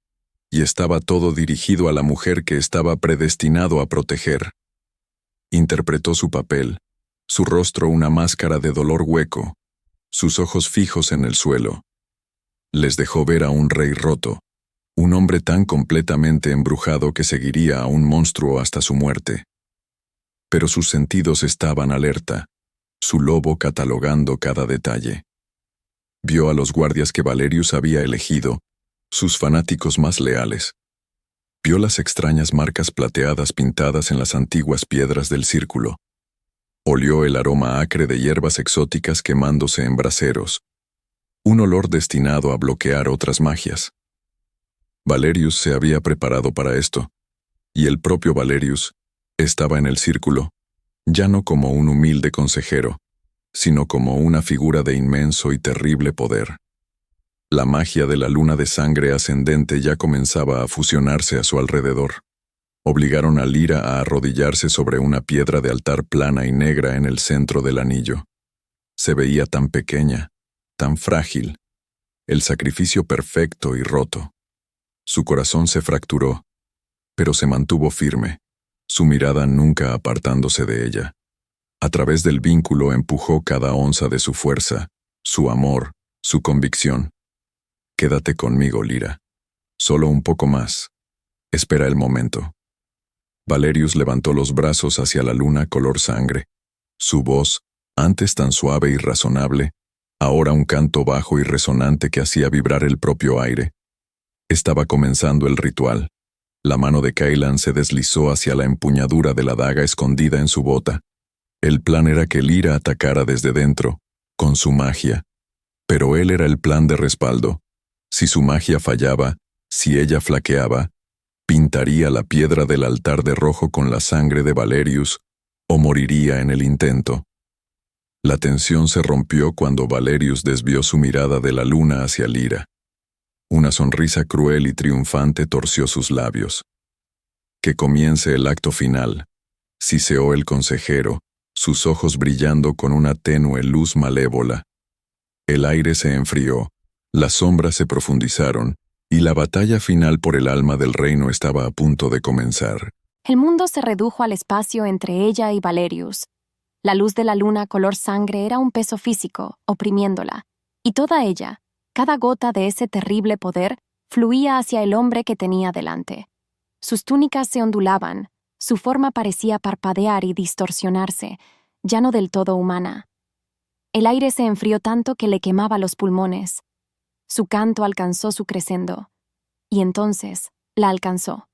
y estaba todo dirigido a la mujer que estaba predestinado a proteger. Interpretó su papel, su rostro una máscara de dolor hueco, sus ojos fijos en el suelo. Les dejó ver a un rey roto, un hombre tan completamente embrujado que seguiría a un monstruo hasta su muerte. Pero sus sentidos estaban alerta, su lobo catalogando cada detalle. Vio a los guardias que Valerius había elegido, sus fanáticos más leales. Vio las extrañas marcas plateadas pintadas en las antiguas piedras del círculo. Olió el aroma acre de hierbas exóticas quemándose en braseros, un olor destinado a bloquear otras magias. Valerius se había preparado para esto, y el propio Valerius estaba en el círculo, ya no como un humilde consejero, sino como una figura de inmenso y terrible poder. La magia de la luna de sangre ascendente ya comenzaba a fusionarse a su alrededor. Obligaron a Lyra a arrodillarse sobre una piedra de altar plana y negra en el centro del anillo. Se veía tan pequeña, tan frágil, el sacrificio perfecto y roto. Su corazón se fracturó, pero se mantuvo firme, su mirada nunca apartándose de ella. A través del vínculo empujó cada onza de su fuerza, su amor, su convicción. Quédate conmigo, Lyra. Solo un poco más. Espera el momento. Valerius levantó los brazos hacia la luna color sangre. Su voz, antes tan suave y razonable, ahora un canto bajo y resonante que hacía vibrar el propio aire. Estaba comenzando el ritual. La mano de Cailan se deslizó hacia la empuñadura de la daga escondida en su bota. El plan era que Lyra atacara desde dentro, con su magia. Pero él era el plan de respaldo. Si su magia fallaba, si ella flaqueaba, pintaría la piedra del altar de rojo con la sangre de Valerius, o moriría en el intento. La tensión se rompió cuando Valerius desvió su mirada de la luna hacia Lyra. Una sonrisa cruel y triunfante torció sus labios. Que comience el acto final, siseó el consejero, sus ojos brillando con una tenue luz malévola. El aire se enfrió, las sombras se profundizaron, y la batalla final por el alma del reino estaba a punto de comenzar. El mundo se redujo al espacio entre ella y Valerius. La luz de la luna color sangre era un peso físico, oprimiéndola, y toda ella, cada gota de ese terrible poder, fluía hacia el hombre que tenía delante. Sus túnicas se ondulaban, su forma parecía parpadear y distorsionarse, ya no del todo humana. El aire se enfrió tanto que le quemaba los pulmones. Su canto alcanzó su crescendo, y entonces la alcanzó.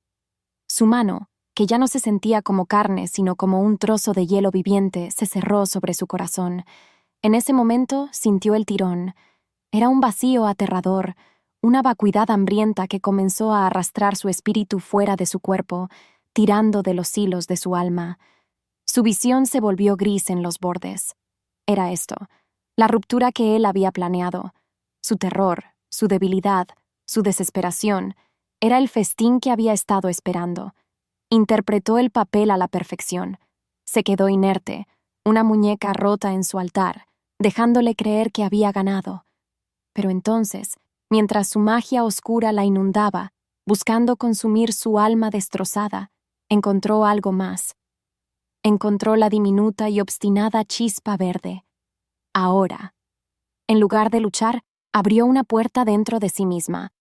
Su mano, que ya no se sentía como carne sino como un trozo de hielo viviente, se cerró sobre su corazón. En ese momento sintió el tirón. Era un vacío aterrador, una vacuidad hambrienta que comenzó a arrastrar su espíritu fuera de su cuerpo, tirando de los hilos de su alma. Su visión se volvió gris en los bordes. Era esto, la ruptura que él había planeado. Su terror, su debilidad, su desesperación, era el festín que había estado esperando. Interpretó el papel a la perfección. Se quedó inerte, una muñeca rota en su altar, dejándole creer que había ganado. Pero entonces, mientras su magia oscura la inundaba, buscando consumir su alma destrozada, encontró algo más. Encontró la diminuta y obstinada chispa verde. Ahora, en lugar de luchar, abrió una puerta dentro de sí misma.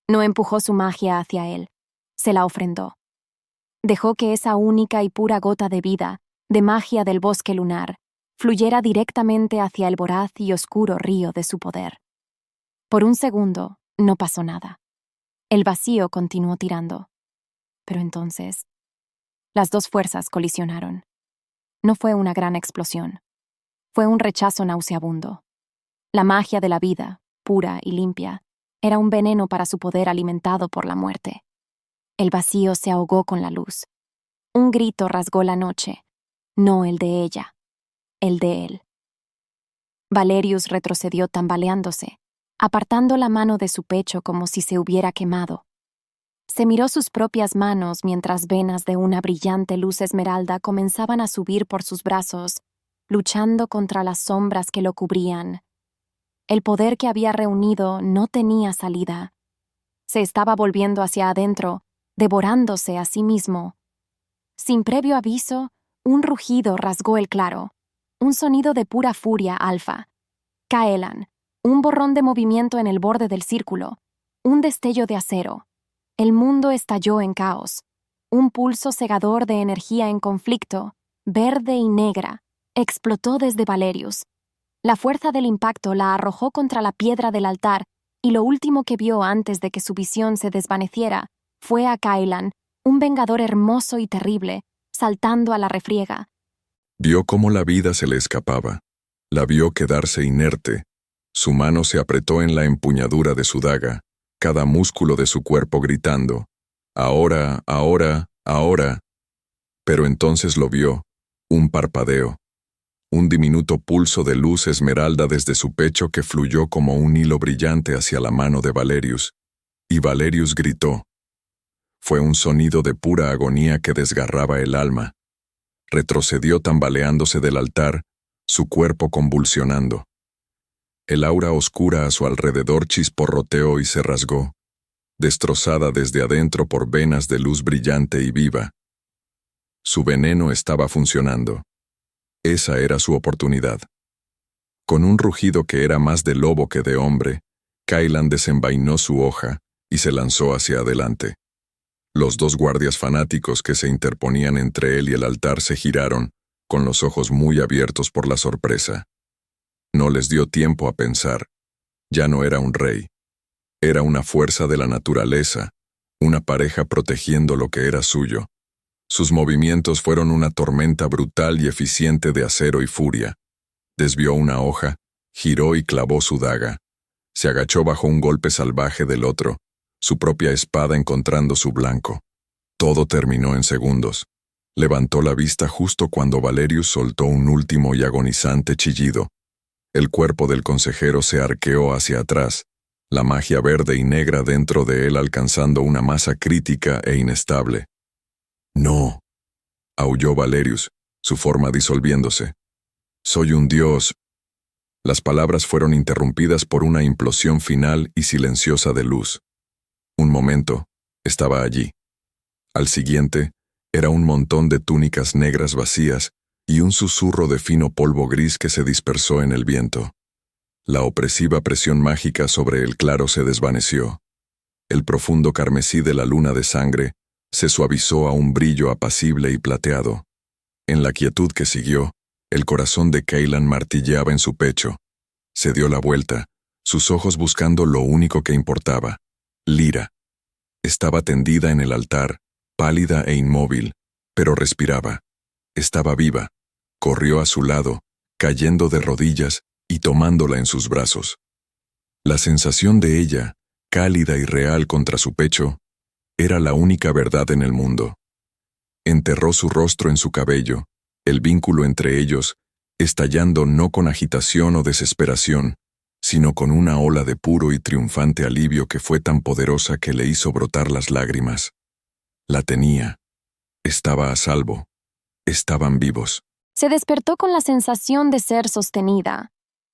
No empujó su magia hacia él, se la ofrendó. Dejó que esa única y pura gota de vida, de magia del bosque lunar, fluyera directamente hacia el voraz y oscuro río de su poder. Por un segundo, no pasó nada. El vacío continuó tirando. Pero entonces, las dos fuerzas colisionaron. No fue una gran explosión. Fue un rechazo nauseabundo. La magia de la vida, pura y limpia, era un veneno para su poder alimentado por la muerte. El vacío se ahogó con la luz. Un grito rasgó la noche. No el de ella, el de él. Valerius retrocedió tambaleándose, apartando la mano de su pecho como si se hubiera quemado. Se miró sus propias manos mientras venas de una brillante luz esmeralda comenzaban a subir por sus brazos, luchando contra las sombras que lo cubrían. El poder que había reunido no tenía salida. Se estaba volviendo hacia adentro, devorándose a sí mismo. Sin previo aviso, un rugido rasgó el claro, un sonido de pura furia alfa. Caelan, un borrón de movimiento en el borde del círculo, un destello de acero. El mundo estalló en caos. Un pulso cegador de energía en conflicto, verde y negra, explotó desde Valerius. La fuerza del impacto la arrojó contra la piedra del altar, y lo último que vio antes de que su visión se desvaneciera fue a Caelan, un vengador hermoso y terrible, saltando a la refriega. Vio cómo la vida se le escapaba. La vio quedarse inerte. Su mano se apretó en la empuñadura de su daga, cada músculo de su cuerpo gritando, «Ahora, ahora, ahora». Pero entonces lo vio, un parpadeo, un diminuto pulso de luz esmeralda desde su pecho que fluyó como un hilo brillante hacia la mano de Valerius, y Valerius gritó. Fue un sonido de pura agonía que desgarraba el alma. Retrocedió tambaleándose del altar, su cuerpo convulsionando. El aura oscura a su alrededor chisporroteó y se rasgó, destrozada desde adentro por venas de luz brillante y viva. Su veneno estaba funcionando. Esa era su oportunidad. Con un rugido que era más de lobo que de hombre, Caelan desenvainó su hoja y se lanzó hacia adelante. Los dos guardias fanáticos que se interponían entre él y el altar se giraron, con los ojos muy abiertos por la sorpresa. No les dio tiempo a pensar. Ya no era un rey. Era una fuerza de la naturaleza, una pareja protegiendo lo que era suyo. Sus movimientos fueron una tormenta brutal y eficiente de acero y furia. Desvió una hoja, giró y clavó su daga. Se agachó bajo un golpe salvaje del otro, su propia espada encontrando su blanco. Todo terminó en segundos. Levantó la vista justo cuando Valerius soltó un último y agonizante chillido. El cuerpo del consejero se arqueó hacia atrás, la magia verde y negra dentro de él alcanzando una masa crítica e inestable. «No», aulló Valerius, su forma disolviéndose. «Soy un dios». Las palabras fueron interrumpidas por una implosión final y silenciosa de luz. Un momento, estaba allí. Al siguiente, era un montón de túnicas negras vacías y un susurro de fino polvo gris que se dispersó en el viento. La opresiva presión mágica sobre el claro se desvaneció. El profundo carmesí de la luna de sangre se suavizó a un brillo apacible y plateado. En la quietud que siguió, el corazón de Caelan martilleaba en su pecho. Se dio la vuelta, sus ojos buscando lo único que importaba, Lyra. Estaba tendida en el altar, pálida e inmóvil, pero respiraba. Estaba viva. Corrió a su lado, cayendo de rodillas y tomándola en sus brazos. La sensación de ella, cálida y real contra su pecho, era la única verdad en el mundo. Enterró su rostro en su cabello, el vínculo entre ellos, estallando no con agitación o desesperación, sino con una ola de puro y triunfante alivio que fue tan poderosa que le hizo brotar las lágrimas. La tenía. Estaba a salvo. Estaban vivos. Se despertó con la sensación de ser sostenida.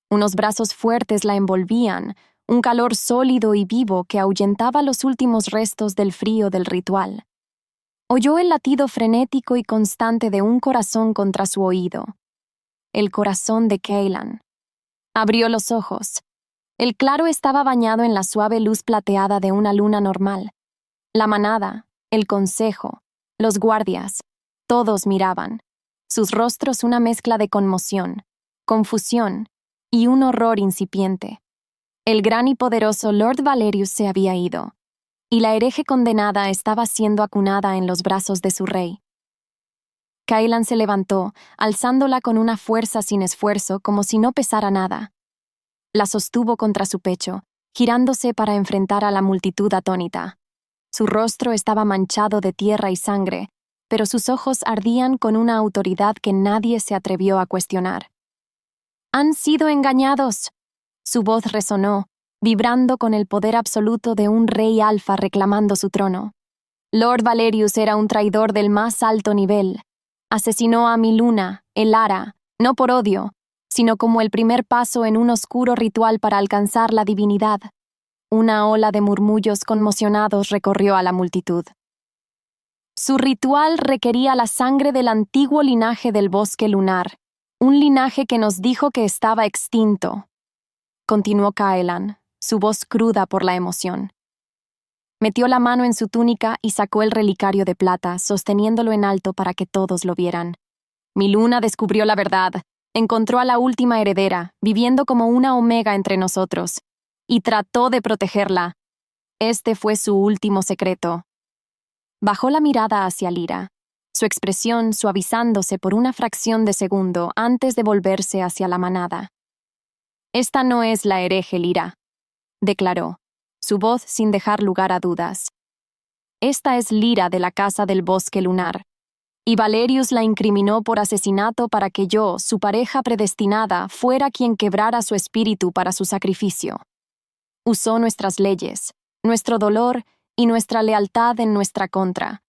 Unos brazos fuertes la envolvían, un calor sólido y vivo que ahuyentaba los últimos restos del frío del ritual. Oyó el latido frenético y constante de un corazón contra su oído. El corazón de Caelan. Abrió los ojos. El claro estaba bañado en la suave luz plateada de una luna normal. La manada, el consejo, los guardias, todos miraban. Sus rostros una mezcla de conmoción, confusión y un horror incipiente. El gran y poderoso Lord Valerius se había ido, y la hereje condenada estaba siendo acunada en los brazos de su rey. Caelan se levantó, alzándola con una fuerza sin esfuerzo como si no pesara nada. La sostuvo contra su pecho, girándose para enfrentar a la multitud atónita. Su rostro estaba manchado de tierra y sangre, pero sus ojos ardían con una autoridad que nadie se atrevió a cuestionar. «Han sido engañados». Su voz resonó, vibrando con el poder absoluto de un rey alfa reclamando su trono. Lord Valerius era un traidor del más alto nivel. Asesinó a mi luna, Elara, no por odio, sino como el primer paso en un oscuro ritual para alcanzar la divinidad. Una ola de murmullos conmocionados recorrió a la multitud. Su ritual requería la sangre del antiguo linaje del bosque lunar, un linaje que nos dijo que estaba extinto. Continuó Caelan, su voz cruda por la emoción. Metió la mano en su túnica y sacó el relicario de plata, sosteniéndolo en alto para que todos lo vieran. Mi luna descubrió la verdad, encontró a la última heredera, viviendo como una omega entre nosotros, y trató de protegerla. Este fue su último secreto. Bajó la mirada hacia Lyra, su expresión suavizándose por una fracción de segundo antes de volverse hacia la manada. «Esta no es la hereje, Lyra», declaró, su voz sin dejar lugar a dudas. «Esta es Lyra de la Casa del Bosque Lunar, y Valerius la incriminó por asesinato para que yo, su pareja predestinada, fuera quien quebrara su espíritu para su sacrificio. Usó nuestras leyes, nuestro dolor y nuestra lealtad en nuestra contra.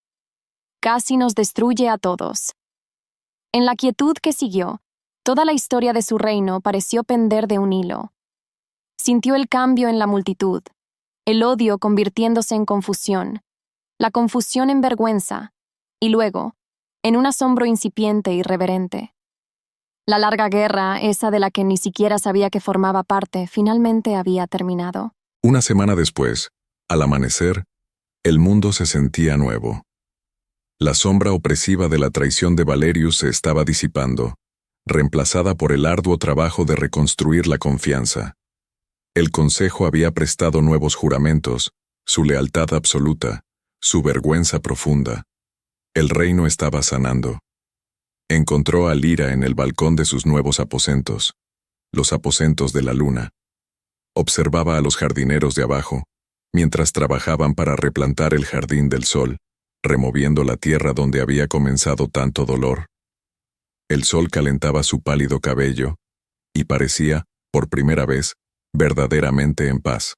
Casi nos destruye a todos». En la quietud que siguió, toda la historia de su reino pareció pender de un hilo. Sintió el cambio en la multitud, el odio convirtiéndose en confusión, la confusión en vergüenza, y luego, en un asombro incipiente y reverente. La larga guerra, esa de la que ni siquiera sabía que formaba parte, finalmente había terminado. Una semana después, al amanecer, el mundo se sentía nuevo. La sombra opresiva de la traición de Valerius se estaba disipando, reemplazada por el arduo trabajo de reconstruir la confianza. El Consejo había prestado nuevos juramentos, su lealtad absoluta, su vergüenza profunda. El reino estaba sanando. Encontró a Lyra en el balcón de sus nuevos aposentos, los aposentos de la luna. Observaba a los jardineros de abajo, mientras trabajaban para replantar el jardín del sol, removiendo la tierra donde había comenzado tanto dolor. El sol calentaba su pálido cabello, y parecía, por primera vez, verdaderamente en paz.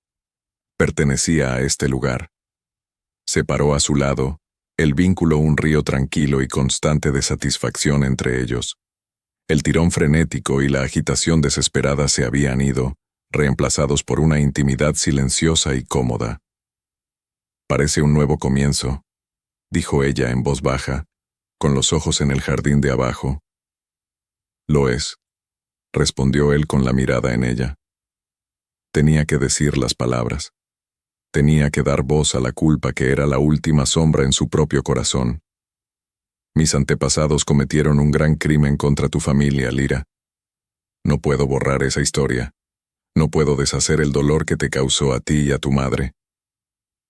Pertenecía a este lugar. Separó a su lado, el vínculo un río tranquilo y constante de satisfacción entre ellos. El tirón frenético y la agitación desesperada se habían ido, reemplazados por una intimidad silenciosa y cómoda. «Parece un nuevo comienzo», dijo ella en voz baja, con los ojos en el jardín de abajo. «Lo es», respondió él con la mirada en ella. Tenía que decir las palabras. Tenía que dar voz a la culpa que era la última sombra en su propio corazón. «Mis antepasados cometieron un gran crimen contra tu familia, Lyra. No puedo borrar esa historia. No puedo deshacer el dolor que te causó a ti y a tu madre».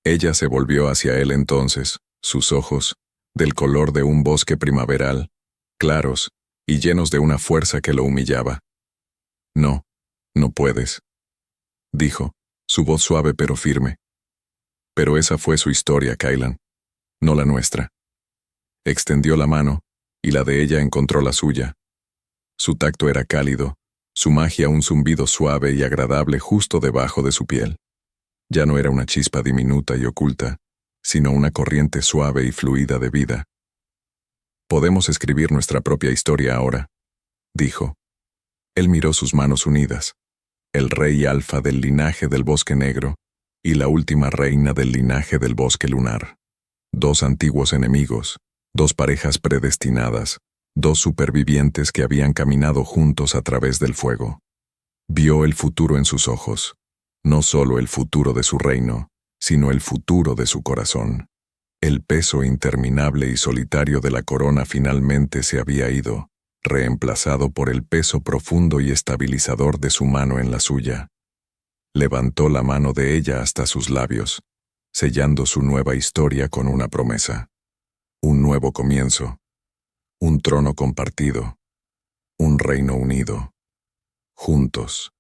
Ella se volvió hacia él entonces, sus ojos, del color de un bosque primaveral, claros y llenos de una fuerza que lo humillaba. «No, no puedes», dijo, su voz suave pero firme. «Pero esa fue su historia, Caelan, no la nuestra». Extendió la mano, y la de ella encontró la suya. Su tacto era cálido, su magia un zumbido suave y agradable justo debajo de su piel. Ya no era una chispa diminuta y oculta, sino una corriente suave y fluida de vida. «Podemos escribir nuestra propia historia ahora», dijo. Él miró sus manos unidas, el rey alfa del linaje del bosque negro y la última reina del linaje del bosque lunar. Dos antiguos enemigos, dos parejas predestinadas, dos supervivientes que habían caminado juntos a través del fuego. Vio el futuro en sus ojos, no solo el futuro de su reino, sino el futuro de su corazón. El peso interminable y solitario de la corona finalmente se había ido, reemplazado por el peso profundo y estabilizador de su mano en la suya. Levantó la mano de ella hasta sus labios, sellando su nueva historia con una promesa. Un nuevo comienzo, un trono compartido, un reino unido, juntos.